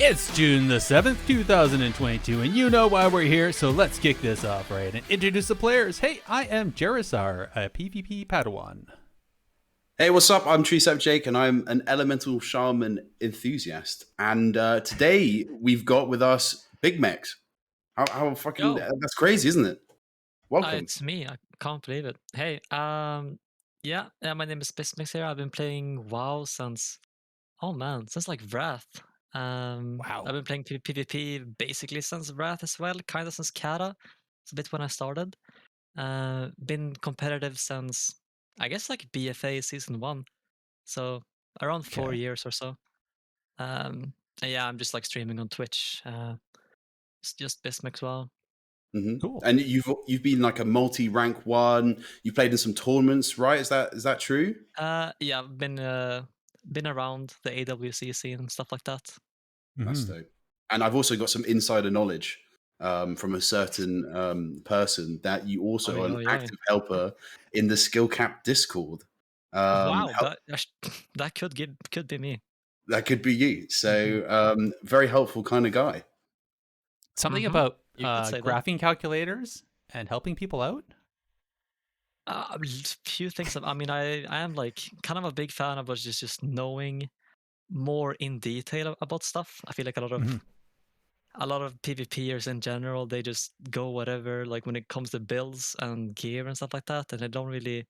It's June the 7th, 2022, and you know why we're here, so let's kick this off, right? And introduce the players. Hey, I am Gerissar, a PvP Padawan. Hey, what's up? I'm TreesapJake, and I'm an elemental shaman enthusiast. And today we've got with us Bicmex. How fucking that's crazy, isn't it? Welcome. It's me. I can't believe it. Hey, yeah, my name is Bicmex here. I've been playing WoW since, oh man, since like Wrath. Wow. I've been playing PvP basically since Wrath as well, kind of since Kata. It's a bit when I started. Been competitive since, I guess, like BFA season 1, so around 4 years or so. And yeah, I'm just like streaming on Twitch. It's just Bicmex WoW. Cool. And you've been like a multi-rank one. You played in some tournaments, right? Is that true? Yeah, I've been around the AWC scene and stuff like that. That's dope. And I've also got some insider knowledge from a certain person that you also are an active helper in the Skill Cap Discord. Wow, that could be me. That could be you. So very helpful kind of guy. Something about You could say that. graphing calculators and helping people out? A few things. I mean, I am like kind of a big fan of just knowing more in detail about stuff. I feel like a lot of PvPers in general, they just go whatever, like when it comes to builds and gear and stuff like that, and they don't really,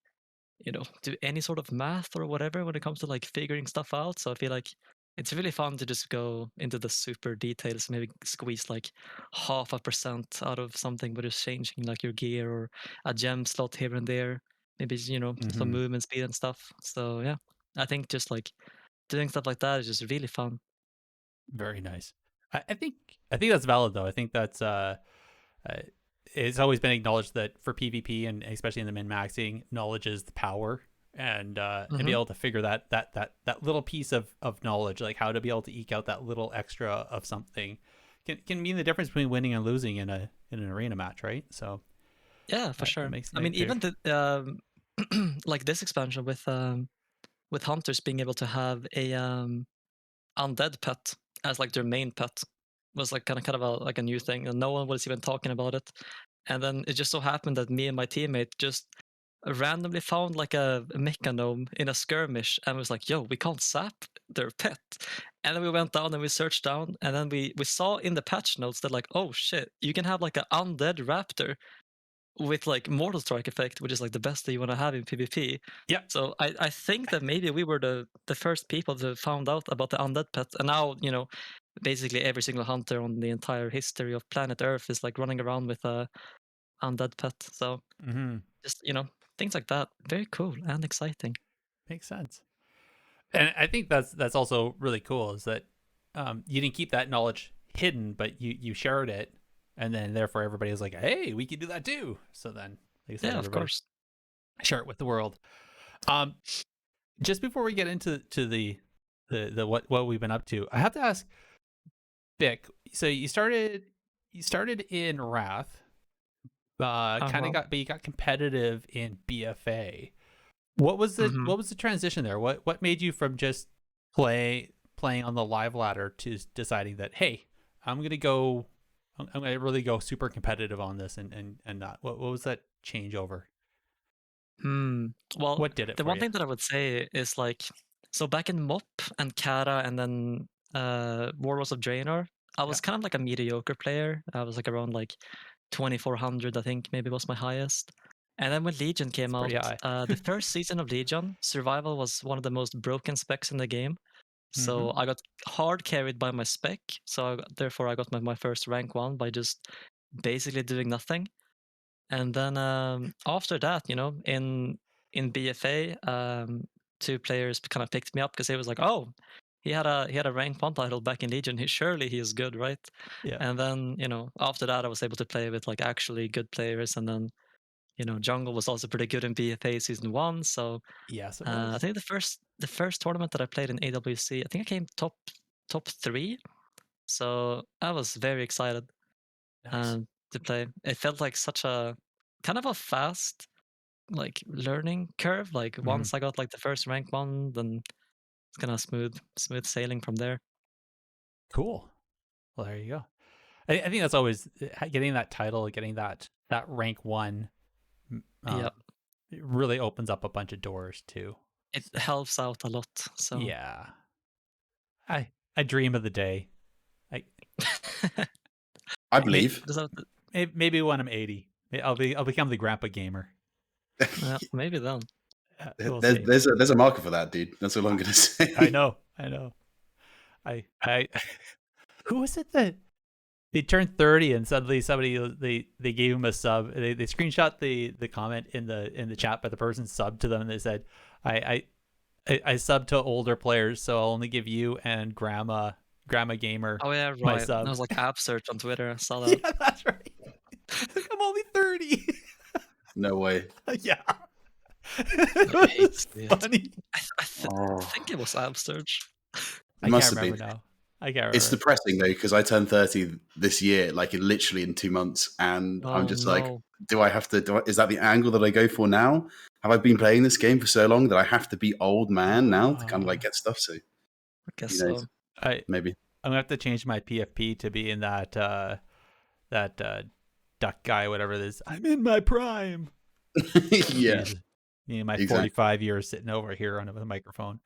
do any sort of math or whatever when it comes to like figuring stuff out. So I feel like it's really fun to just go into the super details, maybe squeeze like 0.5% out of something by just changing like your gear or a gem slot here and there, maybe some movement speed and stuff. So yeah, I think just like doing stuff like that is just really fun. Very nice. I think that's valid though. I think that's it's always been acknowledged that for PvP and especially in the min maxing, knowledge is the power, and be able to figure that little piece of knowledge, like how to be able to eke out that little extra of something, can mean the difference between winning and losing in an arena match, right? So Yeah, for sure. I mean, even the like this expansion with hunters being able to have a undead pet as like their main pet was like kind of a new thing, and no one was even talking about it. And then it just so happened that me and my teammate just randomly found like a mechanome in a skirmish and was like, yo, we can't sap their pet. And then we went down and we searched down, and then we saw in the patch notes that like, oh shit, you can have like an undead raptor with like mortal strike effect, which is like the best that you want to have in PvP. yeah. So I think that maybe we were the first people to found out about the undead pet, and now basically every single hunter on the entire history of planet Earth is like running around with a undead pet. So just things like that, very cool and exciting. Makes sense. And I think that's also really cool is that you didn't keep that knowledge hidden, but you shared it, and then therefore everybody was like, hey, we can do that too. So then like I said, Yeah, of course. share it with the world. Just before we get into the what we've been up to, I have to ask Vic, so you started in Wrath, kind of but you got competitive in BFA. What was the transition there? What made you from just playing on the live ladder to deciding that, hey, I'm gonna really go super competitive on this and not? What was that changeover? Well, What did it the for one you? thing that I would say is like, so back in MOP and Kata and then Warlords of Draenor, I was kind of like a mediocre player. I was like around like 2400, I think maybe was my highest. And then when Legion came out, the first season of Legion, survival was one of the most broken specs in the game. So I got hard carried by my spec. So therefore I got my first rank 1 by just basically doing nothing. And then after that, in BFA, 2 players kind of picked me up because they was like, "Oh, he had a rank 1 title back in Legion. Surely he is good, right?" Yeah. And then after that, I was able to play with like actually good players. And then Jungle was also pretty good in BFA season 1. So Yes, it was. I think the first tournament that I played in AWC, I think I came top 3. So I was very excited. Nice. To play. It felt like such a kind of a fast like learning curve. Like once I got like the first rank 1, then it's kind of smooth sailing from there. Cool. Well, there you go. I think that's always getting that title, getting that rank 1. Yeah, It really opens up a bunch of doors too. it So, helps out a lot. So yeah, I dream of the day. I believe. Maybe when I'm 80, I'll become the grandpa gamer. Maybe then. We'll see. There's a market for that, dude. That's all I'm gonna say. I know. I who was it that they turned 30 and suddenly somebody they gave him a sub. They screenshot the comment in the chat, but the person subbed to them and they said, I sub to older players, so I'll only give you and grandma gamer. Oh yeah, my right. sub. That was like app search on Twitter. I saw that. Yeah, that's right. I'm only 30. No way. Yeah. I hate it. Funny. I think it was app search. I can't remember now. I can't remember. It's depressing though, because I turned 30 this year, like literally in 2 months, and I'm just like, do I have to? Is that the angle that I go for now? Have I been playing this game for so long that I have to be old man now to kind of like get stuff? So I guess so. Maybe I'm gonna have to change my PFP to be in that duck guy, whatever it is. I'm in my prime. Yeah. Me and my 45 years sitting over here on a microphone.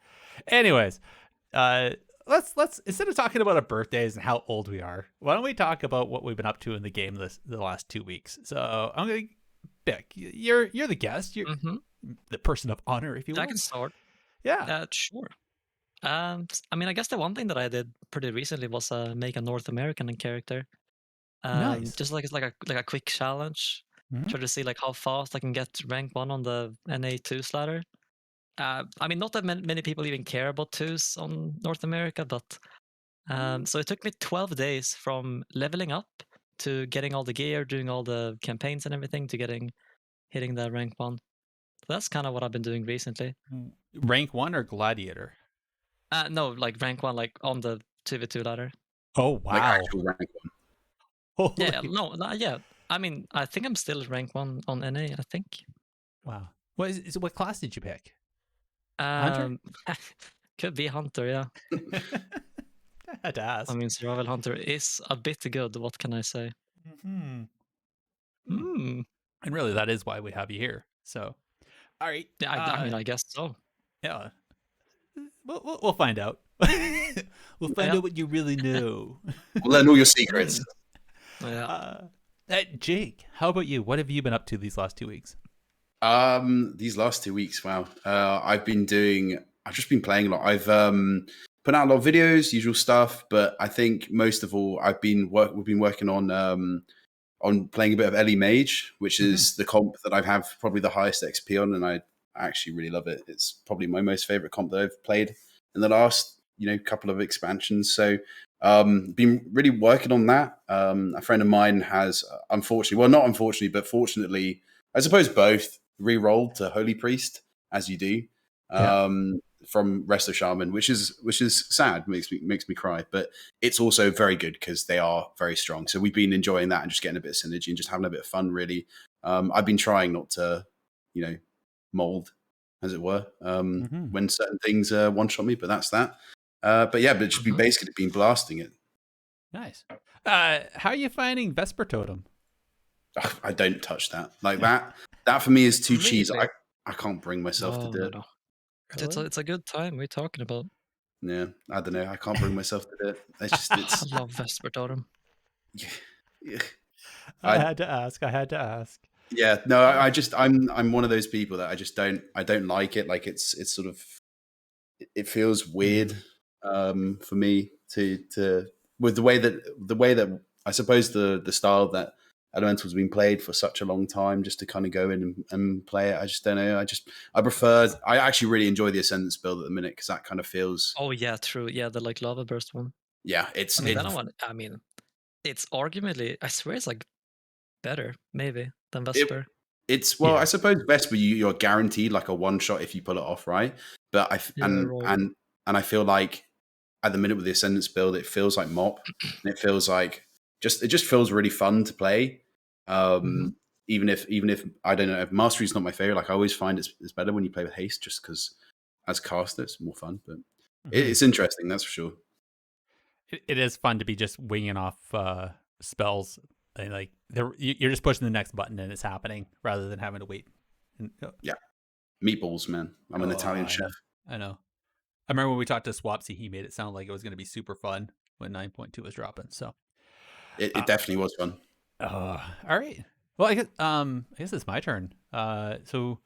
Anyways, let's instead of talking about our birthdays and how old we are, why don't we talk about what we've been up to in the game the last 2 weeks? So I'm gonna Bick, you're the guest. You're the person of honor, if you will. I can start. Yeah. Sure. I mean, I guess the one thing that I did pretty recently was make a North American character. Nice. Just like it's like a quick challenge. Try to see like how fast I can get rank 1 on the NA2 ladder. I mean, not that many people even care about 2s on North America, but so it took me 12 days from leveling up to getting all the gear, doing all the campaigns and everything, to hitting the rank 1. So that's kind of what I've been doing recently. Rank 1 or gladiator? No, like rank 1, like on the 2v2 ladder. Oh wow! Like actual rank 1. Yeah, yeah. I mean, I think I'm still rank 1 on NA. I think. Wow. What class did you pick? Hunter? Could be Hunter, yeah. I had to ask. I mean, Survival Hunter is a bit good. What can I say? And really, that is why we have you here. So, all right. Yeah, I mean, I guess so. Yeah. We'll find out. We'll find out what you really know. We'll learn all your secrets. Yeah. Jake, how about you? What have you been up to these last 2 weeks? These last 2 weeks, wow. I've just been playing a lot. I've put out a lot of videos, usual stuff, but I think most of all, we've been working on playing a bit of Ellie Mage, which is the comp that I have probably the highest XP on, and I actually really love it. It's probably my most favorite comp that I've played in the last couple of expansions. So been really working on that. A friend of mine has but fortunately, I suppose both, re-rolled to Holy Priest, as you do, from Resto Shaman, which is sad, makes me cry, but it's also very good because they are very strong. So we've been enjoying that and just getting a bit of synergy and just having a bit of fun, really. I've been trying not to, mold, as it were, when certain things one-shot me, but that's that. But just basically been blasting it. Nice. How are you finding Vesper Totem? I don't touch that. Like that for me is too cheesy. I can't bring myself to do it. No. Really? It's a good time. We're talking about. Yeah, I don't know. I can't bring myself to do it. It's I love Vesper Totem. Yeah. I had to ask. Yeah, no, I'm one of those people that I don't like it. Like it's sort of, it feels weird for me to with the way that I suppose the style that Elemental's been played for such a long time, just to kind of go in and play it. I just don't know. I actually really enjoy the Ascendance build at the minute because that kind of feels. Oh yeah, true. Yeah, the like lava burst one. Yeah, it's arguably, I swear it's like better maybe than Vesper. I suppose Vesper you're guaranteed like a one shot if you pull it off, right? But I feel like at the minute with the Ascendance build, it feels like Mop, and it feels like it just feels really fun to play. Even if I don't know, if Mastery is not my favorite, like I always find it's better when you play with Haste, just because as caster it's more fun. But it's interesting, that's for sure. it is fun to be just winging off spells, and like you're just pushing the next button and it's happening rather than having to wait. And, yeah, meatballs, man. I'm an Italian chef. I know. I remember when we talked to Swapsy, he made it sound like it was going to be super fun when 9.2 was dropping. So it definitely was fun. All right. Well, I guess it's my turn. So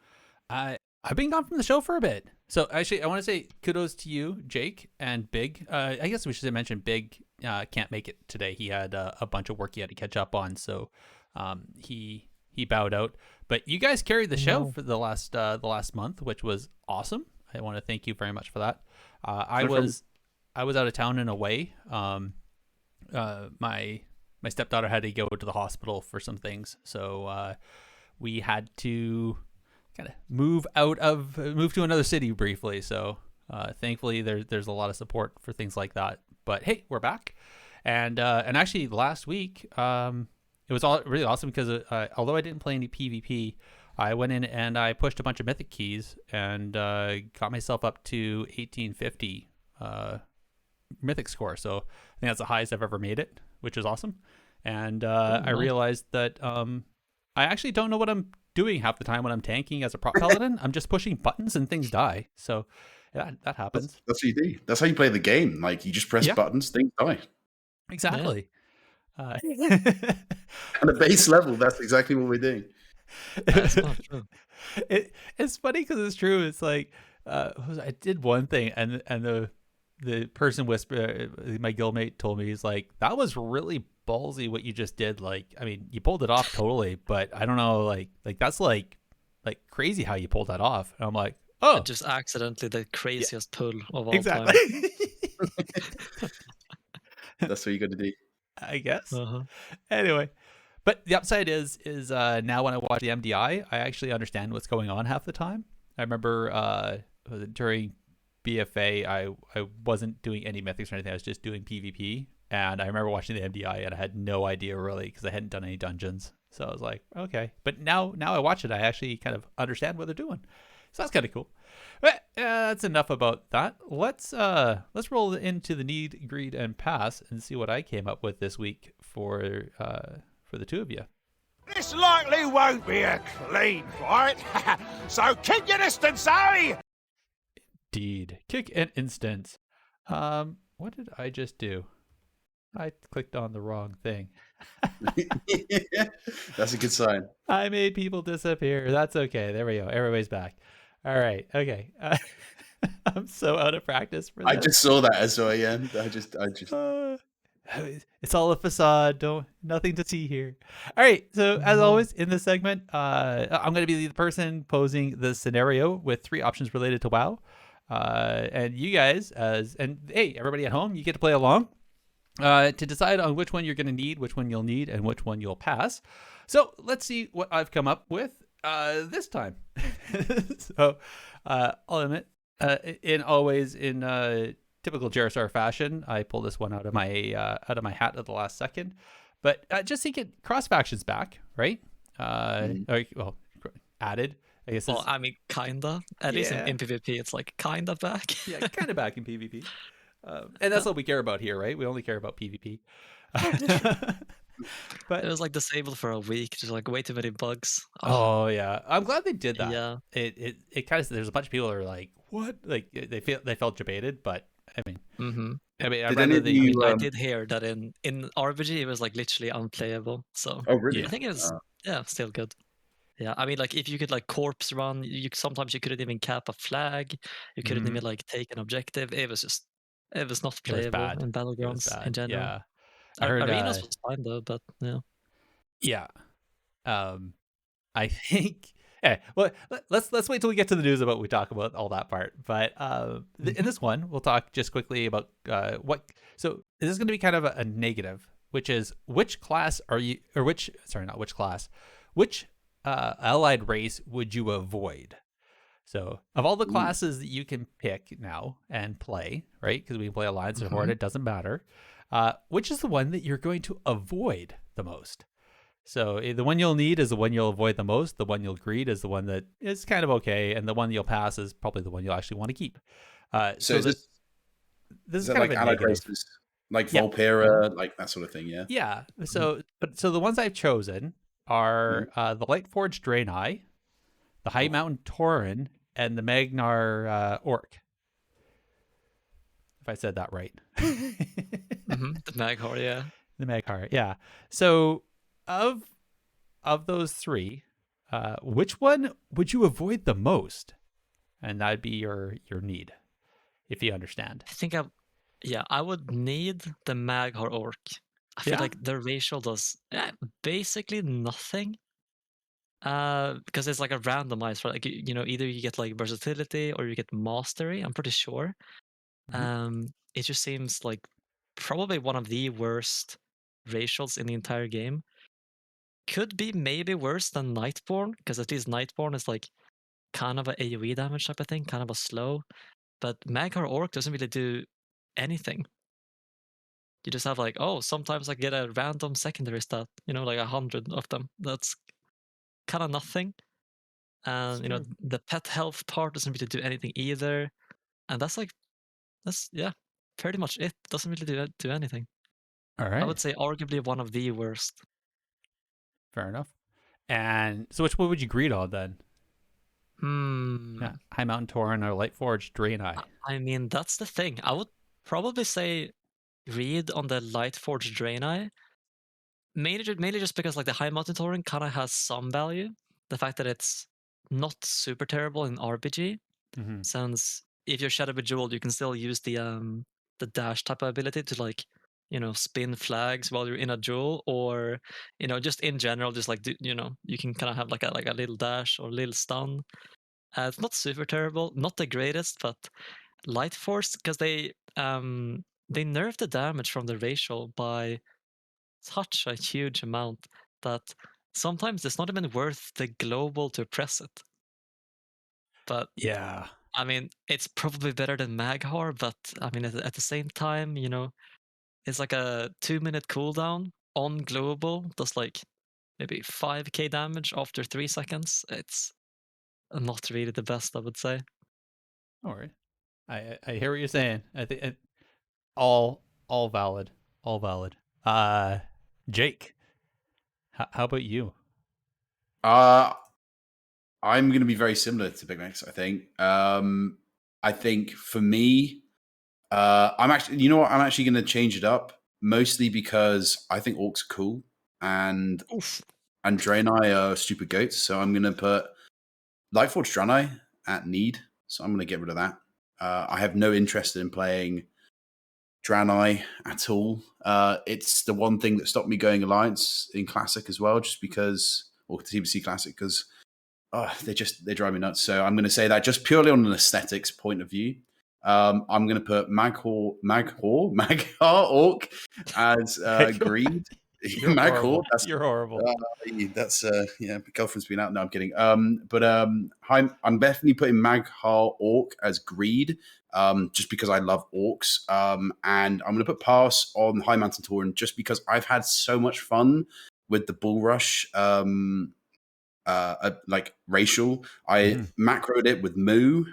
I've been gone from the show for a bit. So actually, I want to say kudos to you, Jake and Big. I guess we should mention Big can't make it today. He had a bunch of work he had to catch up on, so he bowed out. But you guys carried the show for the last month, which was awesome. I want to thank you very much for that. I was out of town and away. My stepdaughter had to go to the hospital for some things, so we had to kind of move to another city briefly. So thankfully there's a lot of support for things like that. But hey, we're back, and actually last week it was all really awesome because although I didn't play any PvP, I went in and I pushed a bunch of mythic keys and got myself up to 1850 mythic score. So I think that's the highest I've ever made it, which is awesome. And I realized that I actually don't know what I'm doing half the time when I'm tanking as a prop paladin. I'm just pushing buttons and things die. So that happens. That's what you do. That's how you play the game. Like you just press buttons, things die. Exactly. On a base level, that's exactly what we're doing. That's not true. It's funny because it's true. It's like I did one thing and the person whispered, my guildmate told me, he's like, that was really ballsy what you just did. Like, I mean, you pulled it off totally, but I don't know, like that's like crazy how you pulled that off. And I'm like, oh, just accidentally the craziest pull of all exactly. time. That's what you got to do, I guess. Anyway, but the upside is now when I watch the MDI, I actually understand what's going on half the time. I remember during BFA, I wasn't doing any mythics or anything. I was just doing PvP. And I remember watching the MDI and I had no idea really because I hadn't done any dungeons. So I was like, okay. But now I watch it, I actually kind of understand what they're doing. So that's kind of cool. But that's enough about that. Let's roll into the need, greed, and pass and see what I came up with this week for the two of you. This likely won't be a clean fight. So keep your distance, eh? Indeed. Kick an instance. What did I just do? I clicked on the wrong thing. That's a good sign. I made people disappear. That's okay. There we go. Everybody's back. All right. Okay. I'm so out of practice for this. I just saw that as well. Yeah. I just. It's all a facade. Nothing to see here. All right. So as always in this segment, I'm going to be the person posing the scenario with 3 options related to WoW. And you guys, hey, everybody at home, you get to play along to decide on which one you're going to need, which one you'll need, and which one you'll pass. So let's see what I've come up with this time. So I'll admit, in typical Gerissar fashion, I pulled this one out of my hat at the last second. But just to get cross factions back, right? Well, added. I guess. Well, I mean, kinda. At least in PvP, it's like kinda back. Yeah, kinda back in PvP. And that's all we care about here, right? We only care about PvP. But it was like disabled for a week, just like way too many bugs. Oh yeah, I'm glad they did that. Yeah, it kind of, there's a bunch of people that are like, what? Like they felt debated, but I mean, I mean, I did hear that in RBG it was like literally unplayable. So really? I think it was still good. Yeah, I mean, like if you could like corpse run, sometimes you couldn't even cap a flag. You couldn't even like take an objective. It was not playable in Battlegrounds in general. Yeah, I heard Arenas was fine though, but yeah. Yeah, I think. Yeah, well, let's wait till we get to the news about what we talk about all that part. But in this one, we'll talk just quickly about what. So this is going to be kind of a negative, which is which class are you, or which allied race would you avoid? So of all the classes that you can pick now and play, right? Because we can play Alliance or Horde, it doesn't matter. Which is the one that you're going to avoid the most? So the one you'll need is the one you'll avoid the most. The one you'll greed is the one that is kind of okay, and the one you'll pass is probably the one you'll actually want to keep. So this is kind like of a allied negative. races. Like Volpera, like that sort of thing, yeah? Yeah. So the ones I've chosen are the Lightforged Draenei, the High Mountain Tauren, and the Magnar Orc. If I said that right. The Maghar, yeah. The Magnar, yeah. So of those three, which one would you avoid the most? And that'd be your need, if you understand. I think I would need the Maghar Orc. I feel like the racial does basically nothing. Because it's like a randomized, right? Like either you get like versatility or you get mastery. I'm pretty sure. It just seems like probably one of the worst racials in the entire game. Could be maybe worse than Nightborn, because at least Nightborn is like kind of a AoE damage type of thing, kind of a slow. But Maghar Orc doesn't really do anything. You just have like, oh, sometimes I get a random secondary stat, like 100 of them. That's kind of nothing. And the pet health part doesn't really do anything either. And that's pretty much it. Doesn't really do anything. All right. I would say arguably one of the worst. Fair enough. And so which one would you greed on then? Yeah, High Mountain Tauren or Lightforged Draenei? I mean, that's the thing. I would probably say read on the Lightforged Draenei. Mainly just because like the High Mountain Tauren kind of has some value. The fact that it's not super terrible in RPG, since if you're Shadow Bejeweled, you can still use the dash type of ability to like spin flags while you're in a duel, or just in general, just like you can kind of have like a little dash or a little stun. It's not super terrible, not the greatest, but Light Force, because they nerf the damage from the racial by such a huge amount that sometimes it's not even worth the global to press it. But yeah, I mean, it's probably better than Maghar, but I mean, at the same time, it's like a 2-minute cooldown on global, does like maybe 5k damage after 3 seconds. It's not really the best, I would say. All right. I hear what you're saying. I think all valid. All valid. Jake, how about you? I'm going to be very similar to Bicmex, I think. I think for me, I'm actually, you know what? I'm actually going to change it up, mostly because I think orcs are cool and Draenei are stupid goats. So I'm going to put Lightforged Draenei at need. So I'm going to get rid of that. I have no interest in playing Draenei at all. It's the one thing that stopped me going Alliance in Classic as well, just because, or TBC Classic, because they drive me nuts. So I'm going to say that just purely on an aesthetics point of view. I'm going to put Maghar Orc as greed. You're horrible. You're horrible. That's my girlfriend's been out. No, I'm kidding. But I'm definitely putting Maghar Orc as greed, just because I love orcs. And I'm going to put pass on High Mountain Tauren just because I've had so much fun with the Bull Rush. Like racial. I macroed it with moo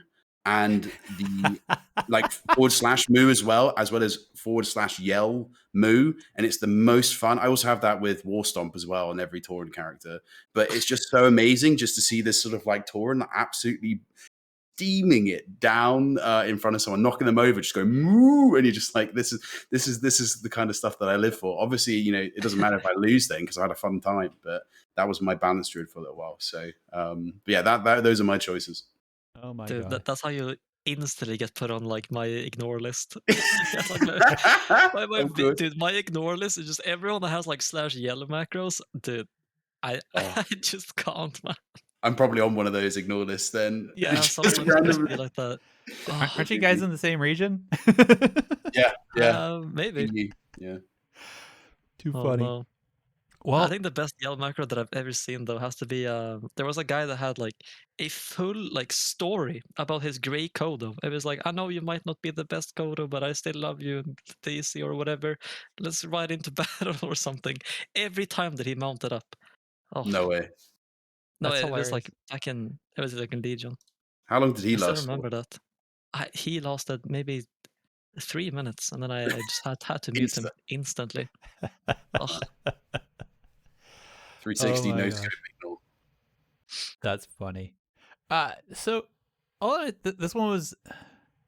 and the like /moo as well as /yell moo, and it's the most fun. I also have that with War Stomp as well on every Tauren character, but it's just so amazing just to see this sort of like Tauren absolutely steaming it down in front of someone, knocking them over, just going moo, and you're just like, this is the kind of stuff that I live for. Obviously, it doesn't matter if I lose then because I had a fun time, but that was my balance druid for a little while. So yeah, those are my choices. Oh my Dude, god, that's how you instantly get put on like my ignore list. My ignore list is just everyone that has like /yellow macros. Dude, I just can't, man. I'm probably on one of those ignore lists then. Yeah, sometimes just be like that. Aren't you guys in the same region? Yeah, maybe. Yeah. Too funny. No. Well, I think the best yell macro that I've ever seen though has to be there was a guy that had like a full like story about his gray Kodo. It was like, I know you might not be the best Kodo, but I still love you, Daisy or whatever. Let's ride into battle or something. Every time that he mounted up. Oh No way. no, That's it was like hilarious. it was like in Legion. How long did he I still last? remember that. He lasted maybe 3 minutes, and then I just had to mute him instantly. Oh. 360 Oh my no gosh. scope ignore. That's funny. So this one was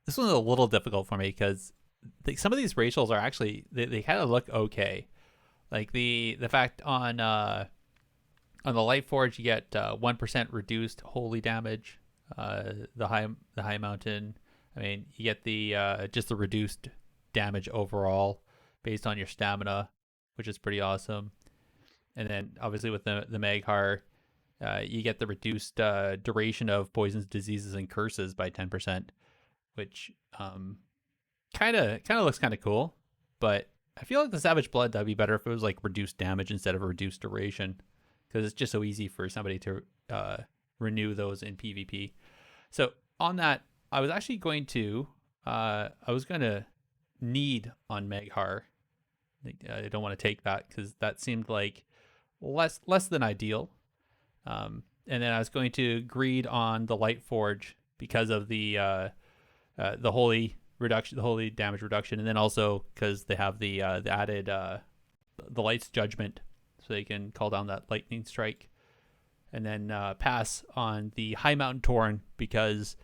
a little difficult for me because some of these racials are actually they kind of look okay. Like the fact on the Light Forge you get 1% reduced holy damage. The high mountain, I mean, you get the just the reduced damage overall based on your stamina, which is pretty awesome. And then obviously with the Maghar, you get the reduced duration of poisons, diseases, and curses by 10%, which kind of looks kind of cool. But I feel like the Savage Blood, that'd be better if it was like reduced damage instead of a reduced duration, because it's just so easy for somebody to renew those in PvP. So on that, I was actually going to need on Maghar. I don't want to take that because that seemed like less than ideal. And then I was going to greed on the Light Forge because of the holy reduction, the holy damage reduction, and then also because they have the added the Light's Judgment, so they can call down that lightning strike. And then pass on the High Mountain Torn because,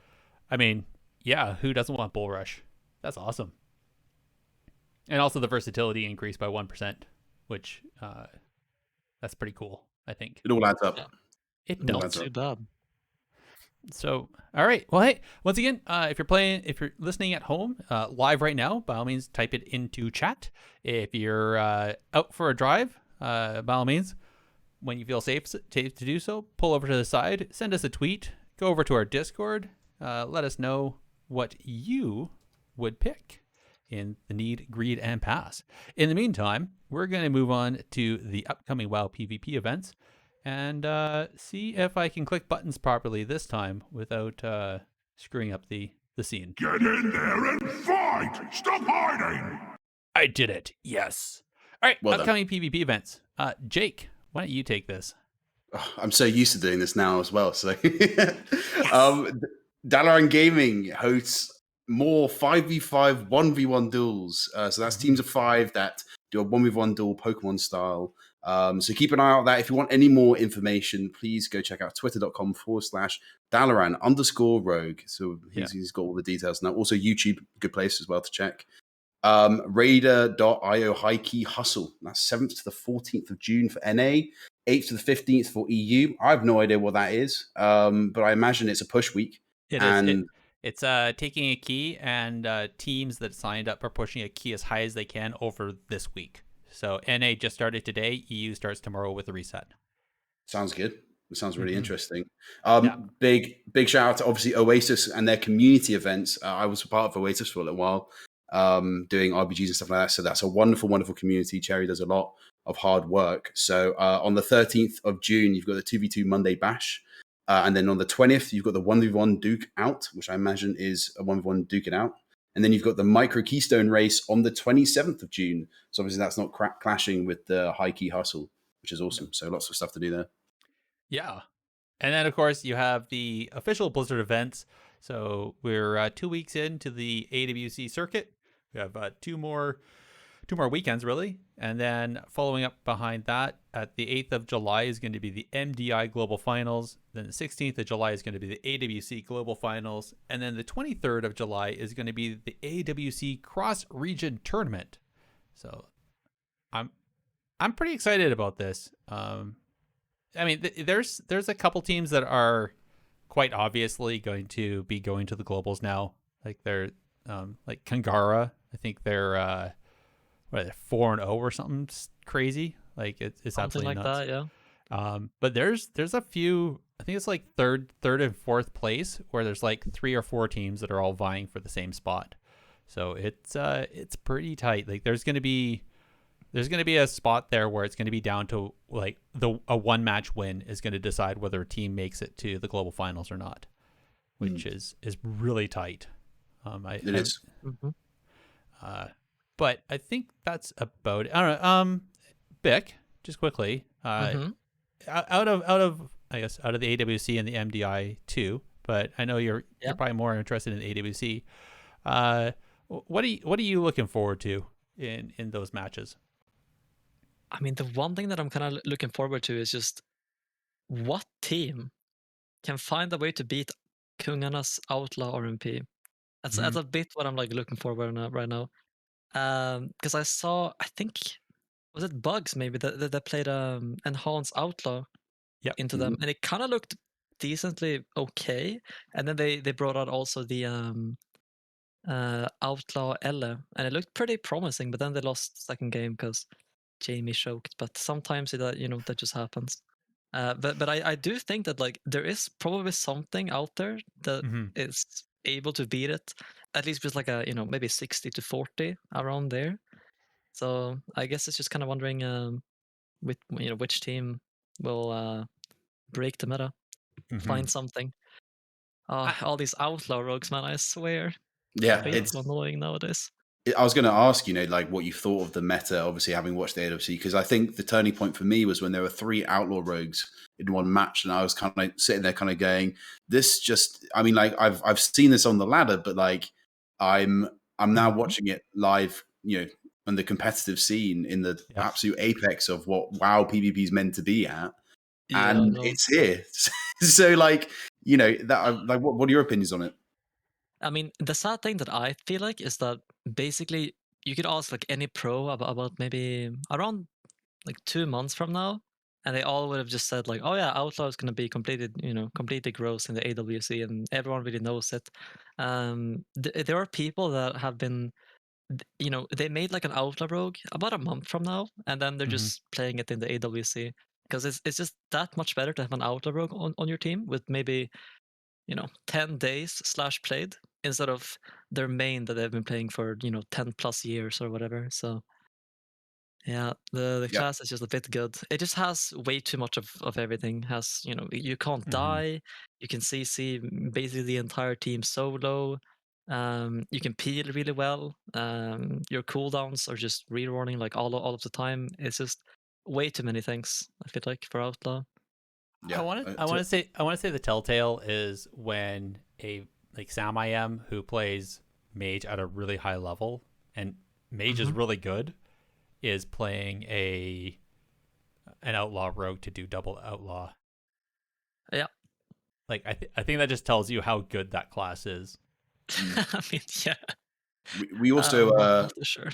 I mean, yeah, who doesn't want Bull Rush? That's awesome. And also the versatility increased by 1%, which that's pretty cool, I think. It all adds up. Yeah. It Not too bad. So, all right. Well, hey, once again, if you're listening at home live right now, by all means, type it into chat. If you're out for a drive, by all means, when you feel safe to do so, pull over to the side, send us a tweet, go over to our Discord, let us know what you would pick in the Need, Greed, and Pass. In the meantime, we're going to move on to the upcoming WoW PvP events and see if I can click buttons properly this time without screwing up the scene. Get in there and fight! Stop hiding! I did it. Yes. All right. Well upcoming PvP events. Jake, why don't you take this? Oh, I'm so used to doing this now as well. So, Dalaran Gaming hosts more 5v5 1v1 duels. So that's teams of 5 that do a 1v1 duel Pokemon style. So keep an eye out on that. If you want any more information, please go check out twitter.com/Dalaran_rogue. So he's got all the details now. Also YouTube, good place as well to check. Raider.io High Key Hustle. That's 7th to the 14th of June for NA, 8th to the 15th for EU. I have no idea what that is, but I imagine it's a push week. It's taking a key, and teams that signed up are pushing a key as high as they can over this week. So NA just started today. EU starts tomorrow with a reset. Sounds good. It sounds really interesting. Big shout out to obviously Oasis and their community events. I was a part of Oasis for a little while, doing RPGs and stuff like that. So that's a wonderful, wonderful community. Cherry does a lot of hard work. So on the 13th of June, you've got the 2v2 Monday Bash. And then on the 20th, you've got the 1v1 Duke Out, which I imagine is a 1v1 Duke It Out. And then you've got the Micro Keystone Race on the 27th of June. So obviously that's not clashing with the High Key Hustle, which is awesome. So lots of stuff to do there. Yeah. And then, of course, you have the official Blizzard events. So we're 2 weeks into the AWC circuit. We have two more weekends, really. And then following up behind that, at the 8th of July is going to be the MDI Global Finals. Then the 16th of July is going to be the AWC Global Finals. And then the 23rd of July is going to be the AWC Cross Region Tournament. So I'm pretty excited about this. I mean, there's a couple teams that are quite obviously going to be going to the globals now. Like they're like Kangara. I think they're 4-0 or something crazy. Like it's something absolutely like nuts. that, yeah. But there's a few. I think it's like third and fourth place where there's like 3 or 4 teams that are all vying for the same spot. So it's pretty tight. Like there's gonna be a spot there where it's gonna be down to like a 1 match win is gonna decide whether a team makes it to the global finals or not, which is really tight. It is. But I think that's about it. I don't know. Bic, just quickly, out of the AWC and the MDI too, but I know you're probably more interested in the AWC. What are you looking forward to in those matches? I mean, the one thing that I'm kind of looking forward to is just what team can find a way to beat Kungarnas Outlaw RMP. That's a bit what I'm like looking forward to right now. Because I saw, I think, was it Bugs maybe that played Enhanced Outlaw Yep. into them, and it kind of looked decently okay. And then they brought out also the Outlaw Elle, and it looked pretty promising. But then they lost second game because Jamie choked. But sometimes that just happens. But I do think that like there is probably something out there that is able to beat it, at least with like a maybe 60-40 around there. So I guess it's just kind of wondering which team will break the meta, find something. All these outlaw rogues, man, I swear. Yeah, Way it's. too annoying nowadays. I was going to ask, like what you thought of the meta, obviously having watched the AWC, because I think the turning point for me was when there were 3 outlaw rogues in one match, and I was kind of like sitting there, kind of going, "This just." I mean, like I've seen this on the ladder, but like I'm now watching it live, on the competitive scene in the absolute apex of what WoW PvP is meant to be at, and it's here. So, like, that. Like, what are your opinions on it? I mean, the sad thing that I feel like is that basically you could ask like any pro about maybe around like 2 months from now, and they all would have just said like, "Oh yeah, Outlaw is going to be completely gross in the AWC," and everyone really knows it. There are people that have been, they made like an Outlaw rogue about a month from now, and then they're just playing it in the AWC because it's just that much better to have an Outlaw rogue on your team with maybe 10 days / played instead of their main that they've been playing for 10 plus years or whatever. So yeah, the class is just a bit good. It just has way too much of everything. Has you can't die, you can CC basically the entire team solo. You can peel really well. Your cooldowns are just rerunning like all of the time. It's just way too many things, I feel like, for Outlaw. Yeah. I want to say the telltale is when a like Sam IM who plays mage at a really high level, and mage is really good, is playing an outlaw rogue to do double outlaw. Yeah. Like I think that just tells you how good that class is. I mean, yeah. We also not sure.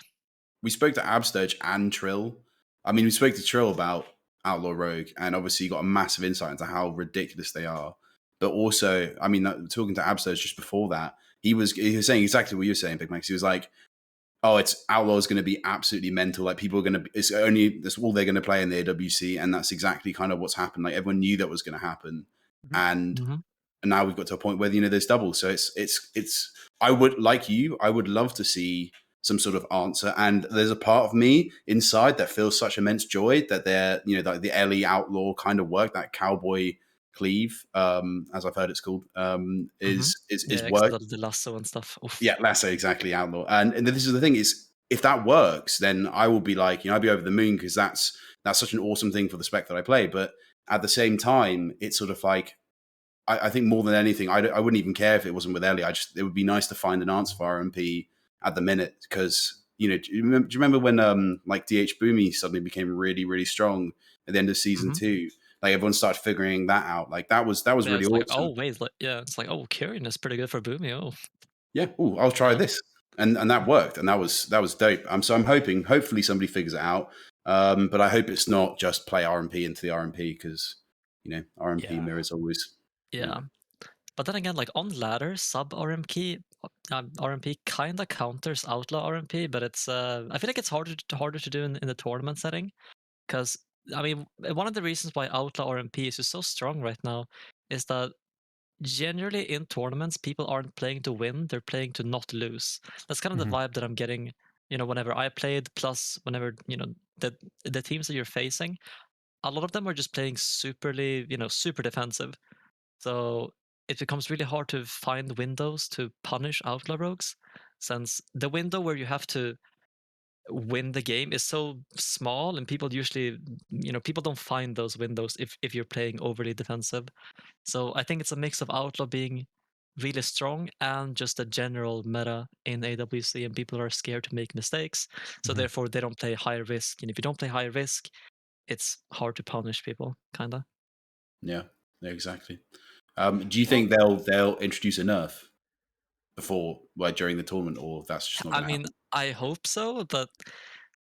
We spoke to Absturge and Trill. I mean, we spoke to Trill about Outlaw Rogue, and obviously you got a massive insight into how ridiculous they are. But also, I mean, talking to Absturge just before that, he was saying exactly what you're saying, Bicmex. He was like, "Oh, it's Outlaw is going to be absolutely mental. Like people are going to, that's all they're going to play in the AWC, and that's exactly kind of what's happened. Like everyone knew that was going to happen, and now we've got to a point where there's double. So it's. I would love to see some sort of answer, and there's a part of me inside that feels such immense joy that they're like the Ellie Outlaw kind of work, that cowboy cleave, as I've heard it's called, is work. The lasso and stuff. Oof. Yeah, lasso, exactly, Outlaw. And this is the thing is, if that works, then I will be like, I'll be over the moon because that's such an awesome thing for the spec that I play. But at the same time, it's sort of like, I think more than anything, I wouldn't even care if it wasn't with Ellie. It would be nice to find an answer for RMP at the minute because, do you remember when like DH Boomy suddenly became really, really strong at the end of season 2? Like everyone started figuring that out. Like that was really awesome. Like, oh wait, it's like, oh, Kyrian is pretty good for Boomy. Oh, yeah. Oh, I'll try this, and that worked, and that was dope. So I'm hopefully somebody figures it out. But I hope it's not just play RMP into the RMP because RMP mirrors always. Yeah. But then again, like on ladder, sub RMP kind of counters outlaw RMP, but it's I feel like it's harder to do in the tournament setting, because I mean one of the reasons why outlaw RMP is just so strong right now is that generally in tournaments people aren't playing to win, they're playing to not lose. That's kind of the vibe that I'm getting. Whenever I played, plus whenever the teams that you're facing, a lot of them are just playing super defensive. So it becomes really hard to find windows to punish outlaw rogues, since the window where you have to win the game is so small, and people usually, people don't find those windows if you're playing overly defensive. So I think it's a mix of outlaw being really strong, and just a general meta in AWC, and people are scared to make mistakes. So therefore, they don't play high risk. And if you don't play high risk, it's hard to punish people, kind of. Yeah, exactly. Do you think they'll introduce a nerf before, like during the tournament, or that's just not going to happen? I hope so, but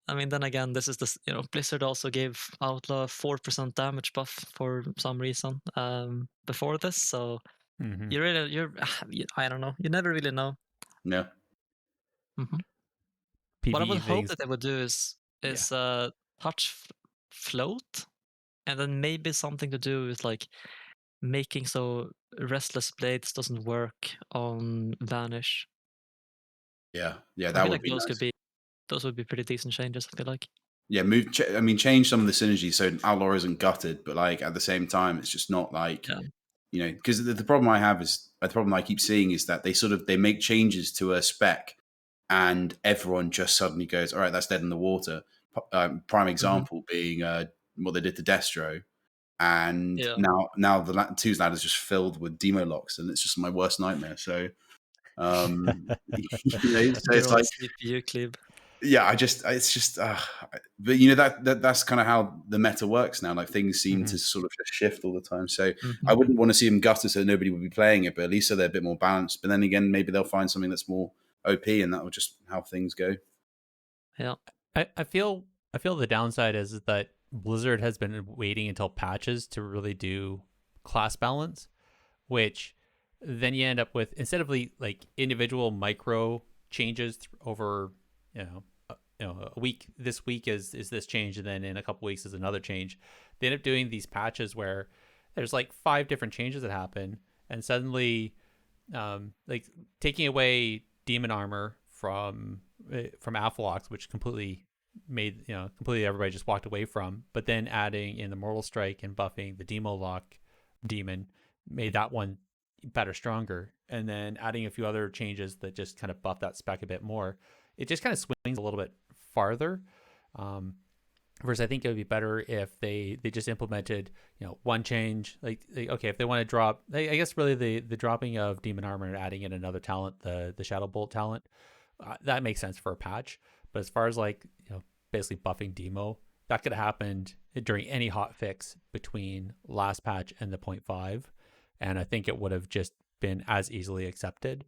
I mean, then again, this is this. Blizzard also gave Outlaw 4% damage buff for some reason before this, so you're I don't know. You never really know. Yeah. Mm-hmm. PvE What I would hope things. that they would do is touch float, and then maybe something to do with like making so Restless Blades doesn't work on Vanish. Yeah, I that feel would like be nice. those would be pretty decent changes. I feel like. Yeah, change some of the synergy so Outlaw isn't gutted, but like at the same time, it's just not like because the problem I have is the problem I keep seeing is that they make changes to a spec, and everyone just suddenly goes, "All right, that's dead in the water." Prime example being what they did to Destro, and now the twos ladder is just filled with demo locks, and it's just my worst nightmare. So, so it's like CPU cleave. yeah, it's just but that's kind of how the meta works now. Like things seem to sort of just shift all the time. So I wouldn't want to see them gutted so nobody would be playing it, but at least so they're a bit more balanced. But then again, maybe they'll find something that's more OP, and that will just how things go. Yeah, I feel the downside is that Blizzard has been waiting until patches to really do class balance, which then you end up with, instead of like individual micro changes over a week, this week is this change, and then in a couple weeks is another change. They end up doing these patches where there's like 5 different changes that happen, and suddenly like taking away demon armor from Aphalox, which completely everybody just walked away from, but then adding in the Mortal Strike and buffing the Demo Lock demon made that one better, stronger, and then adding a few other changes that just kind of buff that spec a bit more. It just kind of swings a little bit farther. Versus I think it would be better if they just implemented one change, like okay, if they want to drop, I guess really the dropping of demon armor and adding in another talent, the Shadow Bolt talent, that makes sense for a patch. But as far as like basically buffing demo, that could have happened during any hot fix between last patch and the 0.5, and I think it would have just been as easily accepted.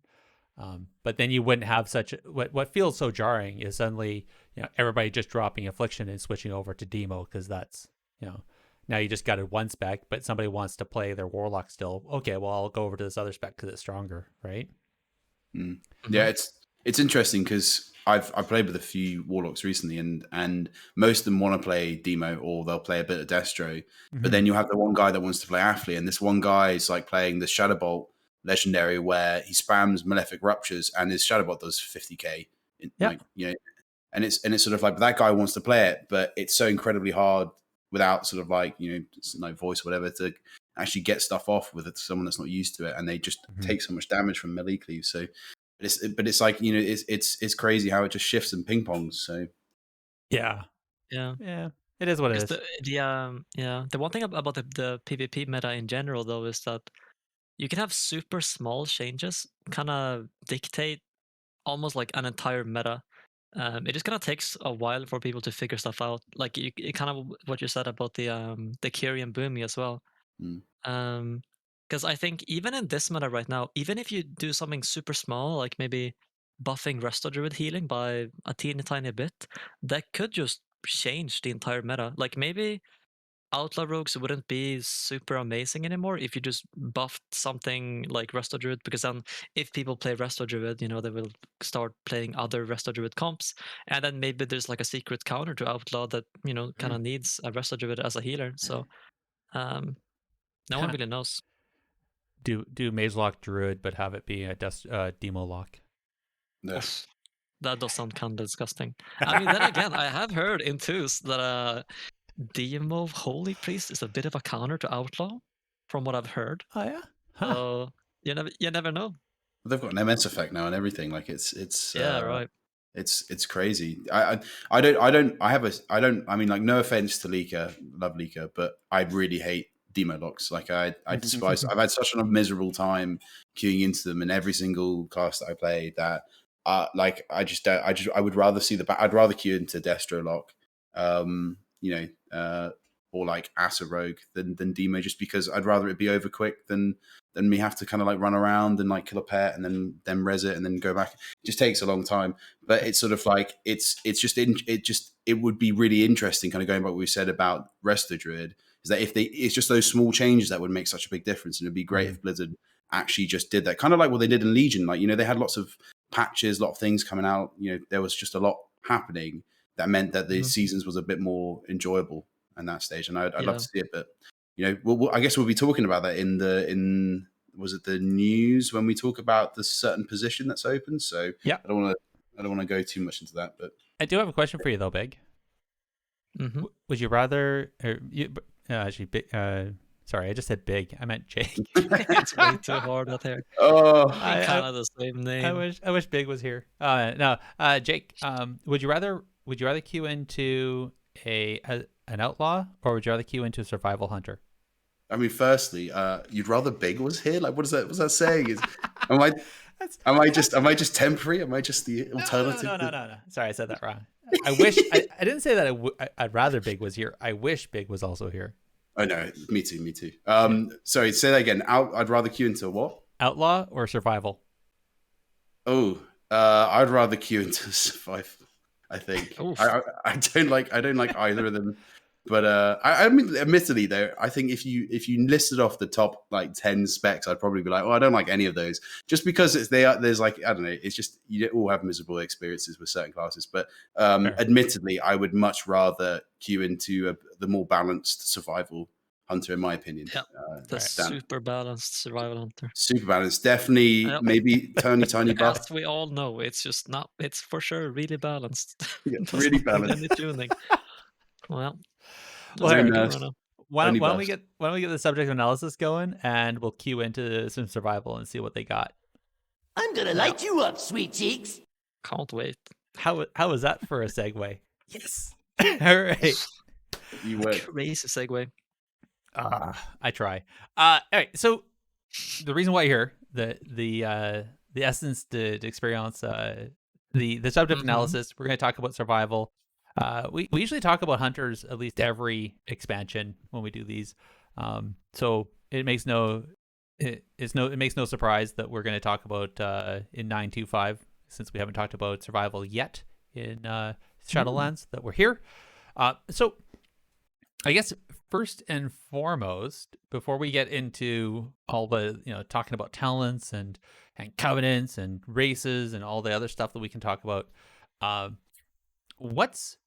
But then you wouldn't have such what feels so jarring is suddenly everybody just dropping affliction and switching over to demo, because that's now you just got a one spec, but somebody wants to play their warlock still. Okay, well I'll go over to this other spec because it's stronger, right? Yeah, it's interesting because I've played with a few warlocks recently, and most of them want to play demo or they'll play a bit of Destro, but then you have the one guy that wants to play Athlete, and this one guy is like playing the Shadow Bolt legendary where he spams Malefic Ruptures and his Shadow Bolt does 50k. And it's sort of like, but that guy wants to play it, but it's so incredibly hard without sort of like no voice or whatever to actually get stuff off with someone that's not used to it, and they just take so much damage from melee cleave. So it's like it's crazy how it just shifts and ping pongs. So yeah, it is what it is. The one thing about the PvP meta in general though is that you can have super small changes kind of dictate almost like an entire meta. It just kind of takes a while for people to figure stuff out. Like it kind of what you said about the Kyrian Boomy as well. Because I think even in this meta right now, even if you do something super small, like maybe buffing Resto Druid healing by a tiny bit, that could just change the entire meta. Like maybe Outlaw Rogues wouldn't be super amazing anymore if you just buffed something like Resto Druid, because then if people play Resto Druid, they will start playing other Resto Druid comps, and then maybe there's like a secret counter to Outlaw that kind of needs a Resto Druid as a healer. So no one really knows. Do Maze Lock Druid, but have it be a Demo Lock. No. That does sound kind of disgusting. I mean, then again, I have heard in twos that Demo Holy Priest is a bit of a counter to Outlaw, from what I've heard. Oh yeah, so you never know. Well, they've got an MS effect now and everything. Like it's right. It's crazy. I mean, like, no offense to Leaker, love Leaker, but I really hate demo locks. Like I despise. I've had such a miserable time queuing into them in every single class that I play that like I just don't. I would rather see I'd rather queue into Destro lock, or like Asa Rogue than demo, just because I'd rather it be over quick than me have to kind of like run around and like kill a pet and then res it and then go back. It just takes a long time. But it's sort of like it would be really interesting, kind of going back what we said about Resto Druid, is that it's just those small changes that would make such a big difference, and it'd be great if Blizzard actually just did that, kind of like what they did in Legion. Like, they had lots of patches, a lot of things coming out. There was just a lot happening that meant that the seasons was a bit more enjoyable in that stage, and I'd love to see it. But I guess we'll be talking about that in was it the news when we talk about the certain position that's open. So yeah, I don't want to go too much into that. But I do have a question for you though, Big. Would you rather? Actually, Big. Sorry, I just said Big. I meant Jake. It's way too hard out there. Oh, kind of the same name. I wish Big was here. No, Jake. Would you rather queue into an outlaw, or would you rather queue into a survival hunter? I mean, firstly, you'd rather Big was here. Like, what is that? What's that saying? Am I just temporary? Am I just the alternative? No. Sorry, I said that wrong. I wish I didn't say that. I'd rather Big was here. I wish Big was also here. I know. Me too. Sorry, say that again. I'd rather queue into what? Outlaw or survival? Oh, I'd rather queue into survival. I think I don't like either of them. But I mean, admittedly though, I think if you listed off the top like 10 specs, I'd probably be like, I don't like any of those, just because there's like, I don't know, it's just you all have miserable experiences with certain classes. But admittedly, I would much rather queue into the more balanced survival hunter, in my opinion. The super balanced survival hunter. Super balanced, definitely. Maybe tiny buff. As we all know, it's just not. It's for sure really balanced. Yeah, really balanced. Any tuning. Well. Why don't we get the subject analysis going, and we'll queue into some survival and see what they got. I'm gonna light you up, sweet cheeks. Can't wait. How was that for a segue? Yes. All right. You were crazy segue. I try. All right. So the reason why you're here, the essence to experience the subject analysis, we're going to talk about survival. We usually talk about hunters at least every expansion when we do these. So it makes no surprise that we're going to talk about in 9.2.5, since we haven't talked about survival yet in Shadowlands, that we're here. So I guess first and foremost, before we get into all the talking about talents and covenants and races and all the other stuff that we can talk about, what's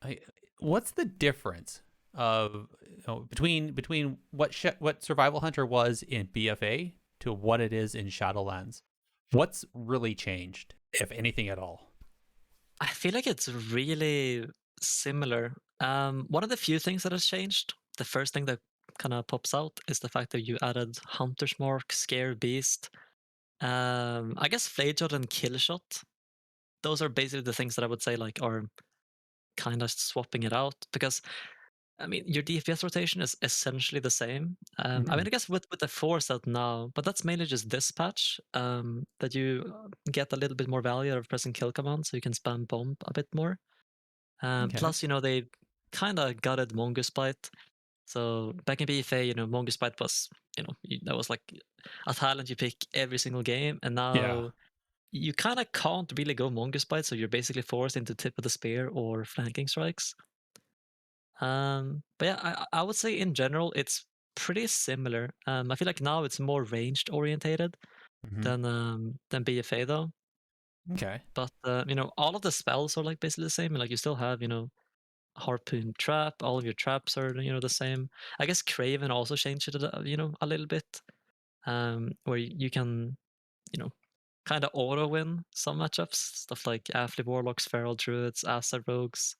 the difference of between what Survival Hunter was in BFA to what it is in Shadowlands? What's really changed, if anything at all? I feel like it's really similar. One of the few things that has changed, the first thing that kind of pops out, is the fact that you added Hunter's Mark, Scare Beast, I guess Flayshot and Killshot. Those are basically the things that I would say like are kind of swapping it out, because I mean your DPS rotation is essentially the same. I mean, I guess with the Force out now, but that's mainly just this patch, that you get a little bit more value out of pressing kill command, so you can spam bomb a bit more. Plus, they kind of gutted Mongoose Bite. So back in BFA, Mongoose Bite was, that was like a talent you pick every single game, and now you kind of can't really go Mongoose Bite, so you're basically forced into Tip of the Spear or Flanking Strikes. But yeah, I would say in general it's pretty similar. I feel like now it's more ranged orientated than BFA though. Okay. But all of the spells are like basically the same. Like you still have Harpoon Trap. All of your traps are the same. I guess Craven also changed it a little bit, where you can kind of auto win some matchups, stuff like Athlete Warlocks, Feral Druids, Asa Rogues.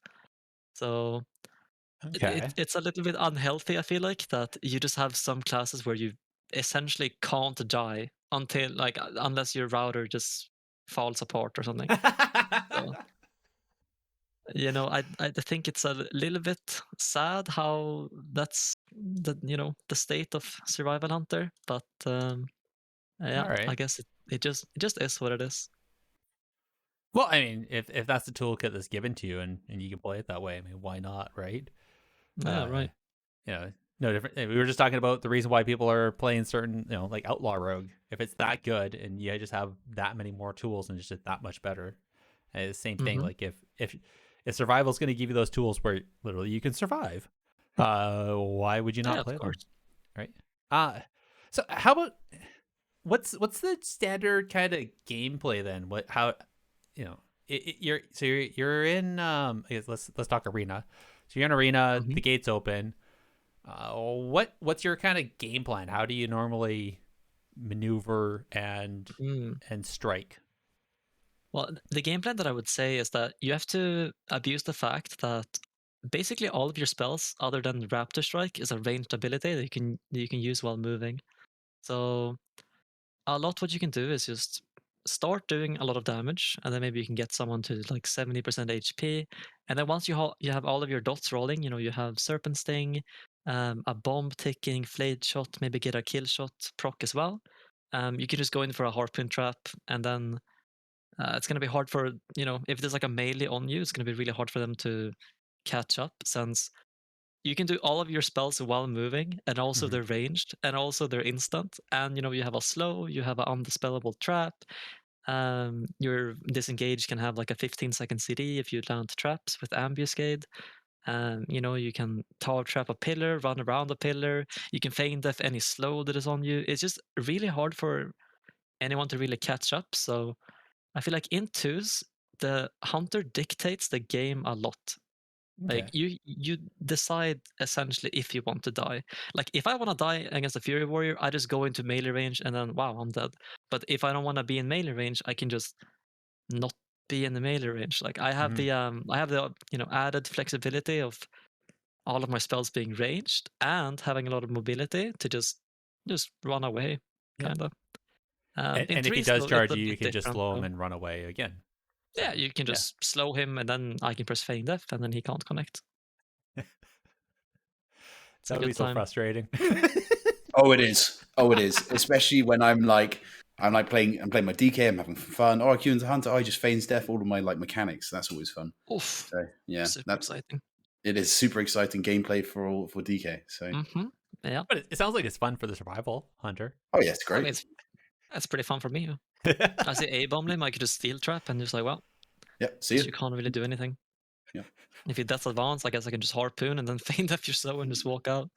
So it's a little bit unhealthy, I feel like, that you just have some classes where you essentially can't die unless your router just falls apart or something. So, I think it's a little bit sad how that's the state of survival hunter, but yeah, All right. I guess it just is what it is. Well, I mean, if that's the toolkit that's given to you and you can play it that way, I mean, why not, right? Yeah, right. You know, no different. We were just talking about the reason why people are playing certain, like Outlaw Rogue. If it's that good and you just have that many more tools and it's just that much better, and it's the same thing. Like if survival is going to give you those tools where literally you can survive, why would you not play them, right? So how about what's the standard kind of gameplay then? You're in I guess let's talk arena. So you're in arena, the gate's open. What's your kind of game plan? How do you normally maneuver and strike? Well, the game plan that I would say is that you have to abuse the fact that basically all of your spells, other than Raptor Strike, is a ranged ability that you can use while moving. So a lot what you can do is just start doing a lot of damage, and then maybe you can get someone to like 70% HP, and then once you have all of your dots rolling, you have Serpent Sting, a bomb ticking, Flayed Shot, maybe get a kill shot proc as well. You can just go in for a Harpoon Trap, and then it's going to be hard for, if there's like a melee on you, it's going to be really hard for them to catch up, since you can do all of your spells while moving, and also they're ranged, and also they're instant, and you have a slow, you have an undispellable trap. Your disengage can have like a 15-second CD if you land traps with ambuscade. You can tower trap a pillar, run around a pillar. You can feign death any slow that is on you. It's just really hard for anyone to really catch up. So I feel like in twos, the hunter dictates the game a lot. Like you decide essentially if you want to die. Like if I want to die against a Fury Warrior, I just go into melee range and then wow, I'm dead. But if I don't want to be in melee range, I can just not be in the melee range. Like I have the added flexibility of all of my spells being ranged and having a lot of mobility to just run away, kind of. And if he does charge you, you can just slow him and run away again. So, yeah, you can just slow him, and then I can press feign death, and then he can't connect. That would be so frustrating. Oh, it is. Especially when I'm playing my DK, I'm having fun. Oh, I queue into Hunter. I just feigns death. All of my mechanics. That's always fun. Oof. So yeah, that's exciting. It is super exciting gameplay for DK. So yeah, but it sounds like it's fun for the survival hunter. Oh yeah, it's great. I mean, that's pretty fun for me. I say A-bomb him, I could just steel trap and just like, well, see you can't really do anything. Yeah. If he death advance, I guess I can just harpoon and then feign death your slow and just walk out.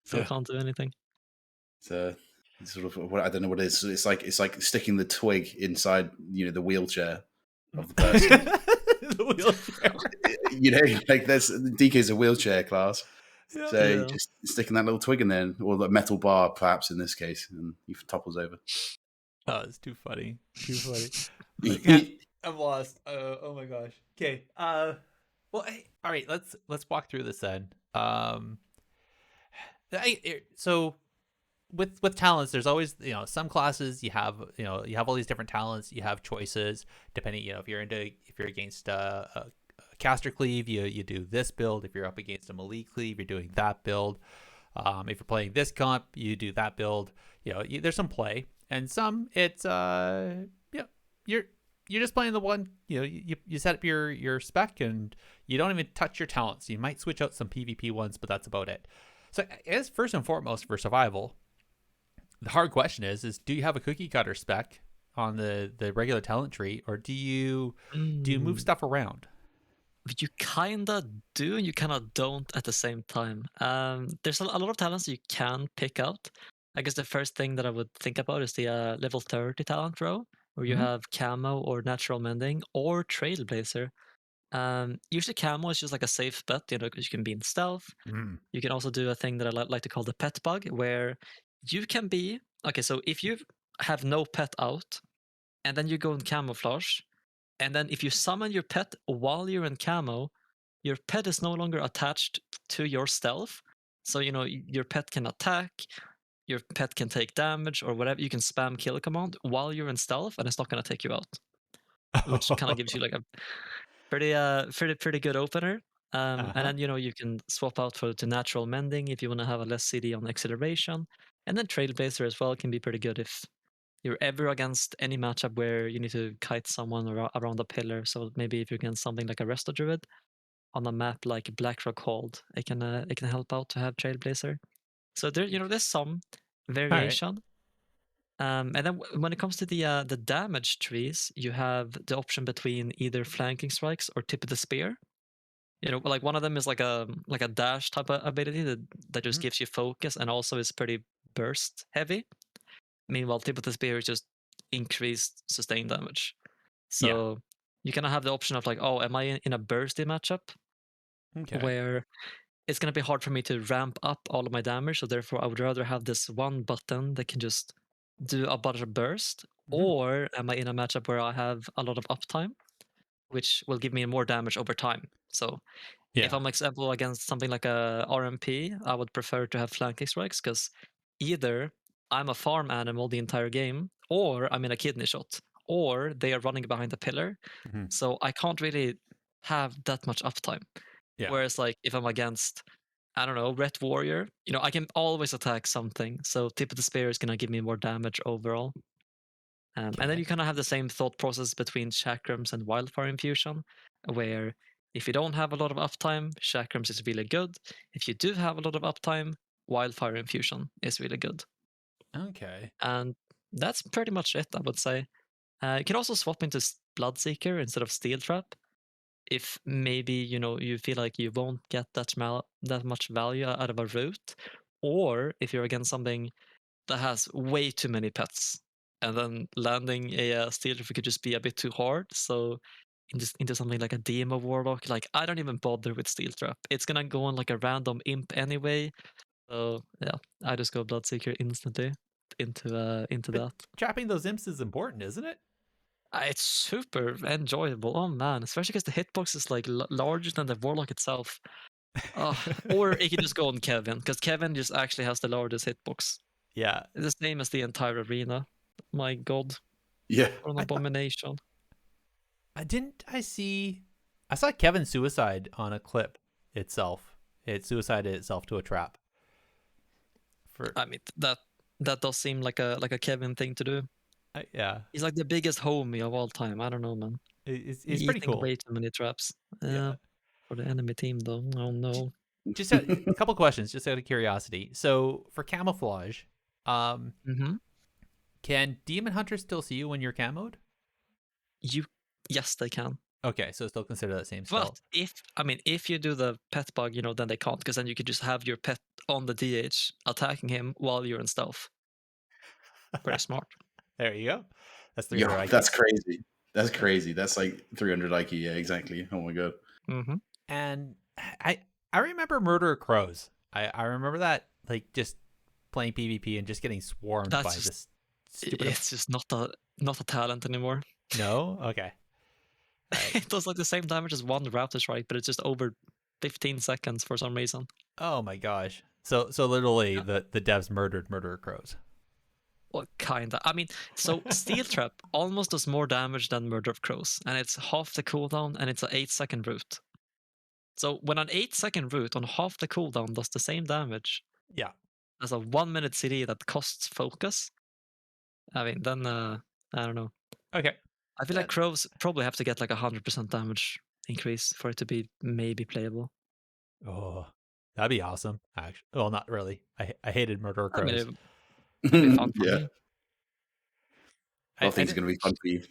Still can't do anything. It's sort of I don't know what it is. It's like sticking the twig inside the wheelchair of the person. The wheelchair. Like there's DK is a wheelchair class. So just sticking that little twig in there, or the metal bar, perhaps in this case, and he topples over. Oh, it's too funny. Like, I'm lost. Oh my gosh. Okay. Well, hey, all right. Let's walk through this then. So with talents, there's always some classes you have all these different talents. You have choices depending if you're against a caster cleave, you do this build. If you're up against a melee cleave, you're doing that build. If you're playing this comp, you do that build. There's some play, and some it's you're just playing the one. You set up your spec, and you don't even touch your talents. You might switch out some PvP ones, but that's about it. So I guess first and foremost for survival, the hard question is do you have a cookie cutter spec on the regular talent tree, or do you move stuff around? You kinda do and you kinda don't at the same time. There's a lot of talents you can pick out. I guess the first thing that I would think about is the level 30 talent row, where you have camo or natural mending or trailblazer. Usually camo is just like a safe bet, because you can be in stealth. You can also do a thing that I like to call the pet bug, where you can be okay. So if you have no pet out, and then you go in camouflage, and then if you summon your pet while you're in camo, your pet is no longer attached to your stealth. So, your pet can attack, your pet can take damage or whatever. You can spam kill command while you're in stealth, and it's not going to take you out. Which kind of gives you like a pretty good opener. And then you can swap out to natural mending if you want to have a less CD on acceleration, and then Trailblazer as well can be pretty good if you're ever against any matchup where you need to kite someone around a pillar. So maybe if you're against something like a Resto Druid on a map like Blackrock Hold, it can help out to have Trailblazer. So there's some variation. And then when it comes to the damage trees, you have the option between either flanking strikes or tip of the spear. Like one of them is like a dash type of ability that just gives you focus and also is pretty burst heavy. Meanwhile, tip of the spear is just increased sustained damage. So you kind of have the option of like, oh, am I in a bursty matchup where it's going to be hard for me to ramp up all of my damage, so therefore I would rather have this one button that can just do a butter burst, or am I in a matchup where I have a lot of uptime, which will give me more damage over time? So if I'm example against something like a RMP, I would prefer to have flanking strikes because either I'm a farm animal the entire game, or I'm in a kidney shot, or they are running behind the pillar. So I can't really have that much uptime. Whereas like if I'm against, I don't know, Ret Warrior, I can always attack something. So Tip of the Spear is gonna give me more damage overall. And then you kind of have the same thought process between Chakrams and Wildfire Infusion, where if you don't have a lot of uptime, Chakrams is really good. If you do have a lot of uptime, Wildfire Infusion is really good. Okay. And that's pretty much it, I would say. You can also swap into Bloodseeker instead of Steel Trap. If maybe you feel like you won't get that much value out of a route, or if you're against something that has way too many pets, and then landing a Steel Trap could just be a bit too hard. So into something like a Demo Warlock, like I don't even bother with Steel Trap. It's gonna go on like a random imp anyway. So yeah, I just go Bloodseeker instantly into that. Trapping those imps is important, isn't it? It's super enjoyable. Oh man, especially because the hitbox is like larger than the Warlock itself. Or it could just go on Kevin, because Kevin just actually has the largest hitbox. Yeah. It's the same as the entire arena. My god. Yeah. What an abomination. I saw Kevin suicide on a clip itself. It suicided itself to a trap. I mean, that does seem like a Kevin thing to do. Yeah. He's like the biggest homie of all time. I don't know, man. He's pretty cool. Way too many traps. For the enemy team, though. Oh no. Just a couple questions, just out of curiosity. So for camouflage, can demon hunters still see you when you're camoed? Yes, they can. Okay, so still consider that same spell. But if you do the pet bug, then they can't, because then you could just have your pet on the DH attacking him while you're in stealth. Pretty smart. There you go. That's 300 IQ. That's crazy. That's crazy. That's like 300 IQ. Yeah, exactly. Oh my god. And I remember Murder Crows. I remember that, like, just playing PvP and just getting swarmed by this stupid. It's just not a talent anymore. No? Okay. Right. It does like the same damage as one Raptor Strike, but it's just over 15 seconds for some reason. Oh my gosh. So literally the devs murdered Murder Crows. Well, kinda. I mean, so Steel Trap almost does more damage than Murder of Crows, and it's half the cooldown, and it's an 8-second route. So when an 8-second route on half the cooldown does the same damage as a 1-minute CD that costs focus, I mean, then I don't know. Okay. I feel like Crows probably have to get like 100% damage increase for it to be maybe playable. Oh, that'd be awesome. Actually, well, not really. I hated Murder Crows. I mean, it'd be fun for me. I think it's gonna be fun for you.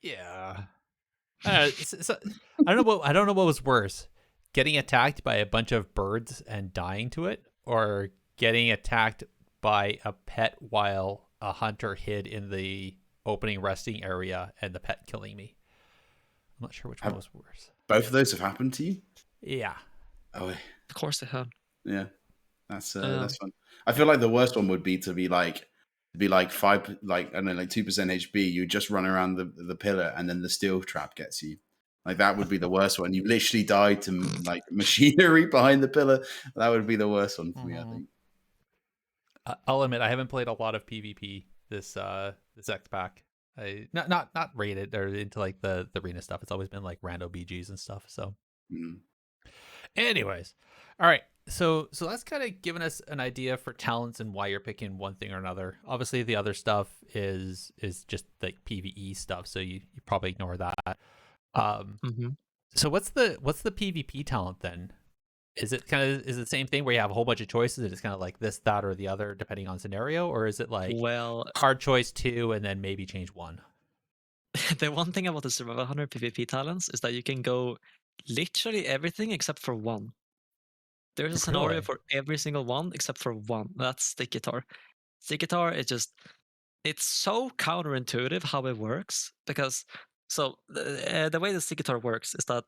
Yeah. I don't know what was worse, getting attacked by a bunch of birds and dying to it, or getting attacked by a pet while a hunter hid in the opening resting area and the pet killing me. I'm not sure which one was worse. Both of those have happened to you? Yeah. Oh, of course they have. Yeah, that's fun. I feel like the worst one would be to be like 5, like I don't know, like 2% HP. You just run around the pillar, and then the steel trap gets you. Like that would be the worst one. You literally died to like machinery behind the pillar. That would be the worst one for me, I think. I'll admit I haven't played a lot of PvP this X pack. I not rated or into like the arena stuff. It's always been like rando BGs and stuff. So Anyways, all right. So that's kind of given us an idea for talents and why you're picking one thing or another. Obviously, the other stuff is just like PvE stuff, so you probably ignore that. Mm-hmm. So what's the PvP talent then? Is it the same thing where you have a whole bunch of choices and it's kind of like this, that, or the other depending on scenario, or is it like Well, hard choice 2 and then maybe change 1? the one thing about the Survival Hunter PvP talents is that you can go literally everything except for one. There's a scenario Really? for every single one except for one. That's Stick Guitar. Stick Guitar is just, it's so counterintuitive how it works because, so the way the Stick Guitar works is that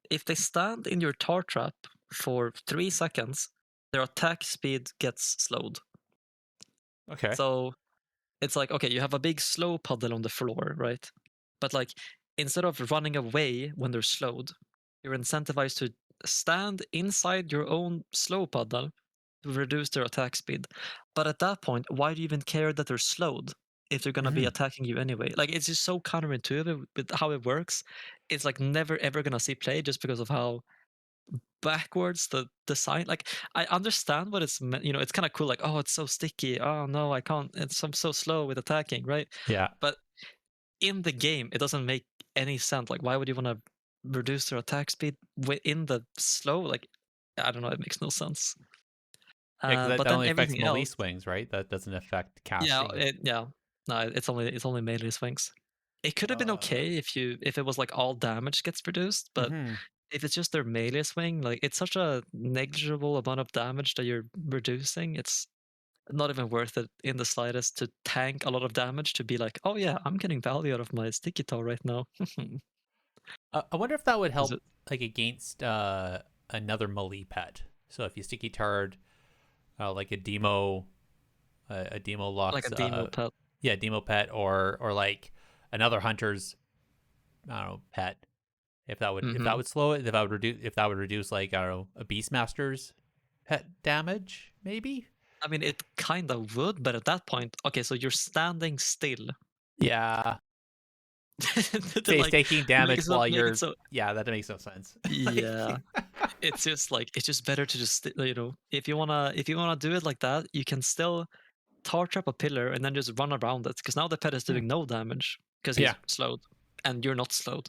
if they stand in your tar trap for 3 seconds, their attack speed gets slowed. Okay. So it's like, okay, you have a big slow puddle on the floor, right? But like, instead of running away when they're slowed, you're incentivized to stand inside your own slow puddle to reduce their attack speed. But at that point, why do you even care that they're slowed if they're gonna be attacking you anyway? Like, it's just so counterintuitive with how it works. It's like never ever gonna see play just because of how backwards the design. Like, I understand what it's meant, it's kind of cool, like, oh, it's so sticky, oh no, I can't, I'm so slow with attacking, right? Yeah. But in the game it doesn't make any sense. Like, why would you want to reduce their attack speed in the slow? Like, I don't know, it makes no sense. Yeah, because But that then only affects everything melee else, swings, right? That doesn't affect yeah, casting. no, it's only melee swings. It could have been okay if it was like all damage gets reduced, but if it's just their melee swing, like, it's such a negligible amount of damage that you're reducing. It's not even worth it in the slightest to tank a lot of damage to be like, oh yeah, I'm getting value out of my stick guitar right now. I wonder if that would Is help it like against another melee pet. So if you sticky tard like a demo like a locks demo pet? yeah, demo pet or like another hunter's I don't know pet. If that Mm-hmm. would slow it, if that would reduce like I don't know a beastmaster's pet damage maybe. I mean, it kind of would, but at that point, okay, so you're standing still. Yeah, To face like taking make it damage so, while make it you're so, that makes no sense. Like, yeah. It's just like, it's just better to just, if you wanna do it like that, you can still tar trap a pillar and then just run around it, because now the pet is doing no damage because he's Yeah. slowed and you're not slowed.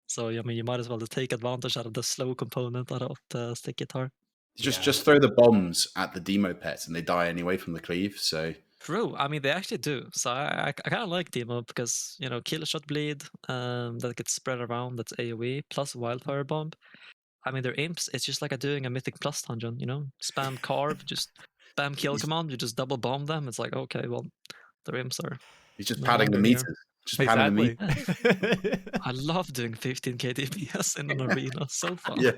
So I mean, you might as well just take advantage out of the slow component out of the stick guitar. Just throw the bombs at the demo pets and they die anyway from the cleave. So True. I mean, they actually do. So I kind of like demo because kill shot bleed that gets spread around. That's AOE plus wildfire bomb. I mean, their imps. It's just like doing a mythic plus dungeon. Spam carve, just spam kill command. You just double bomb them. It's like, okay, well, their imps are he's just no padding the longer here. meters. Just padding the meters. exactly. I love doing 15k DPS in an arena. So fun. Yeah.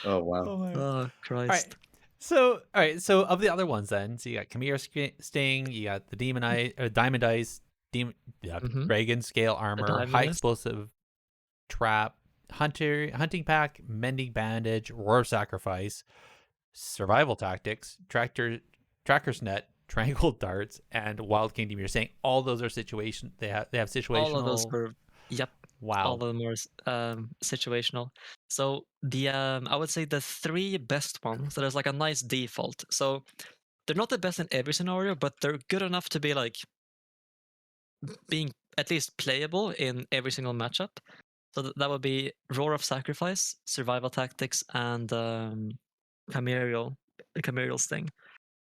Oh wow. Oh my. Oh Christ. All right. So of the other ones, then, so you got Chimera Sting, you got the Diamond Ice, Dragon Scale Armor, High Explosive Trap, Hunting Pack, Mending Bandage, Roar of Sacrifice, Survival Tactics, Tracker's Net, Tranquil Darts, and Wild Kingdom. You're saying all those are they have situational. All of those were, yep. Wow. All of them were situational. So the I would say the 3 best ones, there's like a nice default. So they're not the best in every scenario, but they're good enough to be like being at least playable in every single matchup. So that would be Roar of Sacrifice, Survival Tactics, and Chimerial Sting.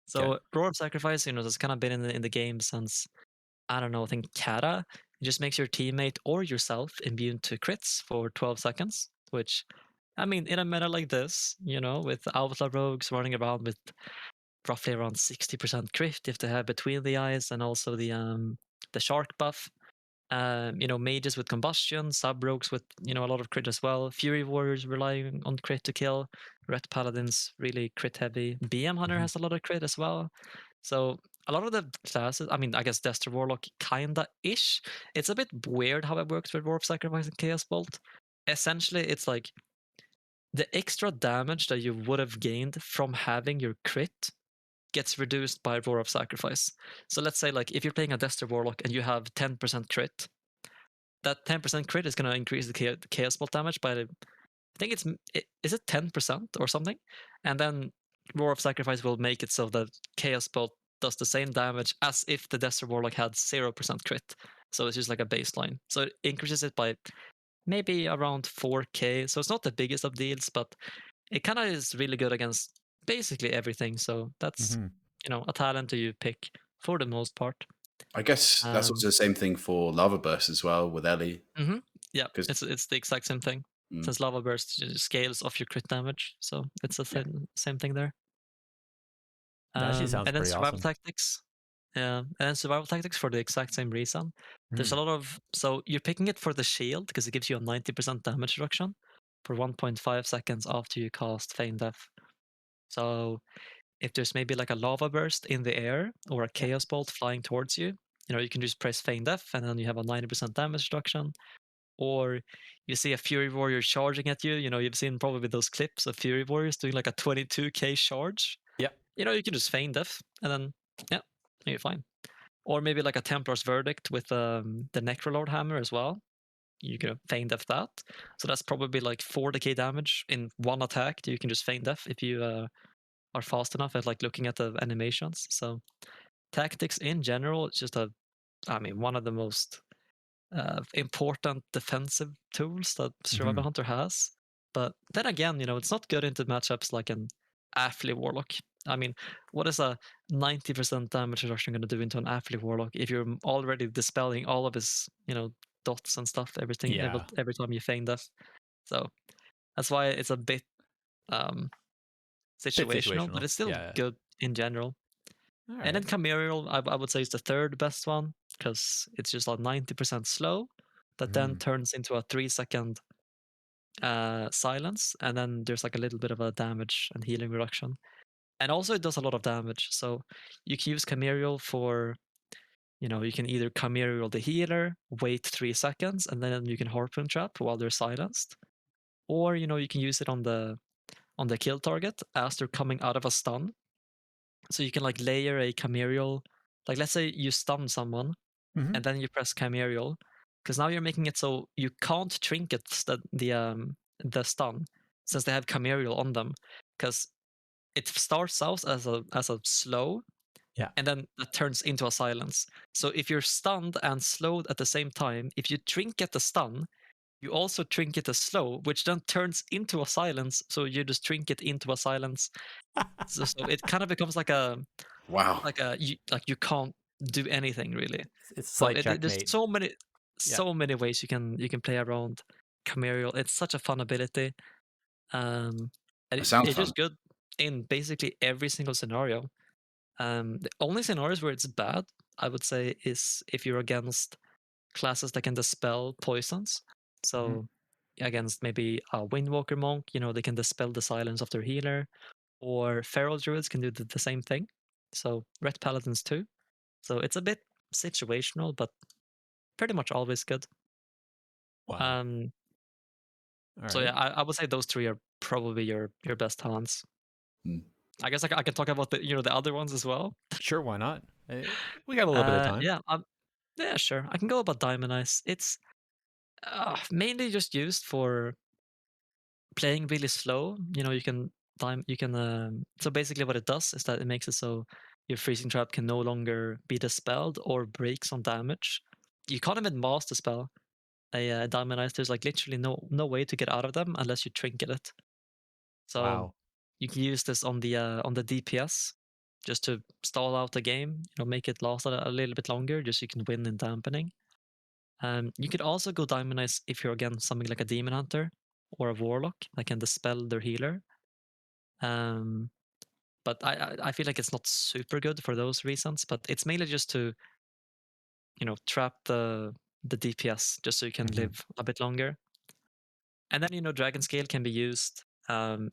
So Roar of Sacrifice, has kind of been in the game since, I don't know, I think Kata. It just makes your teammate or yourself immune to crits for 12 seconds, which, I mean, in a meta like this, with Outlaw Rogues running around with roughly around 60% crit if they have Between the Eyes, and also the Shark buff. Mages with Combustion, Sub-Rogues with, a lot of crit as well. Fury Warriors relying on crit to kill. Ret Paladins really crit heavy. BM Hunter has a lot of crit as well. So a lot of the classes, I mean, I guess Destro Warlock kinda-ish. It's a bit weird how it works with Roar of Sacrifice and Chaos Bolt. Essentially, it's like the extra damage that you would have gained from having your crit gets reduced by Roar of Sacrifice. So let's say, like, if you're playing a Destro Warlock and you have 10% crit, that 10% crit is going to increase the Chaos Bolt damage by I think is it 10% or something, and then Roar of Sacrifice will make it so that Chaos Bolt does the same damage as if the Desert Warlock had 0% crit. So it's just like a baseline. So it increases it by maybe around 4k. So it's not the biggest of deals, but it kind of is really good against basically everything. So that's a talent that you pick for the most part. I guess that's also the same thing for Lava Burst as well with Ellie. Yeah, it's the exact same thing. Since Lava Burst scales off your crit damage, so it's the same thing there. That actually sounds and then pretty survival awesome. tactics. Yeah, and then survival tactics for the exact same reason. There's a lot of so you're picking it for the shield because it gives you a 90% damage reduction for 1.5 seconds after you cast Feign Death. So if there's maybe like a lava burst in the air or a chaos bolt flying towards you, you can just press Feign Death and then you have a 90% damage reduction. Or you see a Fury Warrior charging at you. You've seen probably those clips of Fury Warriors doing like a 22k charge. Yeah. You can just Feign Death and then you're fine. Or maybe like a Templar's Verdict with the Necrolord Hammer as well. You can Feign Death that. So that's probably like 40k damage in one attack that you can just Feign Death if you are fast enough at like looking at the animations. So tactics in general, it's just one of the most important defensive tools that Survival Hunter has. But then again, it's not good into matchups like an Aphly Warlock. What is a 90% damage reduction going to do into an Aphly Warlock if you're already dispelling all of his, dots and stuff, everything every time you Feign Death? So that's why it's a bit situational, but it's still good in general. Right. And then Camarial, I would say, is the third best one because it's just like 90% slow that then turns into a 3-second silence, and then there's like a little bit of a damage and healing reduction. And also it does a lot of damage. So you can use Camarial for, you can either Camarial the healer, wait 3 seconds, and then you can Harpoon Trap while they're silenced. Or, you can use it on the kill target as they're coming out of a stun. So you can like layer a Camarial, like let's say you stun someone and then you press Camarial, because now you're making it so you can't trinket the stun since they have Camarial on them, because it starts out as a slow, and then it turns into a silence. So if you're stunned and slowed at the same time, if you trinket the stun, you also trinket the slow, which then turns into a silence. So you just trinket into a silence. So it kind of becomes like a you can't do anything really. It's so like there's checkmate. so many ways you can play around Camarial. It's such a fun ability. And it's fun. just good in basically every single scenario. The only scenarios where it's bad, I would say, is if you're against classes that can dispel poisons. So against maybe a Windwalker monk, they can dispel the silence of their healer, or feral druids can do the same thing. So ret paladins too. So it's a bit situational, but pretty much always good. Wow. So yeah, I would say those three are probably your best talents. I guess I can talk about the other ones as well. Sure, why not? We got a little bit of time. Yeah, sure. I can go about Diamond Eyes. It's mainly just used for playing really slow. You can so basically what it does is that it makes it so your freezing trap can no longer be dispelled or breaks on damage. You can't even master spell a Diamond Eyes. There's like literally no way to get out of them unless you trinket it. So you can use this on the DPS just to stall out the game, make it last a little bit longer, just so you can win in dampening. You could also go Diamond Eyes if you're against something like a Demon Hunter or a Warlock that can dispel their healer. But I feel like it's not super good for those reasons. But it's mainly just to, trap the DPS just so you can live a bit longer. And then Dragon Scale can be used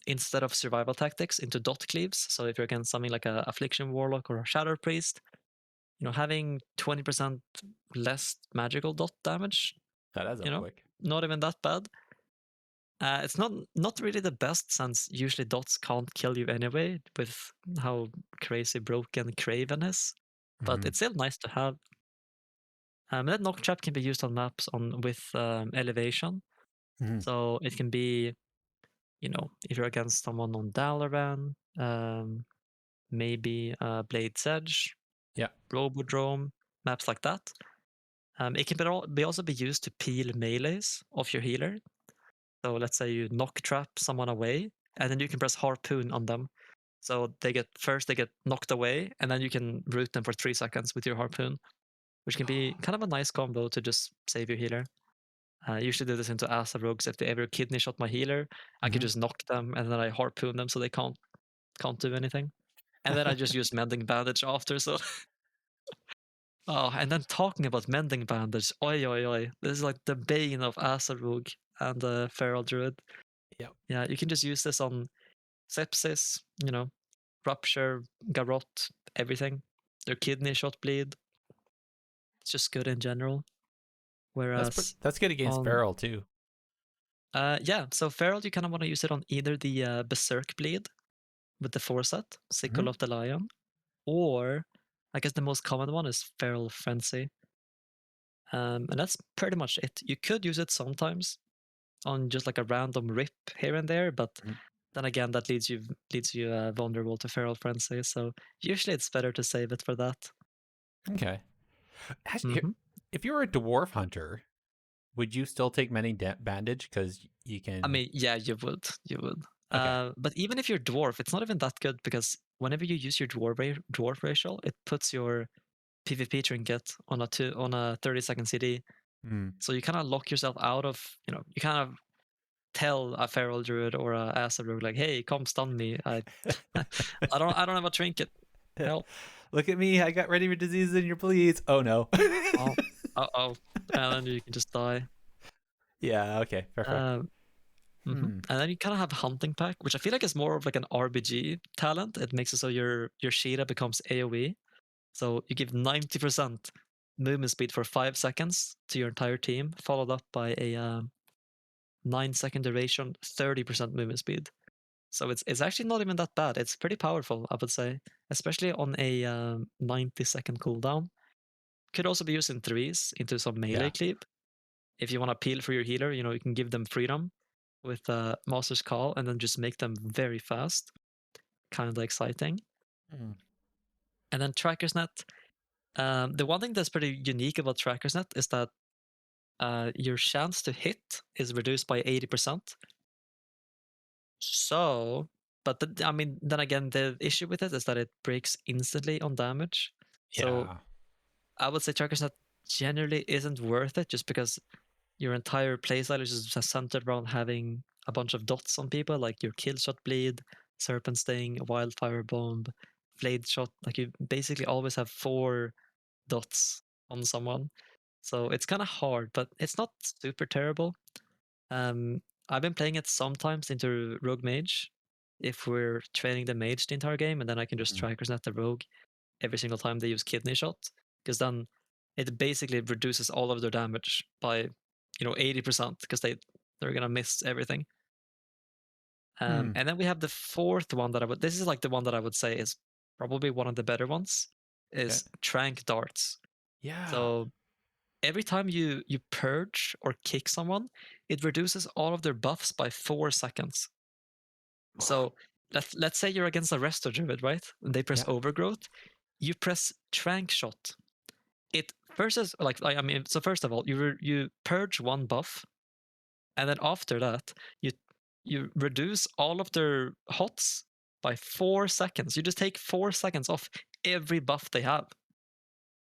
instead of survival tactics into dot cleaves. So if you're against something like a Affliction Warlock or a Shadow Priest, having 20% less magical dot damage, that adds up quick. Not even that bad. It's not really the best, since usually dots can't kill you anyway with how crazy broken Craven is. But it's still nice to have. That knock trap can be used on maps with elevation. So it can be if you're against someone on Dalaran, maybe Blade's Edge, Robodrome, maps like that. It can also be used to peel melees off your healer. So let's say you knock trap someone away, and then you can press Harpoon on them. So they get knocked away, and then you can root them for 3 seconds with your Harpoon, which can be kind of a nice combo to just save your healer. I usually do this into Asa rogues. If they ever kidney shot my healer, I could just knock them, and then I Harpoon them so they can't do anything. And then I just use Mending Bandage after. So, and then talking about Mending Bandage, oi. This is like the bane of Asa rogue and the Feral Druid. Yeah, you can just use this on sepsis, rupture, garrot, everything. Their kidney shot bleed. It's just good in general. Whereas that's good against Feral too. Yeah, so Feral, you kind of want to use it on either the Berserk Bleed with the Forset, Sickle of the Lion, or I guess the most common one is Feral Frenzy. And that's pretty much it. You could use it sometimes on just like a random rip here and there, but then again, that leads you vulnerable to Feral Frenzy. So usually it's better to save it for that. Okay. If you were a Dwarf Hunter, would you still take Mending Bandage because you can? I mean, yeah, you would. Okay. But even if you're dwarf, it's not even that good because whenever you use your dwarf racial, it puts your PvP trinket on a 30-second CD. So you kind of lock yourself out of, you kind of tell a Feral Druid or a Asa rogue like, hey, come stun me. I don't have a trinket. Help. Look at me. I got ready for diseases in your bleeds. Oh no. And then you can just die. Yeah, okay. Perfect. And then you kind of have Hunting Pack, which I feel like is more of like an RBG talent. It makes it so your Shira becomes AoE. So you give 90% movement speed for 5 seconds to your entire team, followed up by a 9-second duration, 30% movement speed. So it's actually not even that bad. It's pretty powerful, I would say, especially on a 90-second cooldown. Could also be used in threes into some melee cleave. If you want to peel for your healer, you can give them freedom with Master's Call and then just make them very fast. Kind of exciting. And then Tracker's Net. The one thing that's pretty unique about Tracker's Net is that your chance to hit is reduced by 80%. So, but then again, the issue with it is that it breaks instantly on damage. So I would say Tracker's Net generally isn't worth it just because your entire playstyle is just centered around having a bunch of dots on people, like your Killshot Bleed, Serpent Sting, Wildfire Bomb, Flayed Shot. Like you basically always have 4 dots on someone. So it's kind of hard, but it's not super terrible. I've been playing it sometimes into Rogue Mage if we're training the Mage the entire game, and then I can just Tracker's Net the Rogue every single time they use Kidney Shot, because then it basically reduces all of their damage by 80% because they're gonna miss everything. And then we have the fourth one this is like the one that I would say is probably one of the better ones, is Trank Darts. Yeah. So every time you purge or kick someone, it reduces all of their buffs by 4 seconds. So let's say you're against a Resto Druid, right? And they press Overgrowth. You press Trank Shot. It first is so first of all, you purge 1 buff, and then after that, you reduce all of their hots by 4 seconds. You just take 4 seconds off every buff they have.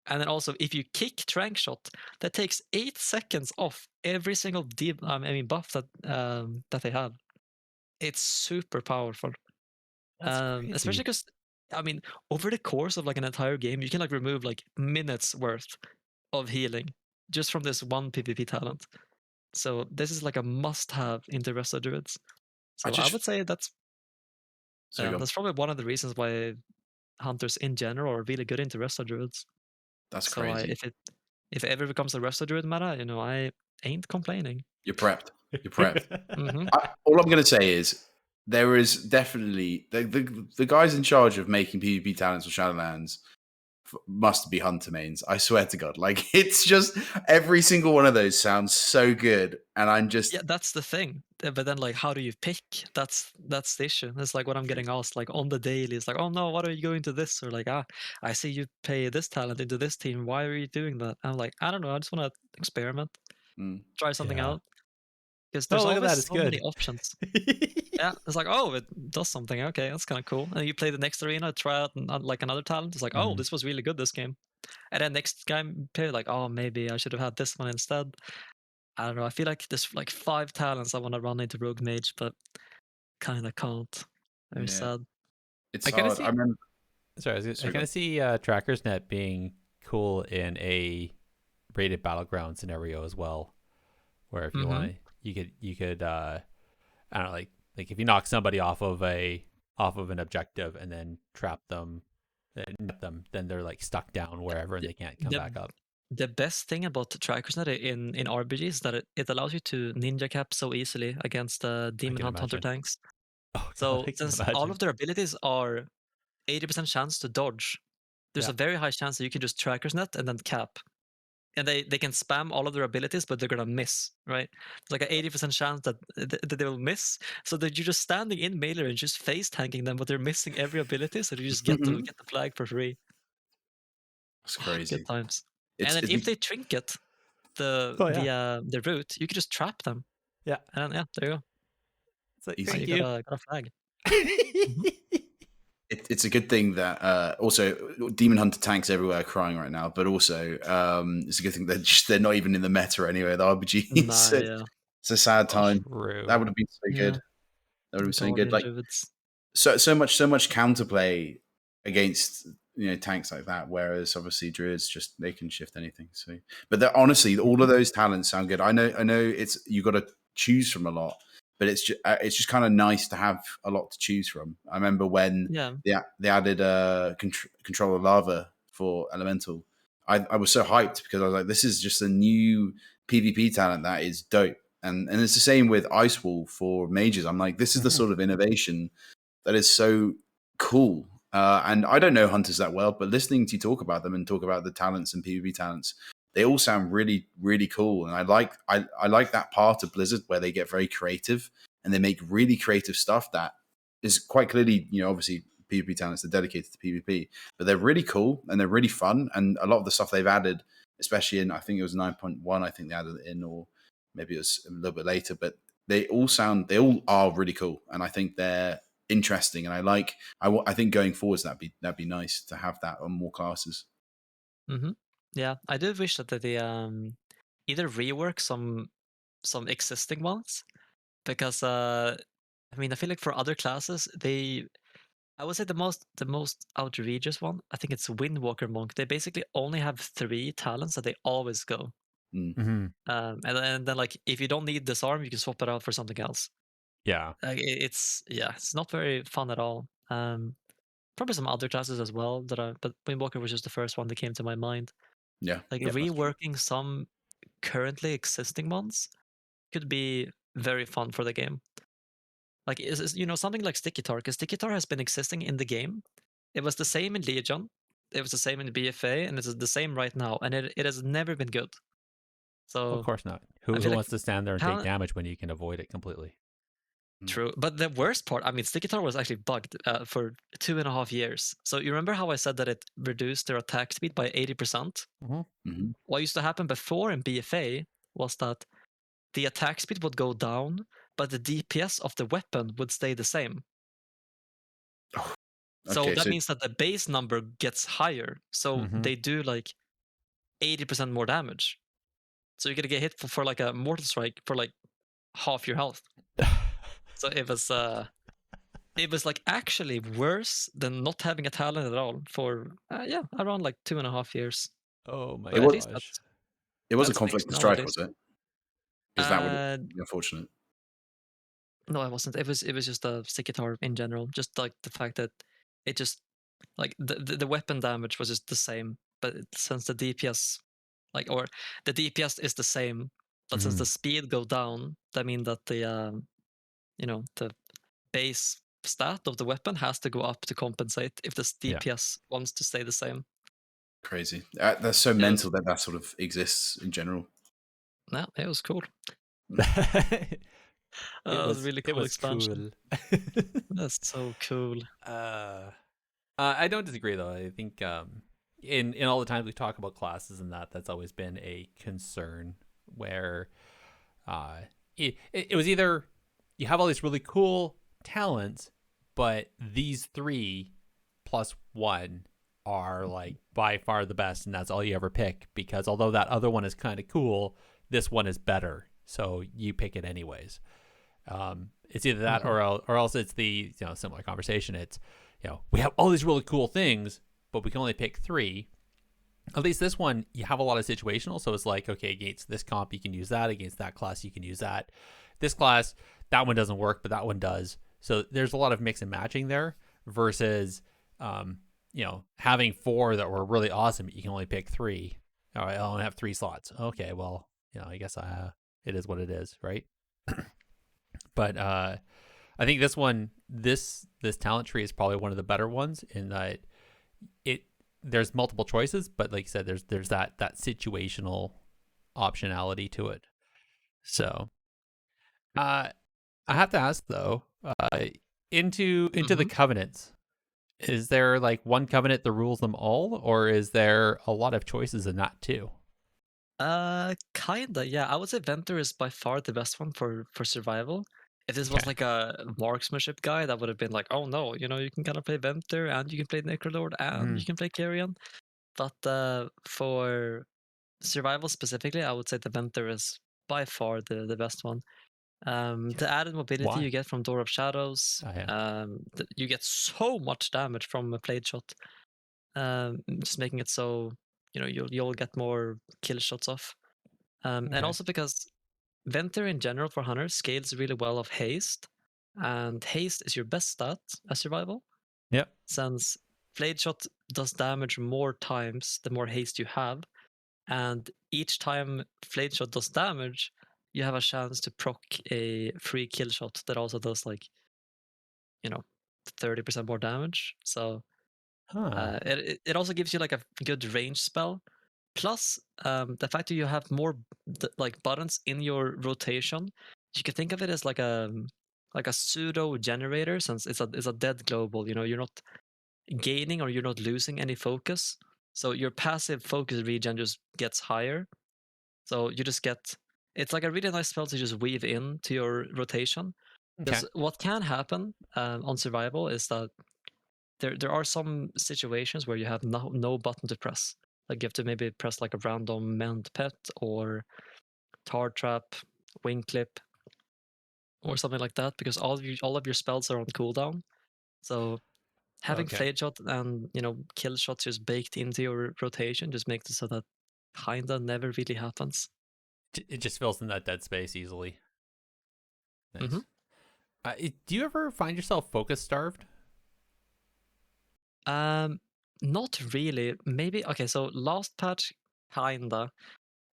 And then also, if you kick Trank Shot, that takes 8 seconds off every single buff that they have. It's super powerful. Especially because over the course of like an entire game, you can like remove like minutes worth of healing just from this one PvP talent. So this is like a must-have in the Resto Druids. So I would say that's probably one of the reasons why hunters in general are really good into Resto Druids. That's crazy. If it ever becomes a Resto Druid meta, I ain't complaining. You're prepped. All I'm going to say is there is definitely the guys in charge of making PvP talents for Shadowlands must be Hunter mains. I swear to God, like it's just every single one of those sounds so good, and I'm just that's the thing. But then, like, how do you pick? That's the issue. That's like what I'm getting asked, like on the daily. It's like, oh no, what are you going to this? Or like, I see you pay this talent into this team. Why are you doing that? I'm like, I don't know. I just want to experiment, try something out, because there's look at always that, it's so many good. options. Yeah, it's like, oh, it does something. Okay, that's kind of cool. And you play the next arena, try out like another talent. It's like, oh, this was really good this game. And then next game, play like, oh, maybe I should have had this one instead. I don't know. I feel like there's like 5 talents I want to run into Rogue Mage, but kind of can't. Very sad. It's I kind of hard. see. I remember. I kind of see Trackers Net being cool in a rated battleground scenario as well, where if you want to, you could I don't know, like if you knock somebody off of an objective and then trap them, then they're like stuck down wherever and they can't come back up. The best thing about the Trackers Net in RBGs is that it allows you to ninja cap so easily against Demon Hunter tanks. Oh, so since all of their abilities are 80% chance to dodge, there's a very high chance that you can just Trackers Net and then cap. And they can spam all of their abilities, but they're gonna miss, right? It's like an 80% chance that they will miss. So that you're just standing in melee and just face tanking them, but they're missing every ability, so you just get the flag for free. That's crazy. Good times. And then if they trinket the route, you can just trap them. Yeah. And there you go. It's like, thank you. Got a flag. It's a good thing that also Demon Hunter tanks everywhere are crying right now, but also it's a good thing that they're not even in the meta anyway. The RBG, it's a sad time. That would have been so good. That would have been so good. Like so much counterplay against tanks like that. Whereas obviously Druids they can shift anything. So, but honestly, all of those talents sound good. I know it's you got to choose from a lot. But it's just kind of nice to have a lot to choose from. I remember when they added Control of Lava for Elemental. I was so hyped because I was like, this is just a new PvP talent that is dope. And it's the same with Ice Wall for mages. I'm like, this is the sort of innovation that is so cool. And I don't know hunters that well, but listening to you talk about them and talk about the talents and PvP talents, they all sound really, really cool. And I like that part of Blizzard where they get very creative and they make really creative stuff that is quite clearly, obviously PvP talents are dedicated to PvP, but they're really cool and they're really fun. And a lot of the stuff they've added, especially in, I think it was 9.1, I think they added it in, or maybe it was a little bit later, but they all are really cool. And I think they're interesting. And I think going forwards, that'd be nice to have that on more classes. Yeah, I do wish that they either rework some existing ones, because I feel like for other classes I would say the most outrageous one, I think it's Windwalker Monk. They basically only have 3 talents that they always go. And then like if you don't need Disarm, you can swap it out for something else. Yeah. Like it's not very fun at all. Probably some other classes as well but Windwalker was just the first one that came to my mind. Yeah. Like reworking some currently existing ones could be very fun for the game. Like something like Sticky Tar, because Sticky Tar has been existing in the game. It was the same in Legion, it was the same in BFA, and it's the same right now, and it has never been good. So of course not. Who wants to stand there and take damage when you can avoid it completely? True, but the worst part, Sticky Tar was actually bugged for 2.5 years. So you remember how I said that it reduced their attack speed by 80%? What used to happen before in BFA was that the attack speed would go down, but the DPS of the weapon would stay the same. So that means that the base number gets higher. So they do like 80% more damage. So you're gonna get hit for like a Mortal Strike for like half your health. So it was like actually worse than not having a talent at all for around like 2.5 years. Oh my gosh! It was a conflict to strike, was it? Because that would be unfortunate. No, it wasn't. It was just a Sticky Tar in general. Just like the fact that it just like the weapon damage was just the same, but since the DPS or the DPS is the same, but since the speed go down, that means that the the base stat of the weapon has to go up to compensate if the DPS wants to stay the same. Crazy. That's so mental that sort of exists in general. No, it was cool. It was a really cool expansion. Cool. That's so cool. I don't disagree though. I think in all the times we talk about classes and that's always been a concern where it was either you have all these really cool talents, but these 3 plus 1 are like by far the best, and that's all you ever pick, because although that other one is kind of cool, this one is better, so you pick it anyways. It's either that or else it's the similar conversation. It's we have all these really cool things, but we can only pick 3. At least this one, you have a lot of situational. So it's like, okay, against this comp, you can use that. Against that class, you can use that. This class, that one doesn't work, but that one does. So there's a lot of mix and matching there versus, having 4 that were really awesome. You can only pick 3. All right, I only have 3 slots. Okay, well, I guess it is what it is, right? But I think this one, this talent tree is probably one of the better ones in that there's multiple choices, but like you said, there's that situational optionality to it. So I have to ask though, into the covenants, is there like one covenant that rules them all, or is there a lot of choices in that too? Kinda, yeah. I would say Venter is by far the best one for survival. If this was like a marksmanship guy, that would have been like, oh no, you can kind of play Venter and you can play Necrolord and you can play Carrion. But for survival specifically, I would say the Venter is by far the best one. The added mobility you get from Door of Shadows, you get so much damage from a Blade Shot, just making it so you'll get more kill shots off. And also because Venter in general for Hunter scales really well of haste, and haste is your best stat as survival. Yep. Since Blade Shot does damage more times the more haste you have, and each time Blade Shot does damage, you have a chance to proc a free kill shot that also does 30% more damage. So it also gives you like a good range spell. Plus, the fact that you have more buttons in your rotation, you can think of it as like a pseudo generator, since it's a dead global. You're not gaining or you're not losing any focus, so your passive focus regen just gets higher. So you just get, it's like a really nice spell to just weave into your rotation. Because what can happen on survival is that there are some situations where you have no button to press. Like you have to maybe press like a random mend pet or tar trap, wing clip, or something like that, because all of your spells are on cooldown. So having Blade Shot and kill shots just baked into your rotation just makes it so that kinda never really happens. It just fills in that dead space easily. Nice. Do you ever find yourself focus starved? Not really. Maybe okay. So last patch, kinda.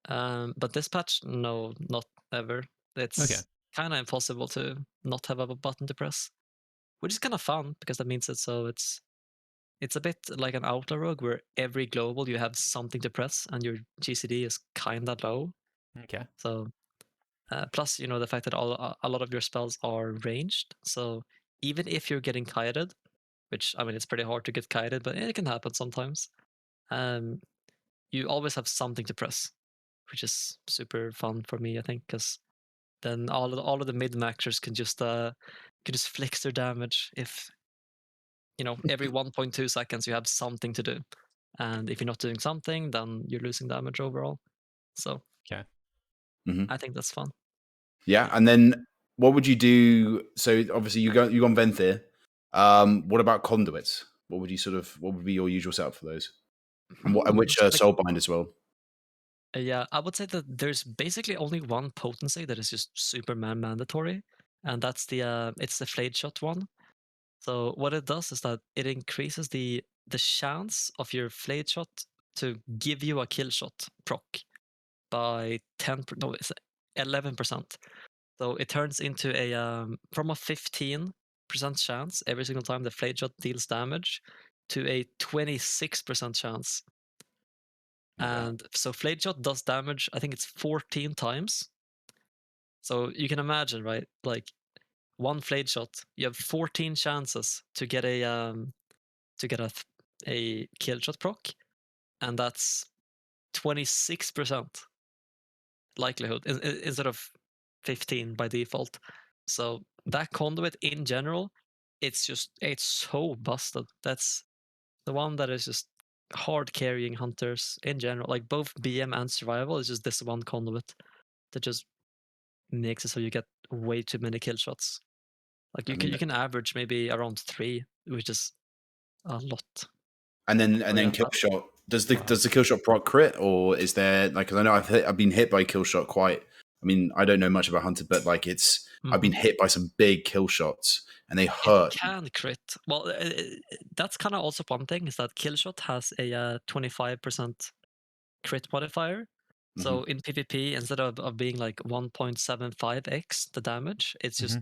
But this patch, no, not ever. It's kind of impossible to not have a button to press, which is kind of fun because that means it's a bit like an Outlaw Rogue where every global you have something to press and your GCD is kind of low. Okay. So plus, the fact that a lot of your spells are ranged. So even if you're getting kited, which I mean it's pretty hard to get kited, but it can happen sometimes. You always have something to press, which is super fun for me, I think, because then all of the mid maxers can just flex their damage if every 1.2 seconds you have something to do, and if you're not doing something, then you're losing damage overall. So I think that's fun. Yeah, and then what would you do? So obviously you on Venthir. What about conduits? What would be your usual setup for those? And which Soulbind as well? Yeah, I would say that there's basically only one potency that is just super mandatory, and that's it's the Blade Shot one. So what it does is that it increases the chance of your Blade Shot to give you a kill shot proc by 11%. So it turns into from a 15% chance every single time the Blade Shot deals damage to a 26% chance And so Flayed Shot does damage, I think it's 14 times. So you can imagine, right? Like one Flayed Shot, you have 14 chances to get a kill shot proc, and that's 26% likelihood instead of 15 by default. So that conduit in general, it's so busted. That's the one that is just hard carrying hunters in general, like both BM and survival. Is just this one conduit that just makes it so you get way too many kill shots. Like you can average maybe around 3, which is a lot. And then kill shot. Does the kill shot proc crit, or is there like? Because I know I've been hit by kill shot quite. I mean, I don't know much about Hunter, but like I've been hit by some big kill shots, and they hurt. It can crit. Well, that's kind of also one thing, is that kill shot has a 25% crit modifier. So in PvP, instead of being like 1.75x the damage, it's just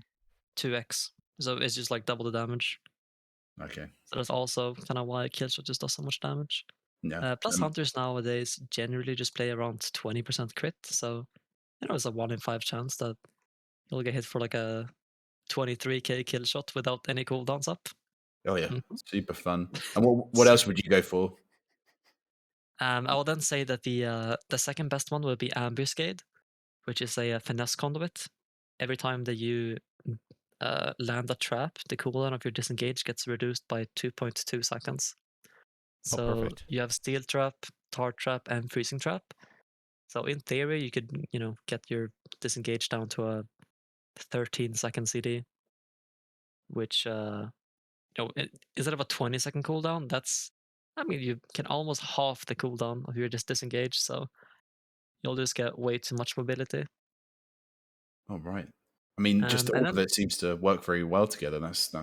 2x. So it's just like double the damage. Okay. So that's also kind of why kill shot just does so much damage. Yeah. Plus hunters nowadays generally just play around 20% crit. So it's a 1 in 5 chance that you'll get hit for like a 23k kill shot without any cooldowns up. Oh yeah, super fun. And what else would you go for? I will then say that the second best one will be Ambuscade, which is a finesse conduit. Every time that you land a trap, the cooldown of your disengage gets reduced by 2.2 seconds. So perfect. you have Steel Trap, Tar Trap, and Freezing Trap. So in theory, you could get your disengage down to a 13-second CD, which instead of a 20-second cooldown, you can almost half the cooldown of your disengage. So you'll just get way too much mobility. Oh right. I mean, just all of it seems to work very well together. That's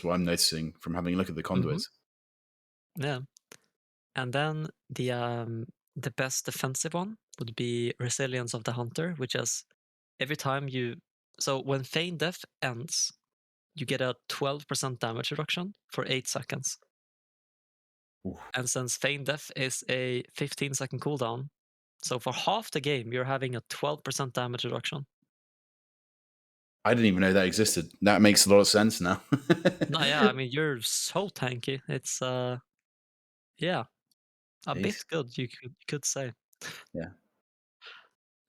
what I'm noticing from having a look at the conduits. Yeah, and then the best defensive one would be Resilience of the Hunter, which is every time when Feign Death ends, you get a 12% damage reduction for 8 seconds. Oof. And since Feign Death is a 15-second cooldown, so for half the game, you're having a 12% damage reduction. I didn't even know that existed. That makes a lot of sense now. No, yeah, I mean, you're so tanky. It's, a bit good, you could say. Yeah.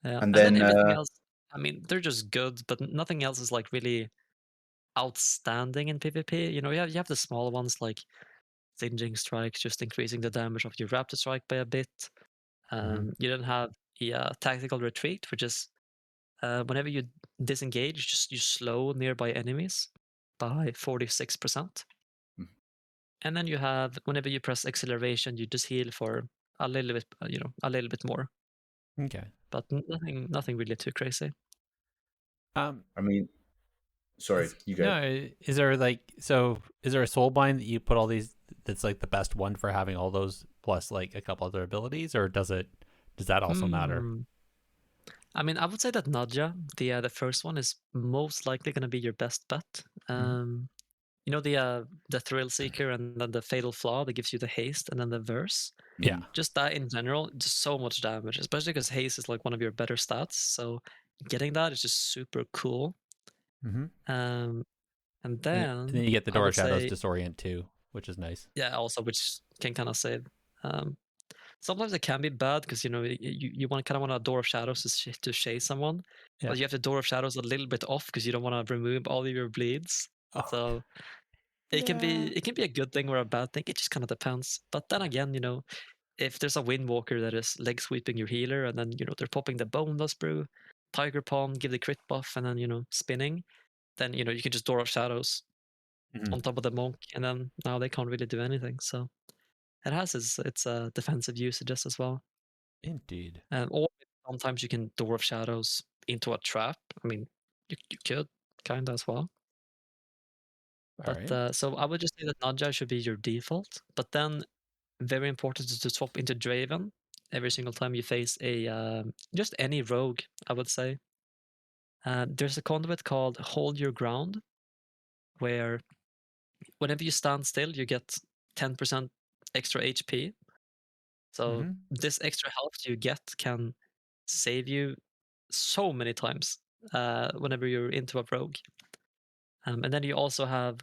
Yeah, and then then everything else, I mean, they're just good, but nothing else is like really outstanding in PvP. You have the small ones like Singeing Strike, just increasing the damage of your Raptor Strike by a bit. You then have the Tactical Retreat, which is whenever you disengage, just you slow nearby enemies by 46%. And then you have, whenever you press acceleration, you just heal for a little bit, a little bit more. Okay. But nothing really too crazy. I mean, sorry, you go. No, is there a soulbind that you put all these, that's like the best one for having all those plus like a couple other abilities, or does that also matter? I mean, I would say that Nadja, the first one, is most likely going to be your best bet. The Thrill Seeker and then the Fatal Flaw that gives you the haste and then the verse. Yeah. Just that in general, just so much damage, especially because haste is like one of your better stats. So getting that is just super cool. And then you get the Door of Shadows Disorient too, which is nice. Yeah, also, which can kind of save. Sometimes it can be bad because you want a Door of Shadows to chase someone, but you have the Door of Shadows a little bit off because you don't want to remove all of your bleeds. So it can be a good thing or a bad thing. It just kind of depends. But then again, if there's a Windwalker that is leg sweeping your healer, and then they're popping the Bone Dust Brew, Tiger Palm, give the crit buff, and then spinning, then you can just Door of Shadows on top of the monk, and then now they can't really do anything. So it has its defensive usages as well. Indeed. Or sometimes you can Door of Shadows into a trap. I mean, you could kind of as well. But so I would just say that Nadja should be your default. But then, very important to swap into Draven every single time you face just any rogue, I would say. There's a conduit called Hold Your Ground, where whenever you stand still, you get 10% extra HP. So this extra health you get can save you so many times whenever you're into a rogue. And then you also have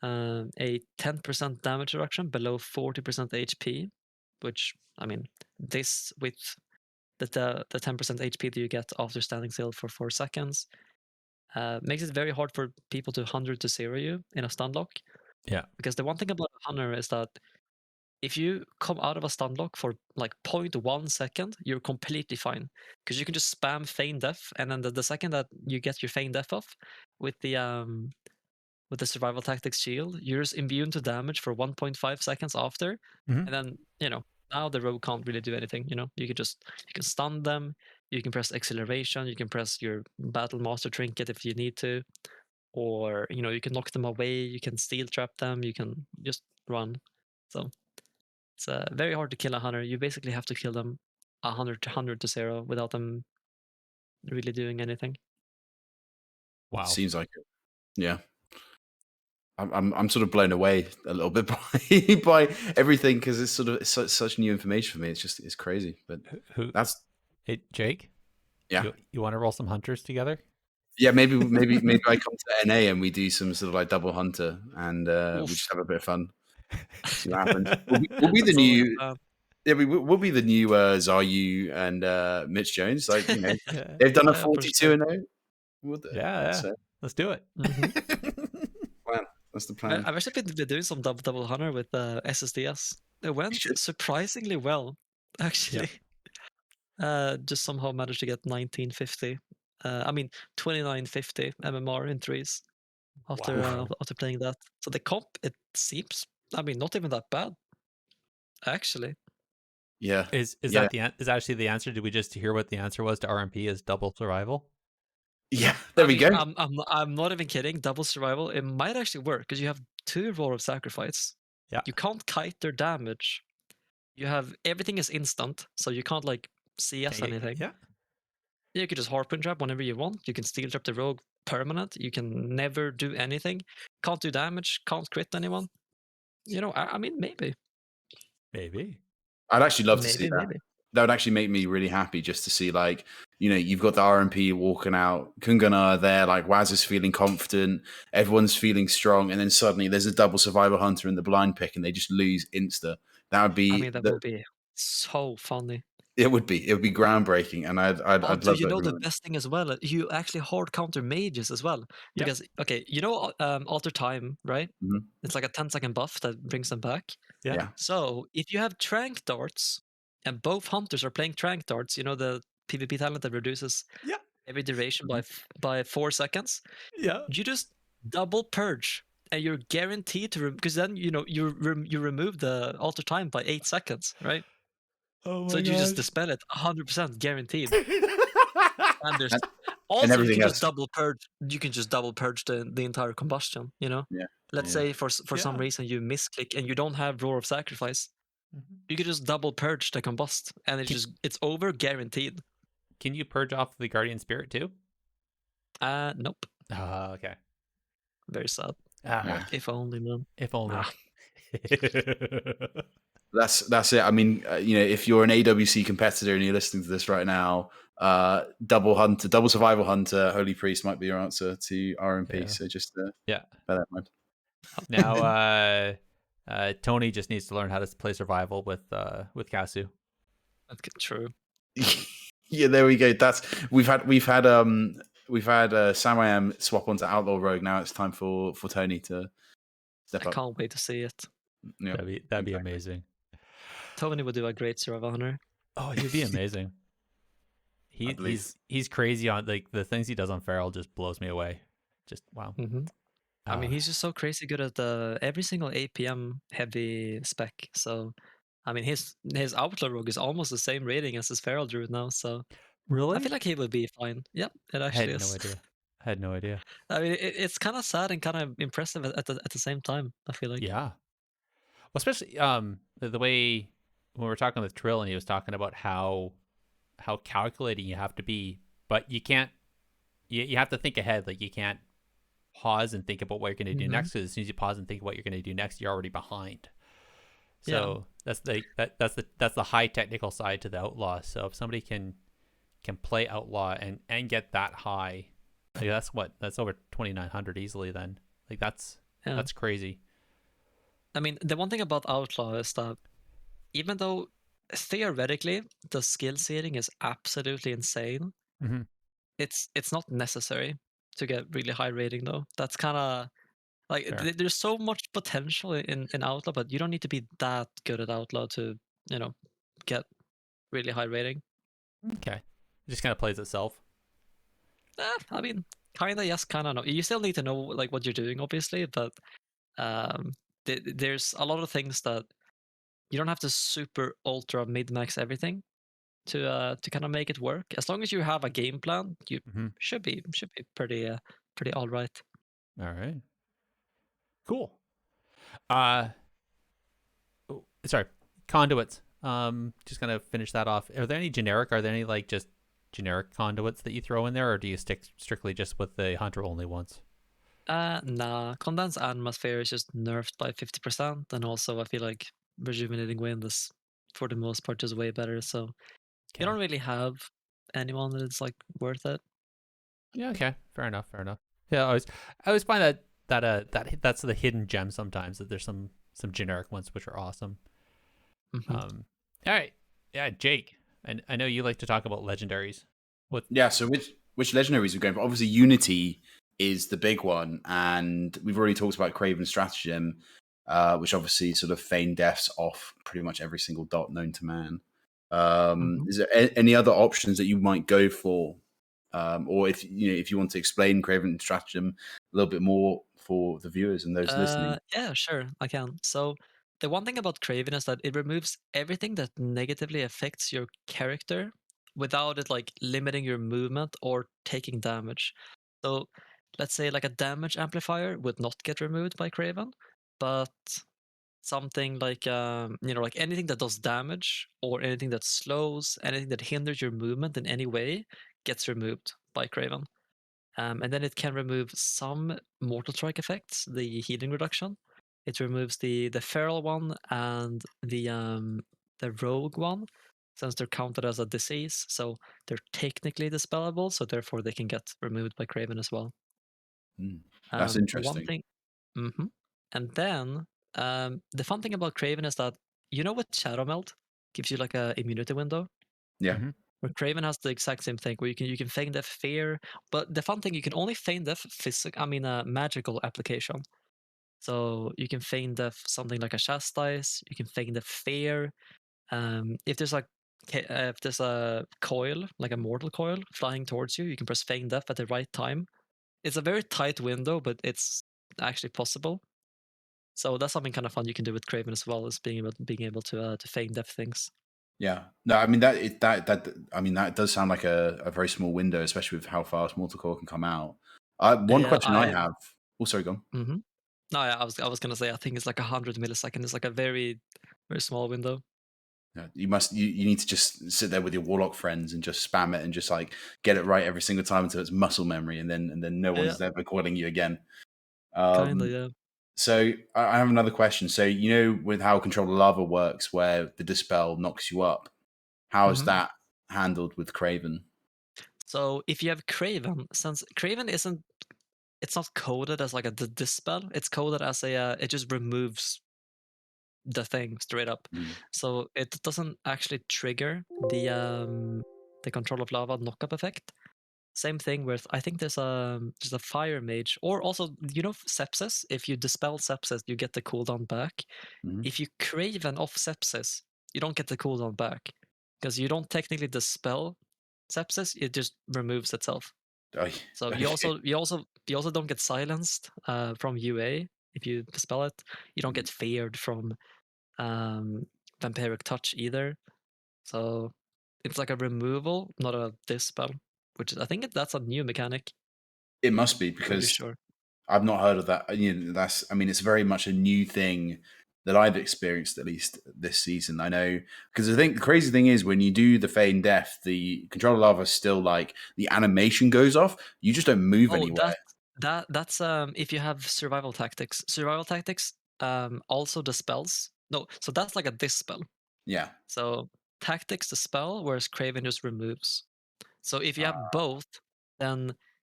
a 10% damage reduction below 40% HP, which, I mean, this with the 10% HP that you get after standing still for 4 seconds makes it very hard for people to 100 to 0 you in a stun lock. Yeah. Because the one thing about a hunter is that if you come out of a stun lock for like 0.1 second, you're completely fine. Because you can just spam feign death, and then the second that you get your feign death off with the survival tactics shield, you're just immune to damage for 1.5 seconds after, and then now the rogue can't really do anything. You can stun them, you can press acceleration, you can press your battle master trinket if you need to, or you can knock them away, you can steel trap them, you can just run. So it's very hard to kill a hunter. You basically have to kill them 100 to 0 without them really doing anything. Wow, seems like it. Yeah. I'm sort of blown away a little bit by everything, because it's such new information for me. It's crazy. But hey, Jake. Yeah, you want to roll some hunters together? Yeah, maybe I come to NA and we do some sort of like double hunter, and we just have a bit of fun. See what happens. We'll be the new. Yeah, we'll be the new Zayu and Mitch Jones. Like they've done a 42 and 0. Yeah. So. Let's do it. Plan. That's the plan. I've actually been doing some double hunter with SSDS. It went surprisingly well, actually. Just somehow managed to get 1950. 2950 MMR in trees after playing that. So the comp, it seems, not even that bad, actually. Yeah. Is that is actually the answer? Did we just hear what the answer was to RMP is double survival? Yeah, there we go. I'm not even kidding. Double survival, it might actually work because you have 2 Roar of Sacrifice. Yeah. You can't kite their damage. You have everything is instant, so you can't like CS anything. Yeah. You can just harpoon trap whenever you want. You can steel trap the rogue permanent. You can never do anything. Can't do damage. Can't crit anyone. I mean, maybe. I'd actually love to see that. Maybe. That would actually make me really happy just to see, like, you've got the RMP walking out, Kungana are there, like Waz is feeling confident, everyone's feeling strong, and then suddenly there's a double survivor hunter in the blind pick and they just lose insta. That would be. That would be so funny. It would be groundbreaking, and I'd love that. The best thing as well? You actually hard counter mages as well, because alter time, right? Mm-hmm. It's like a 10-second buff that brings them back. Yeah. So if you have trank darts, and both hunters are playing trank darts, the PvP talent that reduces every duration by 4 seconds. Yeah. You just double purge, and you're guaranteed to because then you remove the alter time by 8 seconds, right? Oh my so you just dispel it 100% guaranteed. And there's also and everything you can else. just double purge. You can just double purge the entire combustion. Yeah. Let's say for some reason you misclick and you don't have Roar of Sacrifice. You can just double purge the combust, and it's over guaranteed. Can you purge off the Guardian Spirit too? Nope. Okay. Very sad. If only, man. If only. That's it. I mean, if you're an AWC competitor and you're listening to this right now, double survival hunter, Holy Priest might be your answer to RMP. Yeah. So just bear that in mind. Now, Tony just needs to learn how to play survival with Kasu. That's true. Yeah, there we go. We've had Samayam swap onto Outlaw Rogue. Now it's time for Tony to step up. I can't wait to see it. Yeah, that'd be amazing. Tony would do a great survival hunter. Oh, he'd be amazing. He's crazy on like the things he does on Feral just blows me away. Just wow. Mm-hmm. I mean, he's just so crazy good at every single APM heavy spec. So, I mean, his Outlaw Rogue is almost the same rating as his Feral Druid now. So, really, I feel like he would be fine. Yep, it actually is. I had no idea. I mean, it's kind of sad and kind of impressive at the same time. I feel like. Yeah. Well, especially the way when we were talking with Trill and he was talking about how calculating you have to be, but you can't. You have to think ahead. Like you can't pause and think about what you're going to do next, because as soon as you pause and think about what you're going to do next, you're already behind. So that's the high technical side to the outlaw. So if somebody can play outlaw and get that high, like that's over 2,900 easily. Then like that's crazy. I mean, the one thing about outlaw is that even though theoretically the skill ceiling is absolutely insane, it's not necessary to get really high rating though. That's kind of like there's so much potential in outlaw, but you don't need to be that good at outlaw to get really high rating. Okay, it just kind of plays itself. I mean, kind of yes, kind of no. You still need to know like what you're doing, obviously, but there's a lot of things that you don't have to super ultra min-max everything to kind of make it work. As long as you have a game plan, you should be pretty all right. All right. Cool. Sorry, conduits. Just gonna finish that off. Are there any generic? Are there any like just generic conduits that you throw in there, or do you stick strictly just with the hunter only ones? Nah. Condensed atmosphere is just nerfed by 50%, and also I feel like rejuvenating wind is for the most part just way better. So you don't really have anyone that's like worth it. Yeah. Okay. Fair enough. Yeah. I always find that's the hidden gem sometimes, that there's some generic ones which are awesome. All right. Yeah, Jake. And I know you like to talk about legendaries. Yeah. So which legendaries are going for? Obviously, Unity is the big one, and we've already talked about Craven Stratagem, which obviously sort of feign deaths off pretty much every single dot known to man. Is there any other options that you might go for, or if you want to explain Craven Stratagem a little bit more for the viewers and those listening? Yeah, sure, I can. So the one thing about Craven is that it removes everything that negatively affects your character without it like limiting your movement or taking damage. So let's say like a damage amplifier would not get removed by Craven, but something like like anything that does damage or anything that slows, anything that hinders your movement in any way gets removed by Craven. And then it can remove some Mortal Strike effects, the healing reduction. It removes the feral one and the rogue one, since they're counted as a disease. So they're technically dispellable, so therefore they can get removed by Craven as well. That's interesting. One thing, and then the fun thing about Craven is that with Shadow Meld gives you like a immunity window. Yeah. Where Craven has the exact same thing, where you can feign death fear, but the fun thing, you can only feign death magical application. So you can feign death something like a chastise, you can feign death fear. If there's a coil, like a mortal coil flying towards you, you can press feign death at the right time. It's a very tight window, but it's actually possible. So that's something kind of fun you can do with Craven as well, as being able to feign death things. Yeah, no, I mean that does sound like a very small window, especially with how fast Mortal Core can come out. One question I have. Oh, sorry, go on. No, I was gonna say I think it's like 100 milliseconds. It's like a very very small window. Yeah, you need to just sit there with your Warlock friends and just spam it and just like get it right every single time until it's muscle memory, and then no one's ever calling you again. Kinda, yeah. So I have another question. So with how Control the Lava works, where the Dispel knocks you up, how is that handled with Craven? So if you have Craven, since Craven it's not coded as like a Dispel, it's coded as it just removes the thing straight up. So it doesn't actually trigger the Control of Lava knock-up effect. Same thing with, I think there's a fire mage, or also sepsis. If you dispel sepsis, you get the cooldown back. If you Craven off sepsis, you don't get the cooldown back, because you don't technically dispel sepsis; it just removes itself. So you also don't get silenced from UA if you dispel it. You don't get feared from vampiric touch either. So it's like a removal, not a dispel. Which I think that's a new mechanic. It must be, because sure. I've not heard of that. It's very much a new thing that I've experienced, at least this season. I know, because I think the crazy thing is when you do the feign death, the Control of Lava still like the animation goes off. You just don't move anywhere. That's if you have survival tactics. Survival tactics also dispels No, so that's like a dispel. Yeah. So tactics the spell, whereas Craven just removes. So if you have both, then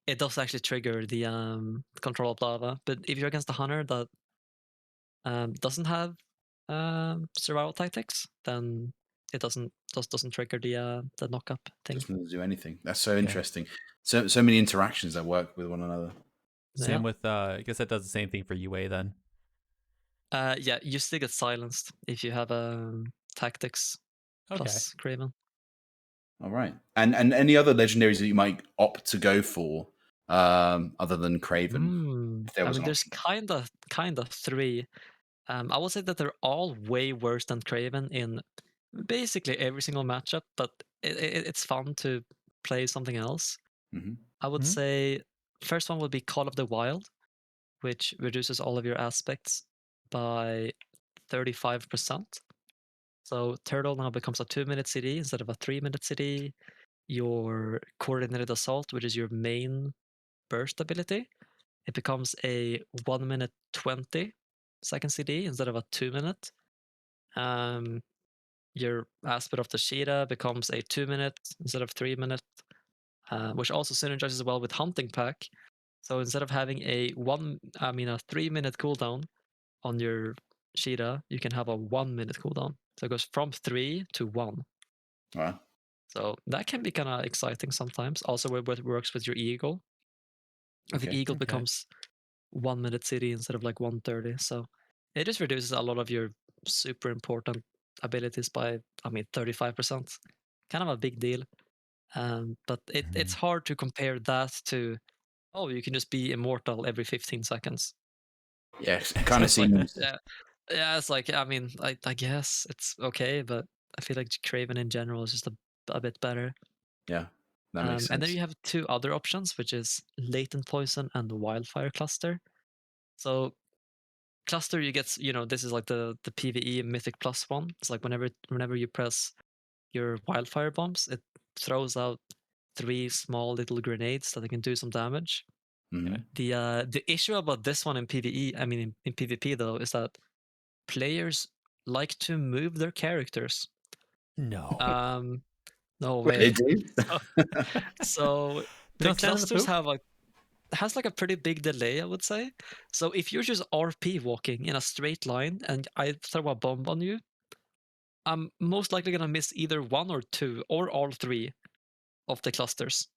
it does actually trigger the control of lava. But if you're against a hunter that doesn't have survival tactics, then it doesn't trigger the knock-up thing. Doesn't do anything. That's so interesting. So many interactions that work with one another. Same with I guess that does the same thing for UA then. Yeah, you still get silenced if you have tactics plus Craven. All right. And any other legendaries that you might opt to go for other than Craven? I mean, there's kind of three. I will say that they're all way worse than Craven in basically every single matchup, but it's fun to play something else. I would say first one would be Call of the Wild, which reduces all of your aspects by 35%. So Turtle now becomes a 2-minute CD instead of a 3-minute CD. Your Coordinated Assault, which is your main burst ability, it becomes a 1-minute 20-second CD instead of a 2-minute. Your Aspect of the Sheeta becomes a 2-minute instead of 3-minute, which also synergizes well with Hunting Pack. So instead of having a 3-minute cooldown on your Sheeta, you can have a 1-minute cooldown. So it goes from 3 to 1. Wow. So that can be kind of exciting sometimes. Also, where it works with your Eagle. The Eagle becomes 1-minute CD instead of like 130. So it just reduces a lot of your super important abilities by 35%. Kind of a big deal. But it's hard to compare that to, oh, you can just be immortal every 15 seconds. Yes, it kind of seems. Yeah, it's like, I guess it's okay, but I feel like Craven in general is just a bit better. Yeah, that makes sense. And then you have two other options, which is Latent Poison and Wildfire Cluster. So Cluster, you get, this is like the PvE Mythic Plus one. It's like whenever you press your Wildfire bombs, it throws out 3 small little grenades that can do some damage. The issue about this one in PvE, in PvP though, is that players like to move their characters. No. No way. They do. So the clusters has like a pretty big delay, I would say. So if you're just RP walking in a straight line and I throw a bomb on you, I'm most likely gonna miss either 1 or 2 or all 3 of the clusters.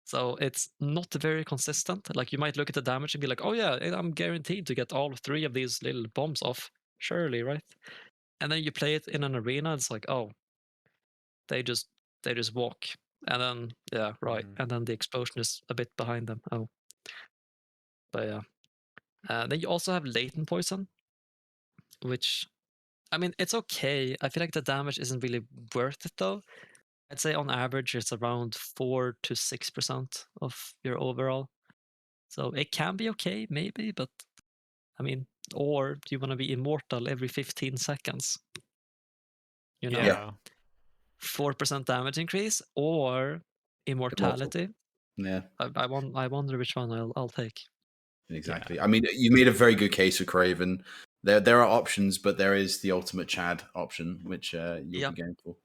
So it's not very consistent. Like you might look at the damage and be like, oh yeah, I'm guaranteed to get all 3 of these little bombs off. Surely, right? And then you play it in an arena, it's like, oh, they just walk. And then and then the explosion is a bit behind them. Oh. But yeah. Then you also have Latent Poison, which, it's okay. I feel like the damage isn't really worth it though. I'd say on average it's around 4 to 6% of your overall. So it can be okay, maybe, but or do you want to be immortal every 15 seconds? Yeah. 4% damage increase or immortality. Yeah. I wonder which one I'll take. Exactly. Yeah. You made a very good case for Craven. There are options, but there is the ultimate Chad option, which you'll be going for.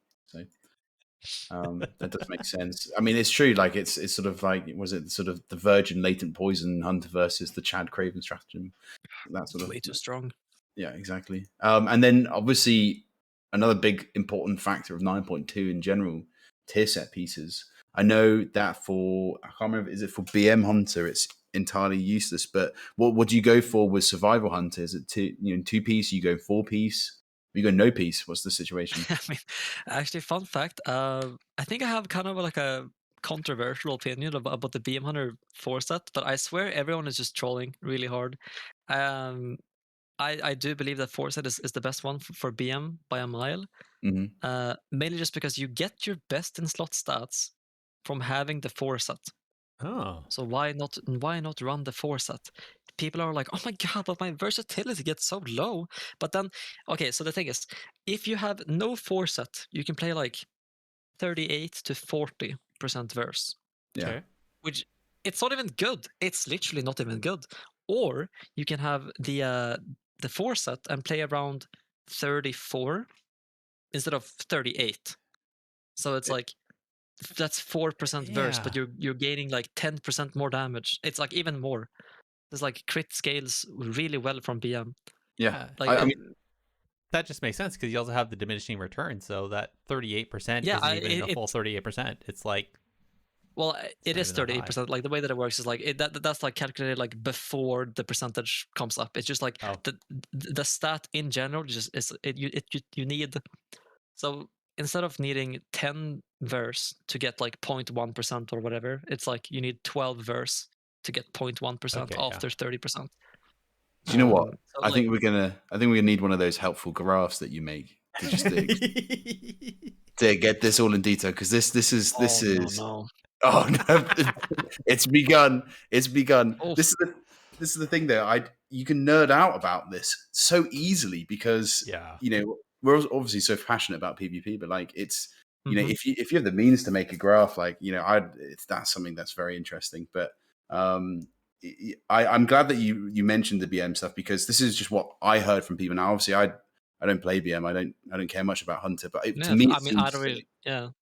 So that does make sense. It's true. Like it's sort of like, was it sort of the Virgin Latent Poison Hunter versus the Chad Craven stratagem? That sort of way too strong. Yeah, exactly. And then obviously another big important factor of 9.2 in general, tier set pieces. I know that I can't remember, is it for BM Hunter? It's entirely useless. But what do you go for with Survival Hunter? Is it 2-piece? You go 4-piece? You go no piece? What's the situation? Actually, fun fact. I think I have kind of like a controversial opinion about the BM Hunter 4 set, but I swear everyone is just trolling really hard. I do believe that 4 set is the best one for BM by a mile. Mainly just because you get your best in slot stats from having the 4 set. Oh. So why not run the 4 set? People are like, oh my god, but my versatility gets so low. But then, okay, so the thing is, if you have no 4 set, you can play like 38 to 40% verse. Yeah. Okay. Which, it's not even good. It's literally not even good. Or you can have the 4 set and play around 34 instead of 38. So it's like that's 4% verse, but you're gaining like 10% more damage. It's like even more. It's like crit scales really well from BM. Yeah, like I mean, that just makes sense because you also have the diminishing return, so that 38% isn't even a full 38%. It's like, well, it is 38%. Like the way that it works is like that's like calculated like before the percentage comes up. It's just like the stat in general just is you need. So instead of needing 10 verse to get like 0.1% or whatever, it's like you need 12 verse to get 0.1% after 30%. Do you know what? So I think we're gonna need one of those helpful graphs that you make to just to get this all in detail, because this is no. Oh no, it's begun. It's begun. Oh. This is the thing though. You can nerd out about this so easily because you know, we're obviously so passionate about PvP, but like it's you know, if you have the means to make a graph, like, you know, that's something that's very interesting. But I'm glad that you mentioned the BM stuff, because this is just what I heard from people. Now, obviously, I don't play BM. I don't care much about Hunter, but to me, I mean, I don't really, you know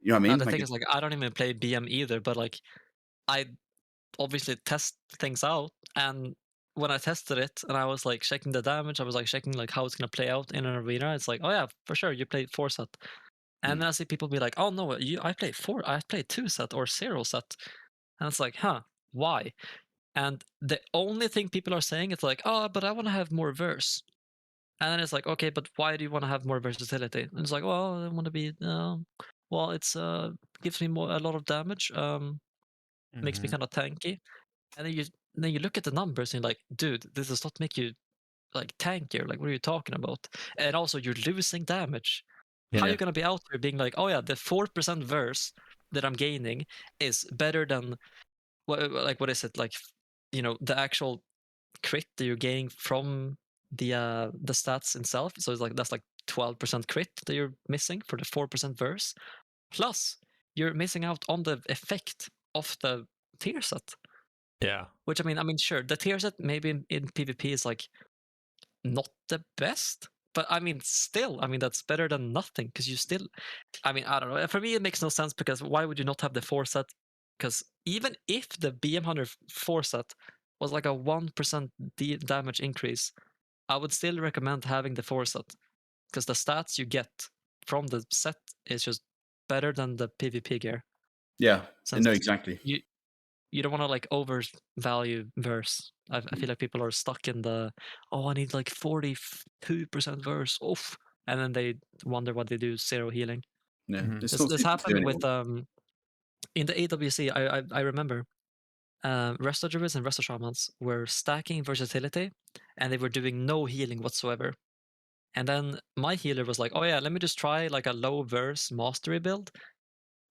what I mean? The thing is, like, I don't even play BM either, but like, I obviously test things out, and when I tested it and I was like checking the damage, I was like checking like how it's gonna play out in an arena. It's like, oh yeah, for sure, you played 4 set, and then I see people be like, oh no, I played 2 set or 0 set, and it's like, huh, why? And the only thing people are saying is like, oh, but I want to have more verse. And then it's like, okay, but why do you want to have more versatility? And it's like, well, I want to be, well, it's gives me a lot of damage, makes me kind of tanky. And then you look at the numbers and you're like, dude, this does not make you like tankier. Like, what are you talking about? And also, you're losing damage. How are you gonna be out there being like, oh yeah, the 4% verse that I'm gaining is better than what is it, like, you know, the actual crit that you're gaining from the stats itself. So it's like that's like 12% crit that you're missing for the 4% verse. Plus, you're missing out on the effect of the tier set. Yeah. Which I mean, sure, the tier set maybe in PvP is like not the best, but I mean, still, I mean, that's better than nothing, because you still, I mean, I don't know. For me, it makes no sense, because why would you not have the 4 set? Because even if the BM Hunter 4 set was like a 1% damage increase, I would still recommend having the 4 set, because the stats you get from the set is just better than the PvP gear. Yeah, no, exactly. You don't want to like overvalue verse. I feel like people are stuck in the, oh, I need like 42% verse, oof, and then they wonder what they do, 0 healing. Yeah, this happened with in the AWC. I remember Resto Druids and Resto Shamans were stacking versatility, and they were doing no healing whatsoever. And then my healer was like, oh yeah, let me just try like a low verse mastery build,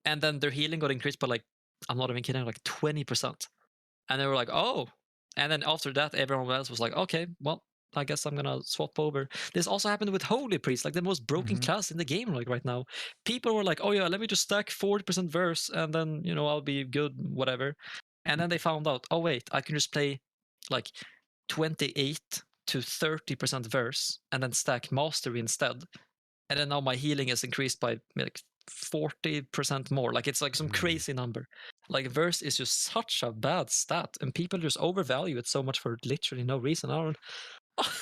and then their healing got increased by like, I'm not even kidding, like 20%. And they were like, oh. And then after that, everyone else was like, okay, well, I guess I'm gonna swap over. This also happened with Holy Priest, like the most broken class in the game like right now. People were like, oh yeah, let me just stack 40% verse, and then, you know, I'll be good, whatever. And then they found out, oh wait, I can just play like 28 to 30% verse and then stack mastery instead. And then now my healing is increased by like 40% more. Like, it's like some crazy number. Like, verse is just such a bad stat, and people just overvalue it so much for literally no reason. I don't.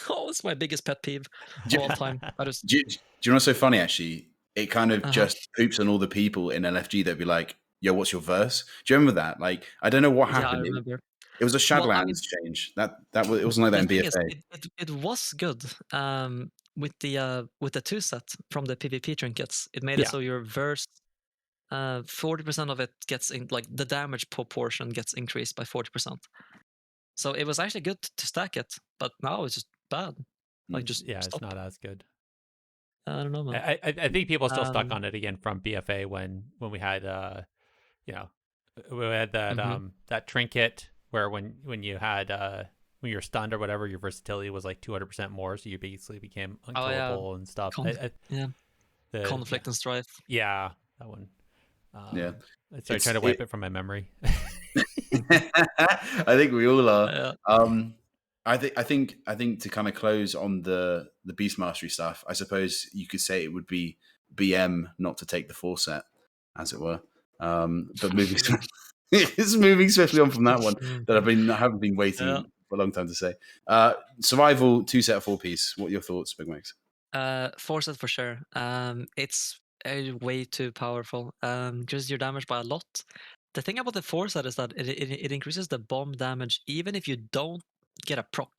Oh, it's my biggest pet peeve of all time. Do you know what's so funny? Actually, it kind of just poops on all the people in LFG that'd be like, "Yo, what's your verse?" Do you remember that? Like, I don't know what happened. Yeah, I remember. It was a Shadowlands change. That it wasn't like that in BFA. It was good. With the 2 set from the PvP trinkets, it made it so your verse, 40% of it gets in, like the damage proportion gets increased by 40%. So it was actually good to stack it, but now it's just bad. Like, just it's not as good. I don't know, man. I think people are still stuck on it again from BFA when we had you know, we had that that trinket where when you had when you're stunned or whatever, your versatility was like 200% more, so you basically became unkillable and stuff. Conflict and strife. Yeah, that one. Yeah, I started trying to wipe it from my memory. I think we all are. Yeah. I think to kind of close on the Beast Mastery stuff, I suppose you could say it would be BM not to take the 4 set, as it were. But moving it's moving swiftly on from that one that I haven't been waiting for a long time to say. Survival 2 set 4 piece. What are your thoughts, Bicmex? 4 set for sure. It's way too powerful. Increases your damage by a lot. The thing about the 4 set is that it increases the bomb damage even if you don't get a proc.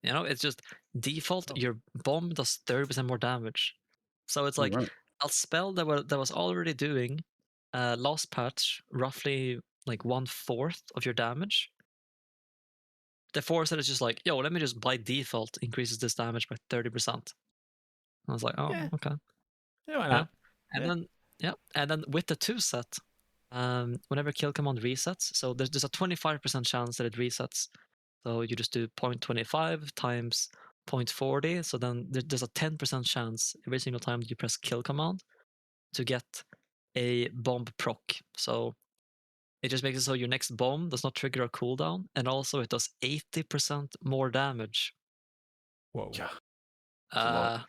You know, it's just default. Your bomb does 30% more damage. So it's like a spell that was already doing last patch roughly like 1/4 of your damage. The 4 set is just like, yo, let me just by default increases this damage by 30%. I was like, oh, okay. Yeah, why not? And then with the 2 set, whenever kill command resets, so there's a 25% chance that it resets. So you just do 0.25 times 0.40. So then there's a 10% chance every single time you press kill command to get a bomb proc. So it just makes it so your next bomb does not trigger a cooldown, and also it does 80% more damage. Whoa. Yeah. Yeah.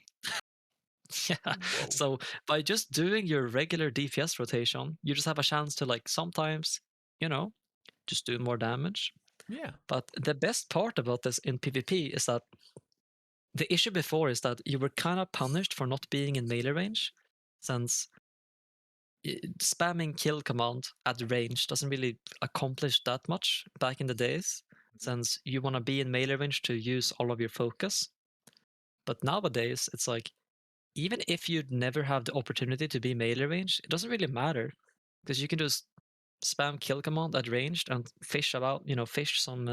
Whoa. So by just doing your regular DPS rotation, you just have a chance to like sometimes, just do more damage. Yeah. But the best part about this in PvP is that the issue before is that you were kind of punished for not being in melee range, since spamming kill command at range doesn't really accomplish that much back in the days, since you want to be in melee range to use all of your focus. But nowadays, it's like, even if you'd never have the opportunity to be melee range, it doesn't really matter, because you can just spam kill command at ranged and fish some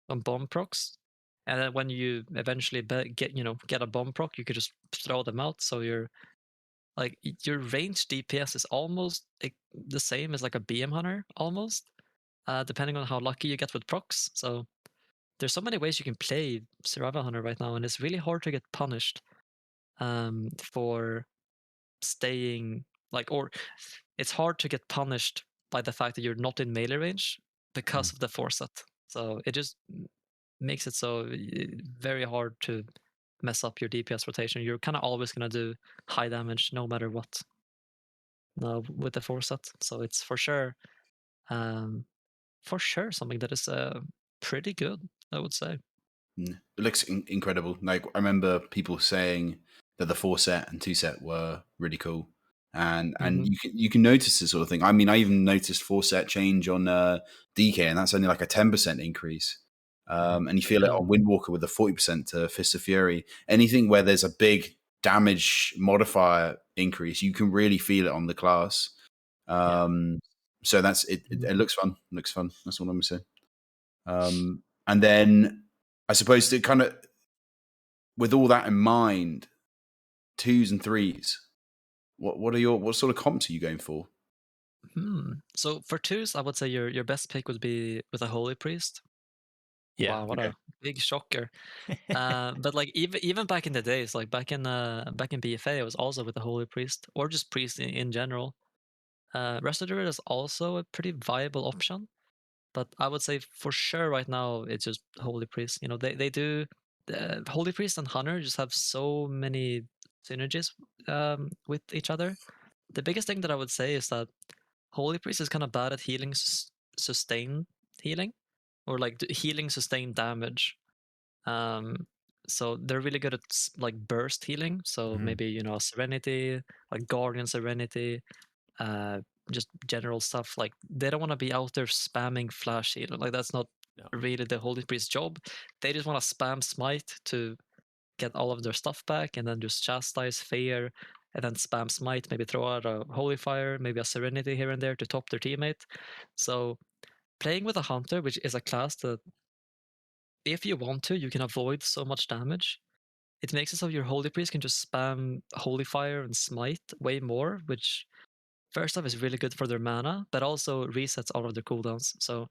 bomb procs, and then when you eventually get a bomb proc, you could just throw them out. So your range DPS is almost the same as like a BM hunter, almost, depending on how lucky you get with procs. So there's so many ways you can play survival hunter right now, and it's really hard to get punished for staying or it's hard to get punished by the fact that you're not in melee range because of the 4 set. So it just makes it so very hard to mess up your DPS rotation. You're kind of always going to do high damage no matter what with the 4 set. So it's for sure something that is pretty good, I would say. It looks incredible. Like, I remember people saying that the 4 set and 2 set were really cool, and you can notice this sort of thing. I mean, I even noticed 4 set change on DK, and that's only like a 10% increase. And you feel it on Windwalker with a 40% to Fist of Fury. Anything where there's a big damage modifier increase, you can really feel it on the class. So that's it. It looks fun. It looks fun. That's all I'm gonna say. And then I suppose to kind of, with all that in mind, 2s and 3s, what sort of comps are you going for? So for 2s, I would say your best pick would be with a Holy Priest. Yeah. Wow, what a big shocker. But like even back in the days, like back in BFA, it was also with the Holy Priest, or just priest in general. Resto Druid is also a pretty viable option, but I would say for sure right now it's just Holy Priest. They do Holy Priest and Hunter just have so many synergies with each other. The biggest thing that I would say is that Holy Priest is kind of bad at healing sustained healing, or like healing sustained damage. So they're really good at like burst healing. So maybe Serenity, like Guardian Serenity, just general stuff. Like they don't want to be out there spamming flash heal. Like that's not really the Holy Priest's job. They just want to spam smite to get all of their stuff back, and then just chastise, fear, and then spam smite. Maybe throw out a Holy Fire, maybe a Serenity here and there to top their teammate. So playing with a Hunter, which is a class that, if you want to, you can avoid so much damage. It makes it so your Holy Priest can just spam Holy Fire and Smite way more, which first off is really good for their mana, but also resets all of their cooldowns. So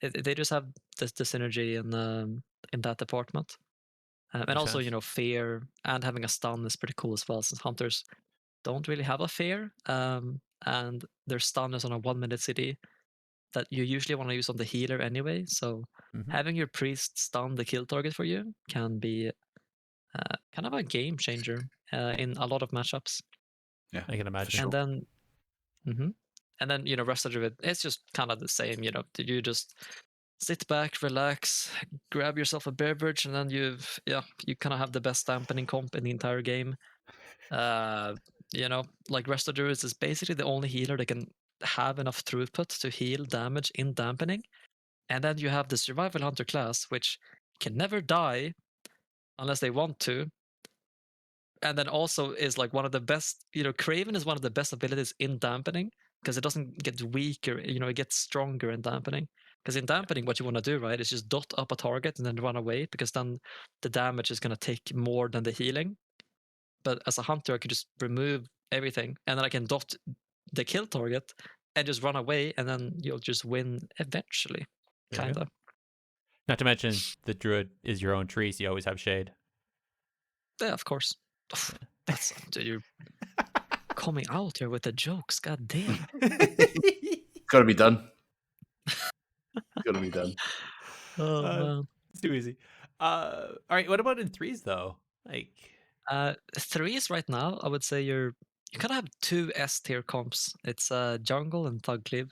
they just have the synergy in that department. And also, fear and having a stun is pretty cool as well, since hunters don't really have a fear, and their stun is on a 1-minute CD. that you usually want to use on the healer anyway. So having your priest stun the kill target for you can be kind of a game changer in a lot of matchups. Yeah, I can imagine. And then, and then rest of it, it's just kind of the same. You just sit back, relax, grab yourself a beverage, and then you kind of have the best dampening comp in the entire game. Like Rest of Druids is basically the only healer that can have enough throughput to heal damage in dampening. And then you have the Survival Hunter class, which can never die unless they want to. And then also is like one of the best, Craven is one of the best abilities in dampening because it doesn't get weaker, it gets stronger in dampening. Because in dampening, what you want to do, right, is just dot up a target and then run away, because then the damage is going to take more than the healing. But as a hunter, I can just remove everything, and then I can dot the kill target and just run away, and then you'll just win eventually, kind of. Not to mention, the druid is your own tree, so you always have shade. Yeah, of course. That's dude, you're coming out here with the jokes. God damn. Got to be done. Got to be done. Oh man, it's too easy. All right, what about in threes though? Like threes right now, I would say you kind of have two S tier comps. It's jungle and thug cleave.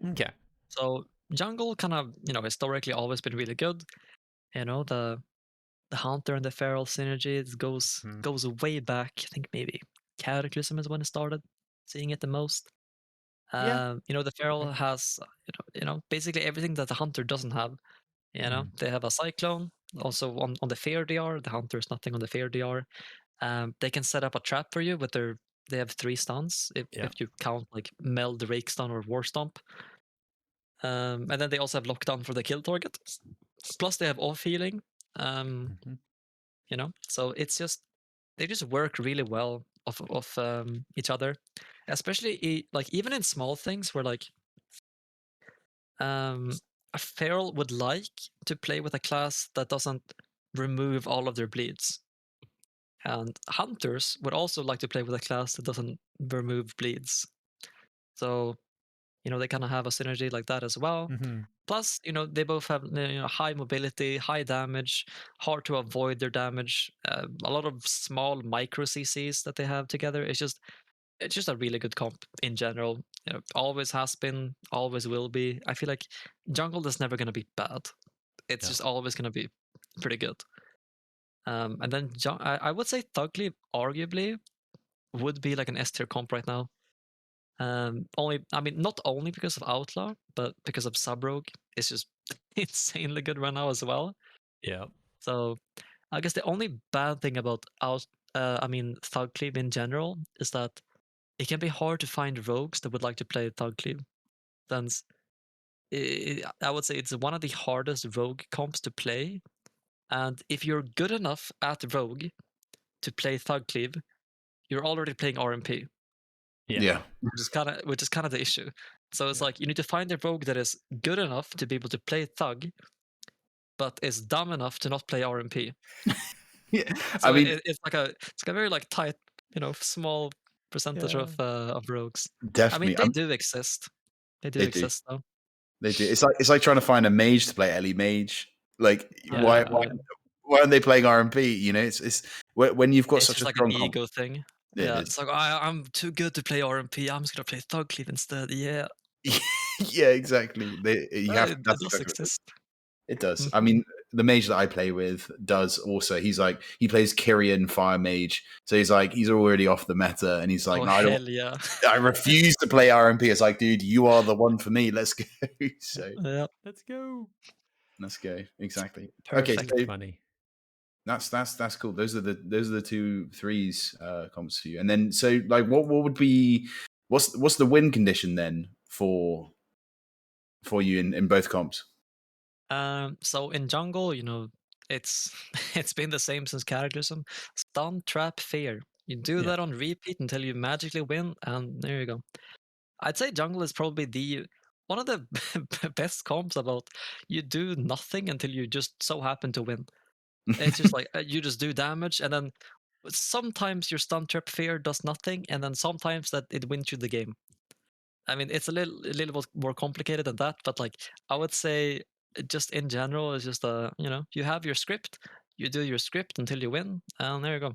Okay. So jungle kind of historically always been really good. The hunter and the feral synergy, it goes way back. I think maybe Cataclysm is when it started seeing it the most. The feral has basically everything that the hunter doesn't have. They have a cyclone. Also on the fair DR, the hunter is nothing on the fair DR. They can set up a trap for you with they have 3 stuns if you count like Meld, Rake Stun, or War Stomp. And then they also have lockdown for the kill target. Plus they have off healing. So it's just they just work really well off each other, especially like even in small things where like a feral would like to play with a class that doesn't remove all of their bleeds, and hunters would also like to play with a class that doesn't remove bleeds. So they kind of have a synergy like that as well. Plus, they both have high mobility, high damage, hard to avoid their damage. A lot of small micro CCs that they have together. It's just a really good comp in general. Always has been, always will be. I feel like jungle is never going to be bad. It's just always going to be pretty good. And then I would say Thugly arguably would be like an S tier comp right now. Not only because of Outlaw, but because of Subrogue. It's just insanely good right now as well. Yeah. So I guess the only bad thing about Thug Cleave in general is that it can be hard to find rogues that would like to play Thug Cleave. Since I would say it's one of the hardest rogue comps to play. And if you're good enough at rogue to play Thug Cleave, you're already playing RMP. Yeah. Which is kind of the issue. So it's like you need to find a rogue that is good enough to be able to play Thug, but is dumb enough to not play RMP. Yeah, so it's a very like tight, small percentage of rogues. Definitely. They do exist. They do exist though. They do. It's like trying to find a mage to play Ellie Mage. Like why aren't they playing RMP? It's when you've got it's such just a like strong an ego thing. Yeah, it's like I'm too good to play RMP. I'm just gonna play Thug Cleave instead. Yeah. Yeah, exactly. It does exist. It does. I mean, the mage that I play with does also. He plays Kyrian Fire Mage, so he's already off the meta, and he's like, oh, no, I refuse to play RMP. It's like, dude, you are the one for me. Let's go. So yeah, let's go. Exactly. Perfect. Okay, so funny. That's cool. Those are the 2 threes comps for you. And then so like what would be what's the win condition then for you in both comps? So in jungle, it's it's been the same since Cataclysm. Stun, trap, fear. You do that on repeat until you magically win, and there you go. I'd say jungle is probably one of the best comps about you do nothing until you just so happen to win. It's just like you just do damage, and then sometimes your stun, trap, fear does nothing, and then sometimes that it wins you the game. I mean, it's a little bit more complicated than that, but like I would say, just in general, it's just you have your script, you do your script until you win, and there you go.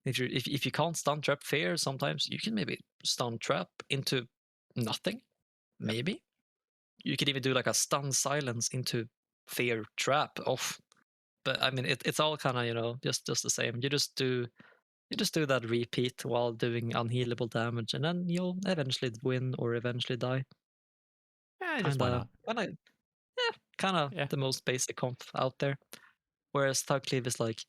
If you can't stun trap fair, sometimes you can maybe stun trap into nothing. Maybe you could even do like a stun silence into fair trap off. But I mean, it's all kind of just the same. You just do that repeat while doing unhealable damage, and then you'll eventually win or eventually die. Just why not? Kind of Yeah. the most basic comp out there. Whereas Thug Cleave is like,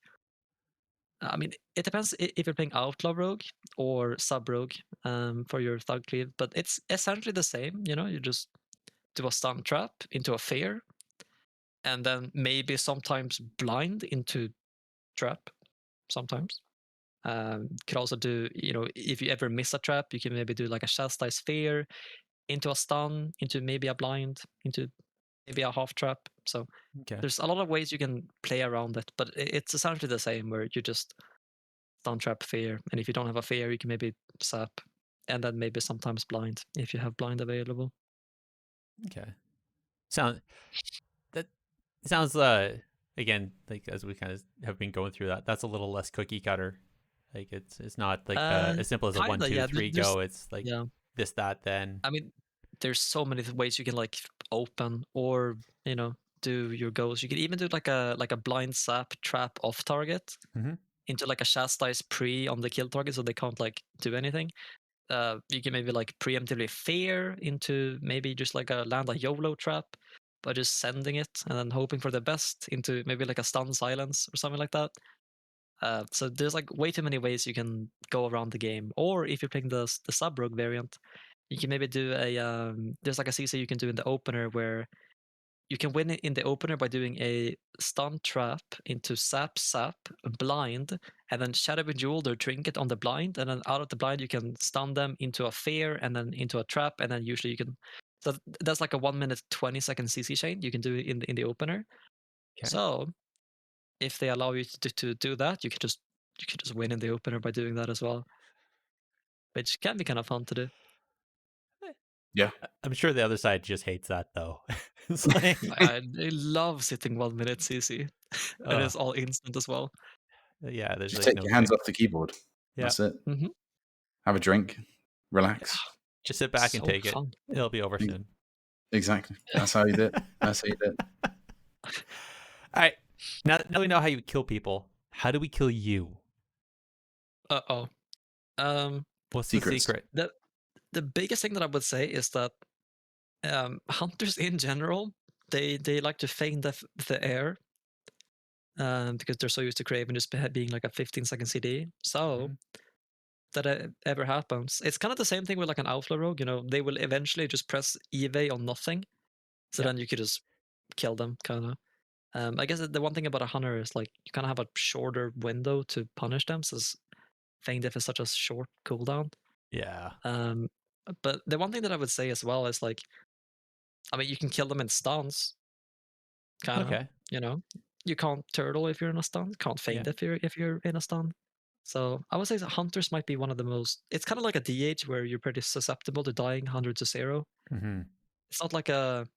I mean, it depends if you're playing Outlaw Rogue or Sub Rogue for your Thug Cleave, but it's essentially the same. You just do a stun trap into a fair, and then maybe sometimes blind into trap. Sometimes. Could also do, if you ever miss a trap, you can maybe do like a chastise fear into a stun, into maybe a blind, into maybe a half trap. So there's a lot of ways you can play around it, but it's essentially the same where you just stun trap fear, and if you don't have a fear, you can maybe sap, and then maybe sometimes blind if you have blind available. Okay. That sounds again, like as we kind of have been going through that's a little less cookie cutter. Like it's not like as simple as a 1, 2, 3 go. It's like this, that, then. I mean, there's so many ways you can like open or do your goals. You can even do like a blind sap trap off target into like a chastise pre on the kill target, so they can't like do anything. You can maybe like preemptively fear into maybe just like land a YOLO trap by just sending it and then hoping for the best into maybe like a stun silence or something like that. So there's like way too many ways you can go around the game. Or if you're playing the sub rogue variant, you can maybe do there's like a CC you can do in the opener where you can win it in the opener by doing a stun trap into sap blind, and then shadow bejeweled or trinket on the blind, and then out of the blind you can stun them into a fear and then into a trap, and then usually you can. So that's like a 1 minute 20-second CC chain you can do in the opener. Okay. So if they allow you to do that, you can just win in the opener by doing that as well, which can be kind of fun to do. Yeah, I'm sure the other side just hates that though. It's like I love sitting 1 minute CC, and it's all instant as well. Yeah, there's just like take your hands off the keyboard. Yeah. That's it. Mm-hmm. Have a drink, relax. Just sit back and So take fun. it. It'll be over soon. Exactly. That's how you do it. That's how you do it. All right. Now we know how you kill people. How do we kill you? What's Secrets. the secret? The biggest thing that I would say is that hunters in general, they like to feign the air because they're so used to Craven just being like a 15-second CD. So that ever happens, it's kind of the same thing with like an outlaw rogue. They will eventually just press EV on nothing, so then you could just kill them, kind of. I guess the one thing about a hunter is like you kind of have a shorter window to punish them, since feign diff is such a short cooldown. Yeah. But the one thing that I would say as well is like, I mean, you can kill them in stuns. Kind of. Okay. You can't turtle if you're in a stun. Can't feign if you're in a stun. So I would say that hunters might be one of the most. It's kind of like a DH where you're pretty susceptible to dying 100 to 0. Mm-hmm. It's not like a.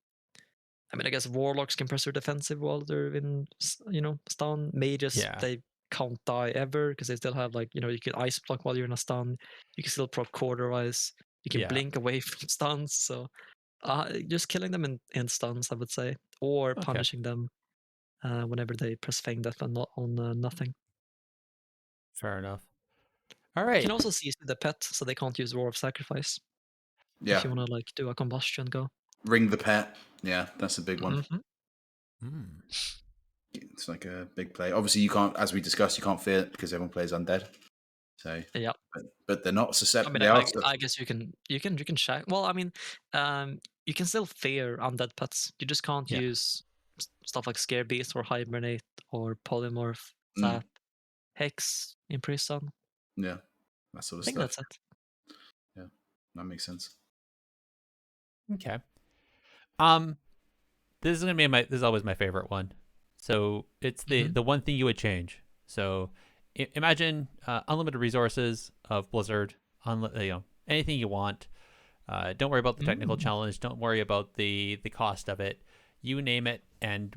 I mean, I guess warlocks can press their defensive while they're in, stun. Mages, they can't die ever because they still have like, you can ice block while you're in a stun. You can still proc quarter ice. You can blink away from stuns. So just killing them in stuns, I would say, or punishing them whenever they press Fang Death on nothing. Fair enough. All right. You can also seize the pet, so they can't use Roar of Sacrifice. Yeah. If you want to like do a combustion go. Ring the pet. Yeah, that's a big one. Mm-hmm. It's like a big play. Obviously, you can't, as we discussed, you can't fear it because everyone plays undead. So yeah, but they're not susceptible. I mean, I guess you can check. Well, I mean, you can still fear undead pets. You just can't use stuff like Scare Beast or Hibernate or Polymorph, Zap, Hex, Imprison. Yeah, that sort of I think stuff. that's it. Yeah, that makes sense. Okay. This is gonna be this is always my favorite one. So it's the one thing you would change. So imagine unlimited resources of Blizzard, anything you want. Don't worry about the technical challenge. Don't worry about the cost of it. You name it, and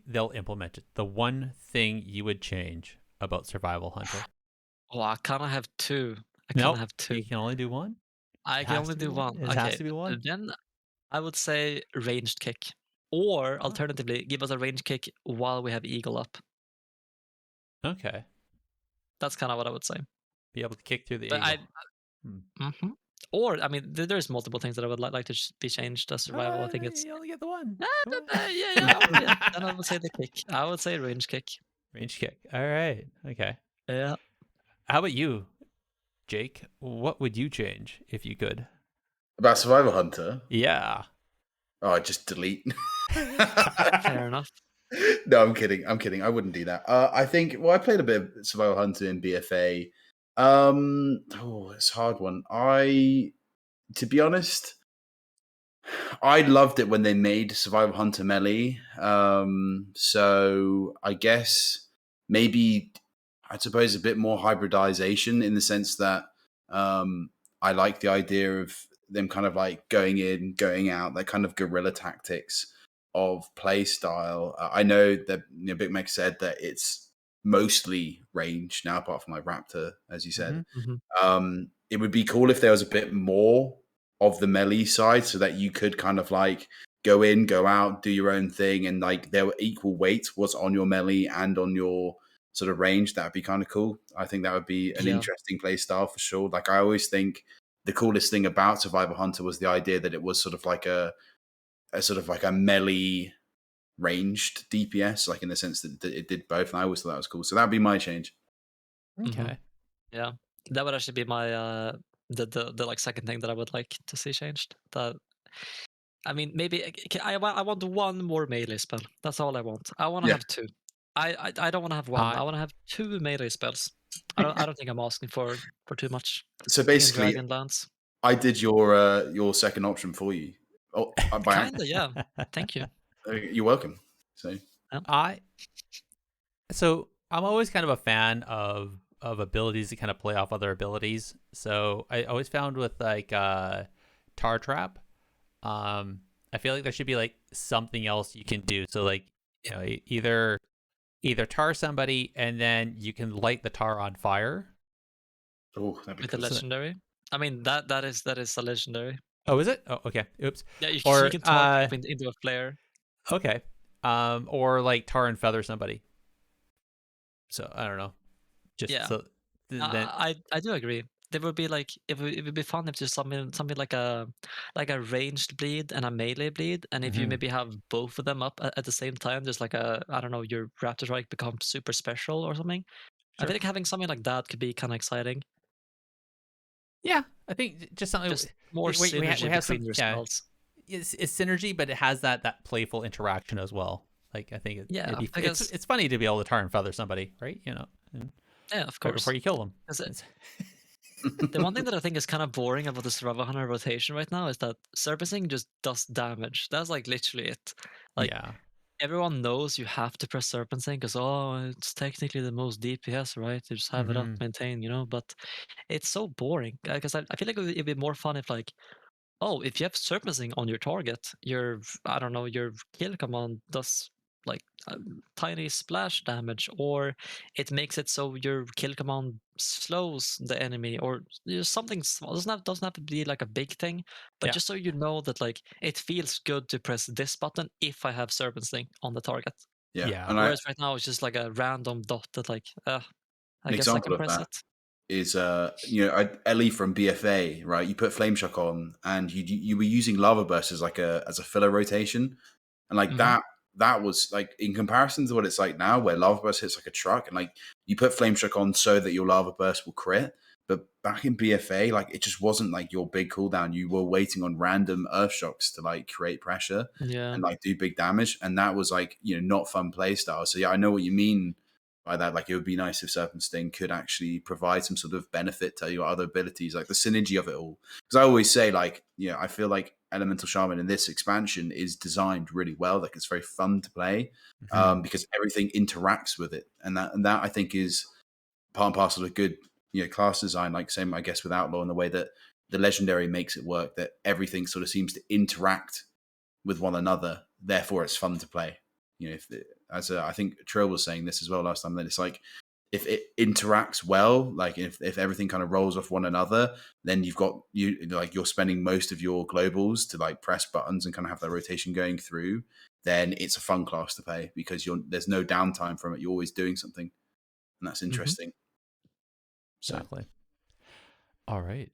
they'll implement it. The one thing you would change about Survival Hunter? Oh, I kind of have two. You can only do one. I can only do one. It has to be one. Then I would say ranged kick, or alternatively, give us a ranged kick while we have eagle up. Okay. That's kind of what I would say. Be able to kick through the But eagle. Or I mean, there's multiple things that I would like to be changed as survival. I think it's you only get the one. yeah. Then I would say the kick. I would say range kick. Range kick. All right. Okay. Yeah. How about you, Jake? What would you change if you could? About Survival Hunter? Yeah. Oh, just delete. Fair enough. No, I'm kidding. I wouldn't do that. I think. Well, I played a bit of Survival Hunter in BFA. It's a hard one. To be honest, I loved it when they made Survival Hunter Melee. So I guess maybe I suppose a bit more hybridization in the sense that I like the idea of them kind of like going in, going out, that kind of guerrilla tactics of play style. I know that Bicmex said that it's mostly range now, apart from like Raptor, as you said. It would be cool if there was a bit more of the melee side, so that you could kind of like go in, go out, do your own thing, and like there were equal weight was on your melee and on your sort of range. That would be kind of cool. I think that would be an interesting play style for sure. Like I always think the coolest thing about Survival Hunter was the idea that it was sort of like a melee ranged DPS, like in the sense that it did both, and I always thought that was cool. So that'd be my change. Okay. Yeah, that would actually be my the like second thing that I would like to see changed. That I mean, maybe I want one more melee spell. That's all I want. I want to have two. I don't want to have one. I want to have two melee spells. I don't think I'm asking for too much. So basically, Dragonlance. I did your second option for you. Oh, kinda, yeah. Thank you. You're welcome. So I'm always kind of a fan of abilities to kind of play off other abilities. So I always found with like Tar Trap, I feel like there should be like something else you can do. So like, you know, either tar somebody and then you can light the tar on fire. Oh, that'd be with cool. a legendary. I mean that is a legendary. Oh, is it? Oh, okay. Oops. Yeah, you can talk into a flare. Okay. Or like tar and feather somebody. So I don't know. I do agree. There would be like it would be fun if just something like a ranged bleed and a melee bleed, and if you maybe have both of them up at the same time, there's like a your Raptor Strike becomes super special or something. Sure. I think having something like that could be kind of exciting. Yeah, I think just something more synergy between your spells. It's synergy, but it has that playful interaction as well. Like I think it's funny to be able to tar and feather somebody, right? You know. Yeah, of course. Before you kill them. The one thing that I think is kind of boring about the Survival Hunter rotation right now is that surfacing just does damage. That's like literally it. Like everyone knows you have to press Serpentine because it's technically the most DPS, right? You just have it up, maintain, but it's so boring because I feel like it'd be more fun if like, if you have Serpentine on your target, your kill command does like tiny splash damage, or it makes it so your kill command slows the enemy, or something small. Doesn't have to be like a big thing, but just so you know that like it feels good to press this button if I have Serpentine on the target. Yeah. And whereas right now it's just like a random dot that like I guess I can press it. Is Ellie from BFA, right? You put Flame Shock on, and you were using Lava Burst as like as a filler rotation, and like that was like in comparison to what it's like now, where Lava Burst hits like a truck, and like you put Flame Shock on so that your Lava Burst will crit. But back in BFA, like it just wasn't like your big cooldown. You were waiting on random Earth Shocks to like create pressure and like do big damage, and that was like not fun play style. So yeah, I know what you mean by that. Like it would be nice if Serpentine could actually provide some sort of benefit to your other abilities, like the synergy of it all. Because I always say, like, I feel like Elemental Shaman in this expansion is designed really well. Like it's very fun to play because everything interacts with it, and that I think is part and parcel of good class design. Like same, I guess, with Outlaw, in the way that the legendary makes it work, that everything sort of seems to interact with one another. Therefore, it's fun to play. I think Trill was saying this as well last time, that it's like, if it interacts well, like if everything kind of rolls off one another, then you're spending most of your globals to like press buttons and kind of have that rotation going through, then it's a fun class to play because there's no downtime from it. You're always doing something, and that's interesting. Exactly. All right.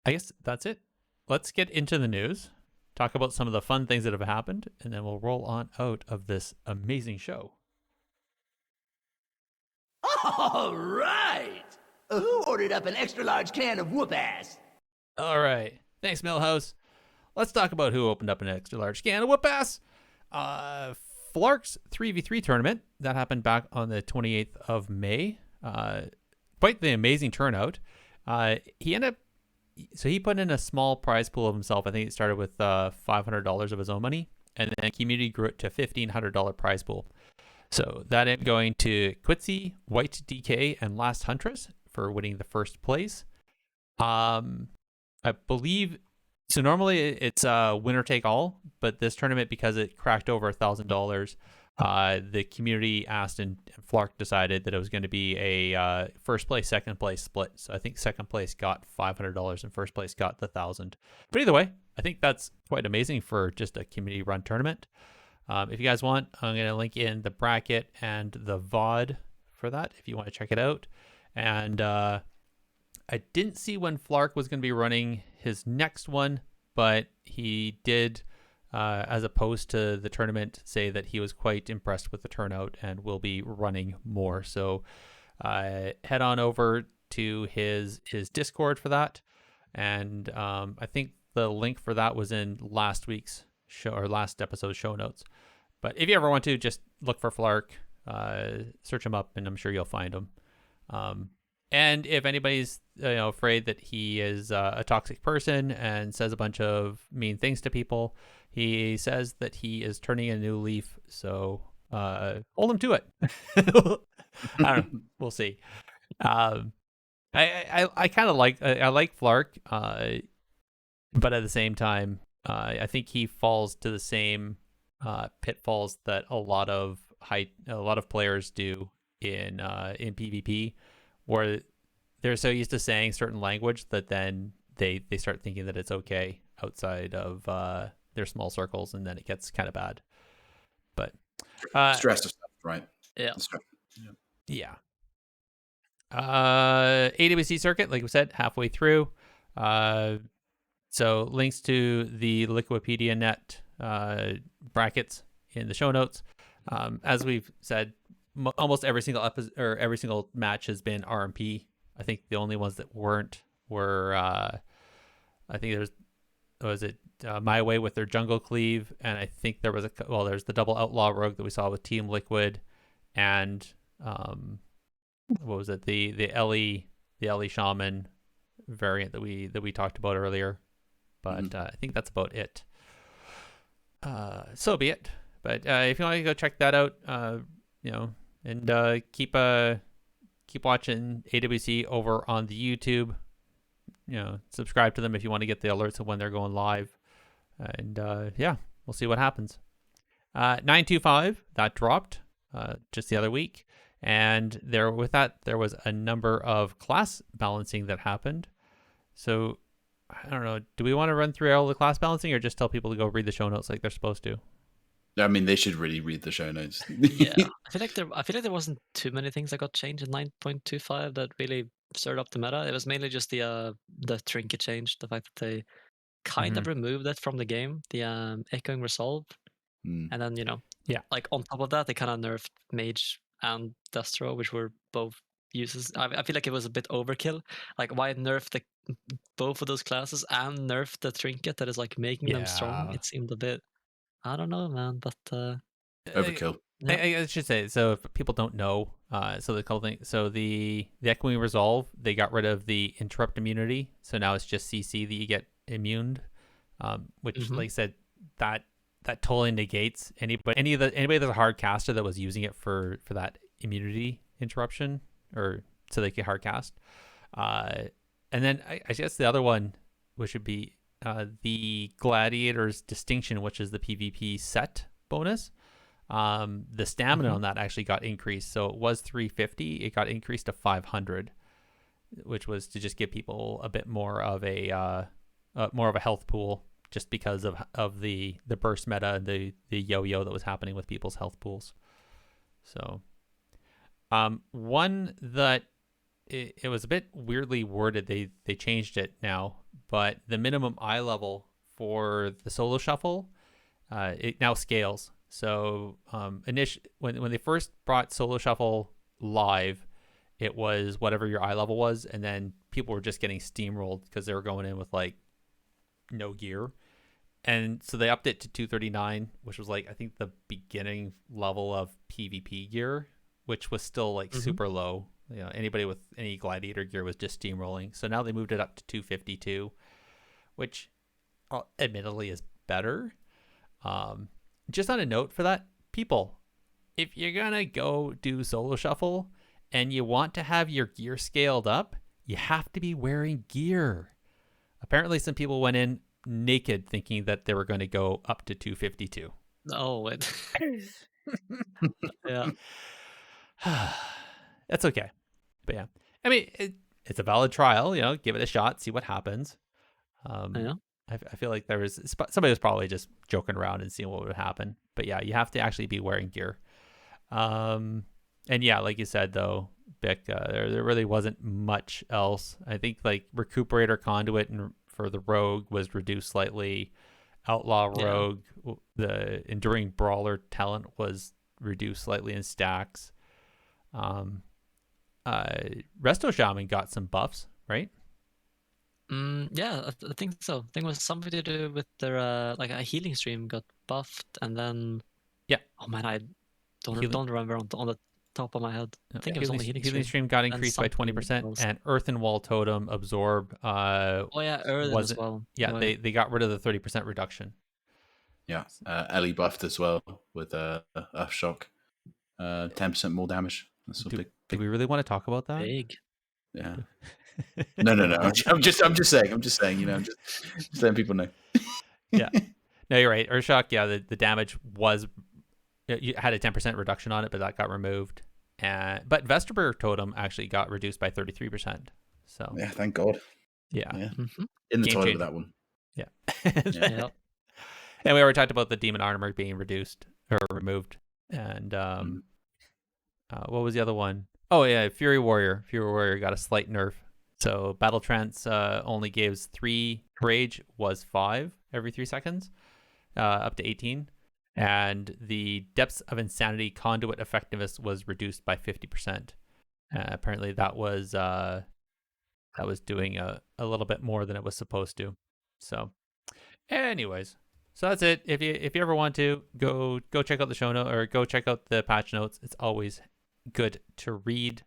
I guess that's it. Let's get into the news, talk about some of the fun things that have happened, and then we'll roll on out of this amazing show. All right. Who ordered up an extra large can of whoop ass? All right. Thanks, Millhouse. Let's talk about who opened up an extra large can of whoop ass. Flark's 3v3 tournament that happened back on the 28th of May. Quite the amazing turnout. He put in a small prize pool of himself. I think it started with $500 of his own money, and then community grew it to $1,500 prize pool. So that ended up going to Quitzy, White DK, and Last Huntress for winning the first place. I believe so. Normally it's winner take all, but this tournament, because it cracked over $1,000, the community asked, and Flark decided that it was going to be a first place, second place split. So I think second place got $500 and first place got the $1,000. But either way, I think that's quite amazing for just a community run tournament. If you guys want, I'm going to link in the bracket and the VOD for that if you want to check it out. And I didn't see when Flark was going to be running his next one, but he did, as opposed to the tournament, say that he was quite impressed with the turnout and will be running more. So head on over to his Discord for that. And I think the link for that was in last week's show, or last episode's show notes. But if you ever want to, just look for Flark, search him up, and I'm sure you'll find him. And if anybody's afraid that he is a toxic person and says a bunch of mean things to people, he says that he is turning a new leaf. So hold him to it. I don't know. We'll see. I kind of like Flark, but at the same time, I think he falls to the same pitfalls that a lot of players do in PvP, where they're so used to saying certain language that then they start thinking that it's okay outside of their small circles, and then it gets kind of bad. But stress of stuff, right? Yeah. AWC circuit, like we said, halfway through. So links to the Liquipedia net brackets in the show notes. As we've said, almost every single episode or every single match has been RMP. I think the only ones that weren't were I think was My Way with their Jungle Cleave, and I think there was there's the double Outlaw Rogue that we saw with Team Liquid, and what was it, the Ellie Shaman variant that we talked about earlier. But I think that's about it. So be it. But if you want to go check that out, and keep watching AWC over on the YouTube. Subscribe to them if you want to get the alerts of when they're going live. And we'll see what happens. 925, that dropped just the other week. And there was a number of class balancing that happened. So I don't know. Do we want to run through all the class balancing, or just tell people to go read the show notes like they're supposed to? I mean, they should really read the show notes. Yeah, I feel like there wasn't too many things that got changed in 9.25 that really stirred up the meta. It was mainly just the trinket change, the fact that they kind of removed it from the game, the echoing resolve, and then like on top of that, they kind of nerfed mage and Destro, which were both uses. I feel like it was a bit overkill. Like, why nerf both of those classes and nerf the trinket that is like making them strong? It seemed a bit, I don't know, man, but overkill. I should say, so if people don't know, so the couple things, so the echoing resolve, they got rid of the interrupt immunity, so now it's just CC that you get immuned, which like I said, that totally negates anybody that's a hard caster that was using it for that immunity interruption, or so they get hard cast. And then I guess the other one, which would be the Gladiator's Distinction, which is the PvP set bonus. The stamina on that actually got increased. So it was 350. It got increased to 500, which was to just give people a bit more of a health pool, just because of the burst meta and the yo-yo that was happening with people's health pools. So one that it was a bit weirdly worded. They changed it now, but the minimum eye level for the solo shuffle, it now scales. So when they first brought solo shuffle live, it was whatever your eye level was, and then people were just getting steamrolled because they were going in with like no gear. And so they upped it to 239, which was like I think the beginning level of PvP gear, which was still like super low. You know, anybody with any gladiator gear was just steamrolling. So now they moved it up to 252, which admittedly is better. Just on a note for that, people, if you're gonna go do solo shuffle and you want to have your gear scaled up, you have to be wearing gear. Apparently some people went in naked thinking that they were going to go up to 252. Oh, it. Yeah. That's okay. But yeah, I mean, it's a valid trial, you know, give it a shot, see what happens. Yeah. I feel like somebody was probably just joking around and seeing what would happen. But yeah, you have to actually be wearing gear. And yeah, like you said, though, Bic, there really wasn't much else. I think like Recuperator Conduit and for the Rogue was reduced slightly. Outlaw Rogue, the Enduring Brawler talent was reduced slightly in stacks. Resto Shaman got some buffs, right? Yeah, I think so. I think it was something to do with their like a healing stream got buffed, and then oh man, I don't remember on the top of my head. I think it was on the healing stream got increased by 20%, and Earthen Wall Totem Absorb. Earthen as well. Yeah, they got rid of the 30% reduction. Yeah, Ellie buffed as well with Earth Shock, 10% more damage. That's do we really want to talk about that? Big. Yeah. No. I'm just saying. You know, I'm just letting people know. Yeah. No, you're right. Earthshock. Yeah, the damage was, you had a 10% reduction on it, but that got removed. But Vesperber Totem actually got reduced by 33%. So yeah, thank God. Yeah. In the toilet with that one. Yeah. Yeah. And we already talked about the Demon Armor being reduced or removed. And what was the other one? Oh yeah, Fury Warrior. Fury Warrior got a slight nerf. So Battle Trance only gives 3 rage, was 5 every 3 seconds, up to 18. And the Depths of Insanity conduit effectiveness was reduced by 50%. Apparently that was doing a little bit more than it was supposed to. So anyways, so that's it. If you ever want to go check out the show note or go check out the patch notes, it's always good to read.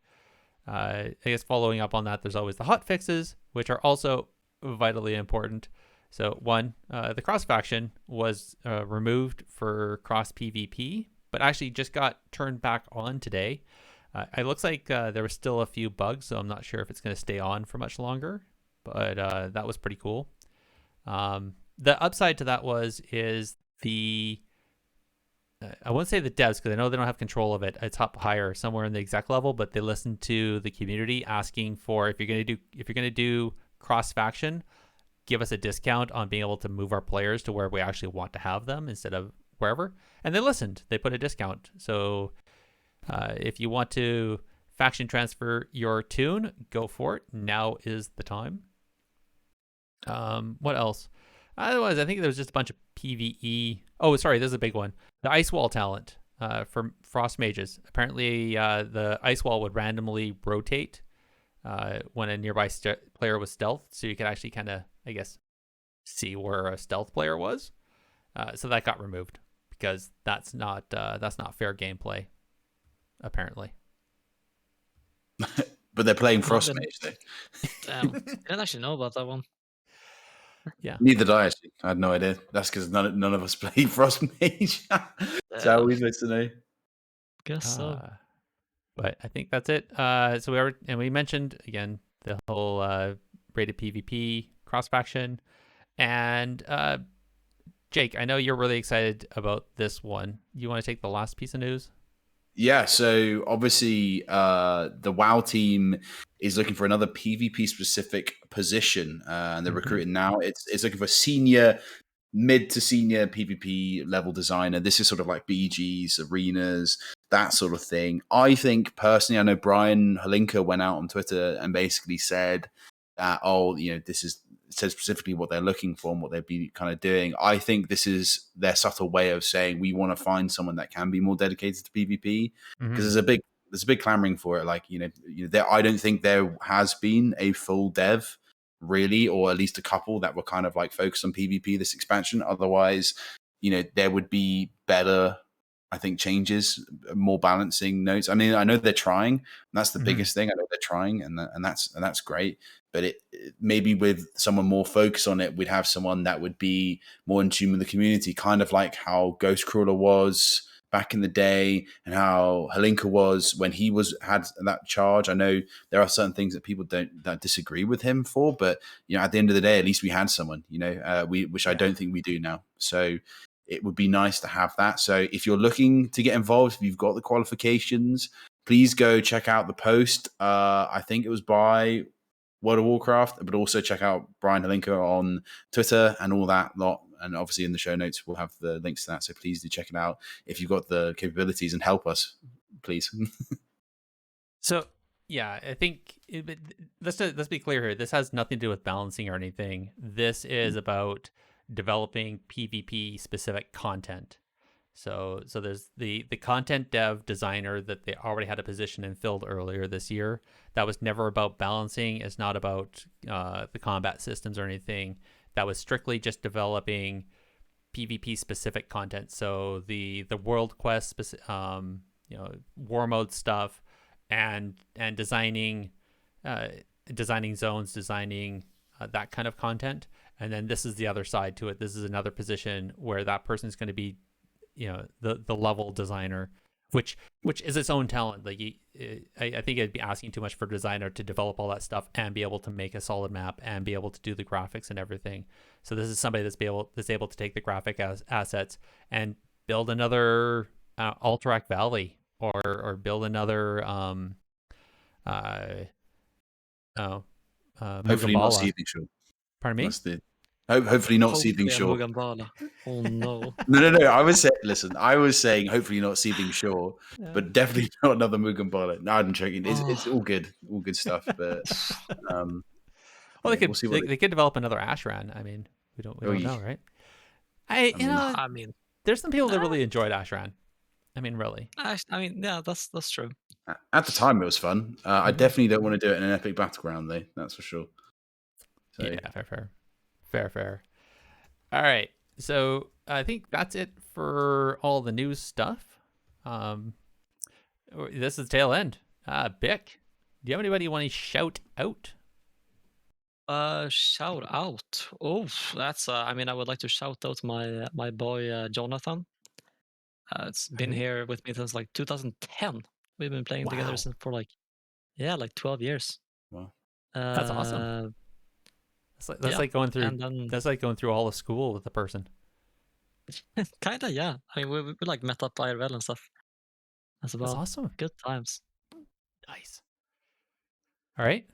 I guess following up on that, there's always the hot fixes, which are also vitally important. So one, the cross faction was removed for cross PvP, but actually just got turned back on today. It looks like there was still a few bugs, so I'm not sure if it's going to stay on for much longer, but that was pretty cool. The upside to that is the I won't say the devs, because I know they don't have control of it. It's up higher, somewhere in the exec level, but they listened to the community asking for if you're gonna do cross faction, give us a discount on being able to move our players to where we actually want to have them instead of wherever. And they listened. They put a discount. So if you want to faction transfer your tune, go for it. Now is the time. What else? Otherwise, I think there was just a bunch of PvE. Oh, sorry, there's a big one. The Ice Wall talent for Frost Mages. Apparently, the Ice Wall would randomly rotate when a nearby player was stealth, so you could actually kind of, I guess, see where a stealth player was. So that got removed because that's not fair gameplay, apparently. But they're playing Frost Mage, though. Damn, I didn't actually know about that one. Yeah. Neither did I, actually. I had no idea. That's because none of us play Frost Mage. So we supposed to know. Guess so. But I think that's it. So we mentioned again the whole rated PvP cross faction. And Jake, I know you're really excited about this one. You want to take the last piece of news? Yeah, so obviously the WoW team is looking for another PvP specific position, and they're recruiting now. It's looking for senior, mid to senior PvP level designer. This is sort of like BGs, arenas, that sort of thing. I think personally, I know Brian Holinka went out on Twitter and basically said, this is says specifically what they're looking for and what they'd be kind of doing. I think this is their subtle way of saying we want to find someone that can be more dedicated to PvP, because there's a big clamoring for it. Like I don't think there has been a full dev really, or at least a couple that were kind of like focused on PvP this expansion. Otherwise, there would be better, I think, changes, more balancing notes. I mean, I know they're trying. And that's the biggest thing. I know they're trying, and that's great. But it maybe with someone more focused on it, we'd have someone that would be more in tune with the community, kind of like how Ghostcrawler was back in the day, and how Holinka was when he had that charge. I know there are certain things that people that disagree with him for, but at the end of the day, at least we had someone, which I don't think we do now. So it would be nice to have that. So if you're looking to get involved, if you've got the qualifications, please go check out the post. I think it was by World of Warcraft, but also check out Brian Holinka on Twitter and all that lot. And obviously in the show notes, we'll have the links to that. So please do check it out if you've got the capabilities, and help us, please. So, yeah, I think let's be clear here. This has nothing to do with balancing or anything. This is about developing PvP specific content. So there's the content dev designer that they already had a position and filled earlier this year. That was never about balancing. It's not about the combat systems or anything. That was strictly just developing PvP specific content. So the world quest, war mode stuff, and designing zones, designing that kind of content. And then this is the other side to it. This is another position where that person is going to be, the level designer, which is its own talent. Like I think it'd be asking too much for a designer to develop all that stuff and be able to make a solid map and be able to do the graphics and everything. So this is somebody that's able to take the graphic assets and build another Alterac Valley, or build another hopefully not Seething Shore. Pardon me? Hopefully not Seething Shore. Oh no. No. I was saying hopefully not Seething Shore, but definitely not another Mugambala. No, I'm joking. It's all good stuff. But well, they could develop another Ashran. I mean, we don't know, right? I mean, there's some people that really enjoyed Ashran. I mean, really. I mean, yeah, that's true. At the time, it was fun. I definitely don't want to do it in an epic battleground, though. That's for sure. So. Yeah, fair. All right, so I think that's it for all the news stuff. This is tail end. Bick, do you have anybody you want to shout out? Shout out. Oh, that's. I mean, I would like to shout out my boy Jonathan. It's been here with me since like 2010. We've been playing together since for like 12 years. Wow, that's awesome. That's like going through. That's like going through all of school with the person. Kinda, yeah. I mean, we like met up IRL and stuff. That's awesome. Good times. Nice. All right,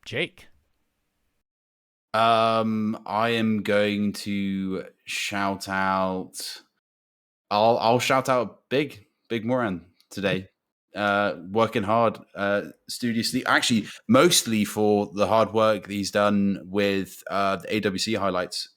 Jake. I am going to shout out. I'll shout out Big Moran today. Working hard, studiously, actually mostly for the hard work that he's done with the AWC highlights.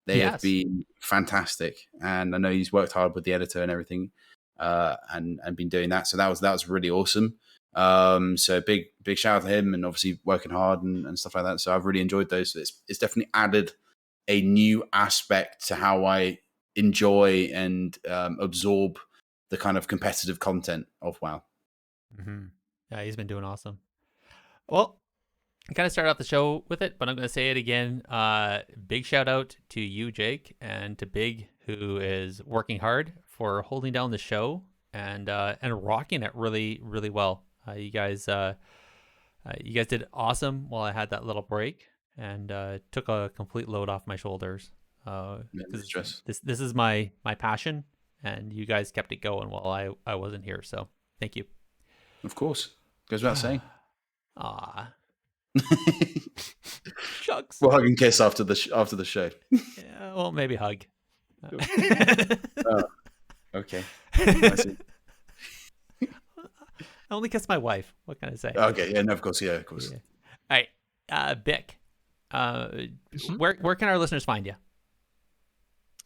They have been fantastic, and I know he's worked hard with the editor and everything, and been doing that. So that was really awesome. So big shout out to him, and obviously working hard and stuff like that. So I've really enjoyed those. So it's definitely added a new aspect to how I enjoy and absorb the kind of competitive content of WoW. Yeah, he's been doing awesome. Well, I kind of started off the show with it, but I'm going to say it again. Big shout out to you, Jake, and to Big, who is working hard for holding down the show and rocking it really, really well. You guys You guys did awesome while I had that little break, and took a complete load off my shoulders. Because this is my passion, and you guys kept it going while I wasn't here. So thank you. Of course, goes without saying. Ah, shucks. We'll hug and kiss after the show. Yeah, well, maybe hug. Okay. I see. I only kiss my wife. What can I say? Okay. Yeah. No. Of course. Yeah. Of course. Yeah. All right. Bic. Where can our listeners find you?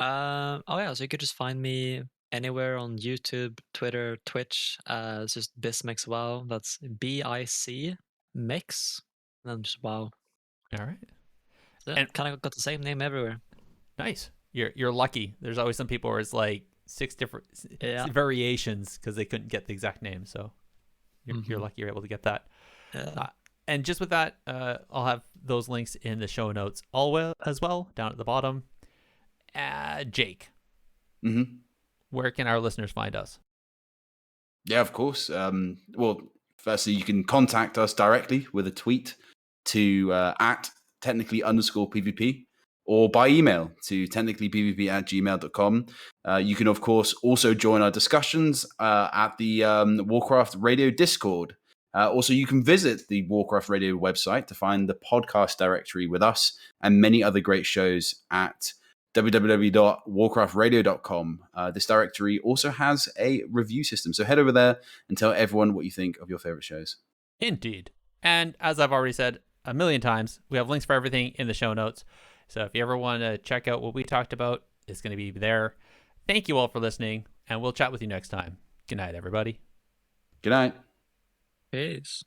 Oh yeah, so you could just find me anywhere on YouTube, Twitter, Twitch. It's just Bicmex WoW. That's BIC Mix. And then just WoW. All right. So And- kind of got the same name everywhere. Nice. You're lucky. There's always some people where it's like 6 different variations because they couldn't get the exact name. So you're lucky you're able to get that. And just with that, I'll have those links in the show notes as well down at the bottom. Jake, where can our listeners find us? Yeah, of course. Well, firstly, you can contact us directly with a tweet to at technically_PvP, or by email to technicallypvp@gmail.com. You can, of course, also join our discussions at the Warcraft Radio Discord. Also, you can visit the Warcraft Radio website to find the podcast directory with us and many other great shows at www.warcraftradio.com. This directory also has a review system, so head over there and tell everyone what you think of your favorite shows. Indeed. And as I've already said a million times, we have links for everything in the show notes. So if you ever want to check out what we talked about, it's going to be there. Thank you all for listening, and we'll chat with you next time. Good night, everybody. Good night. Peace.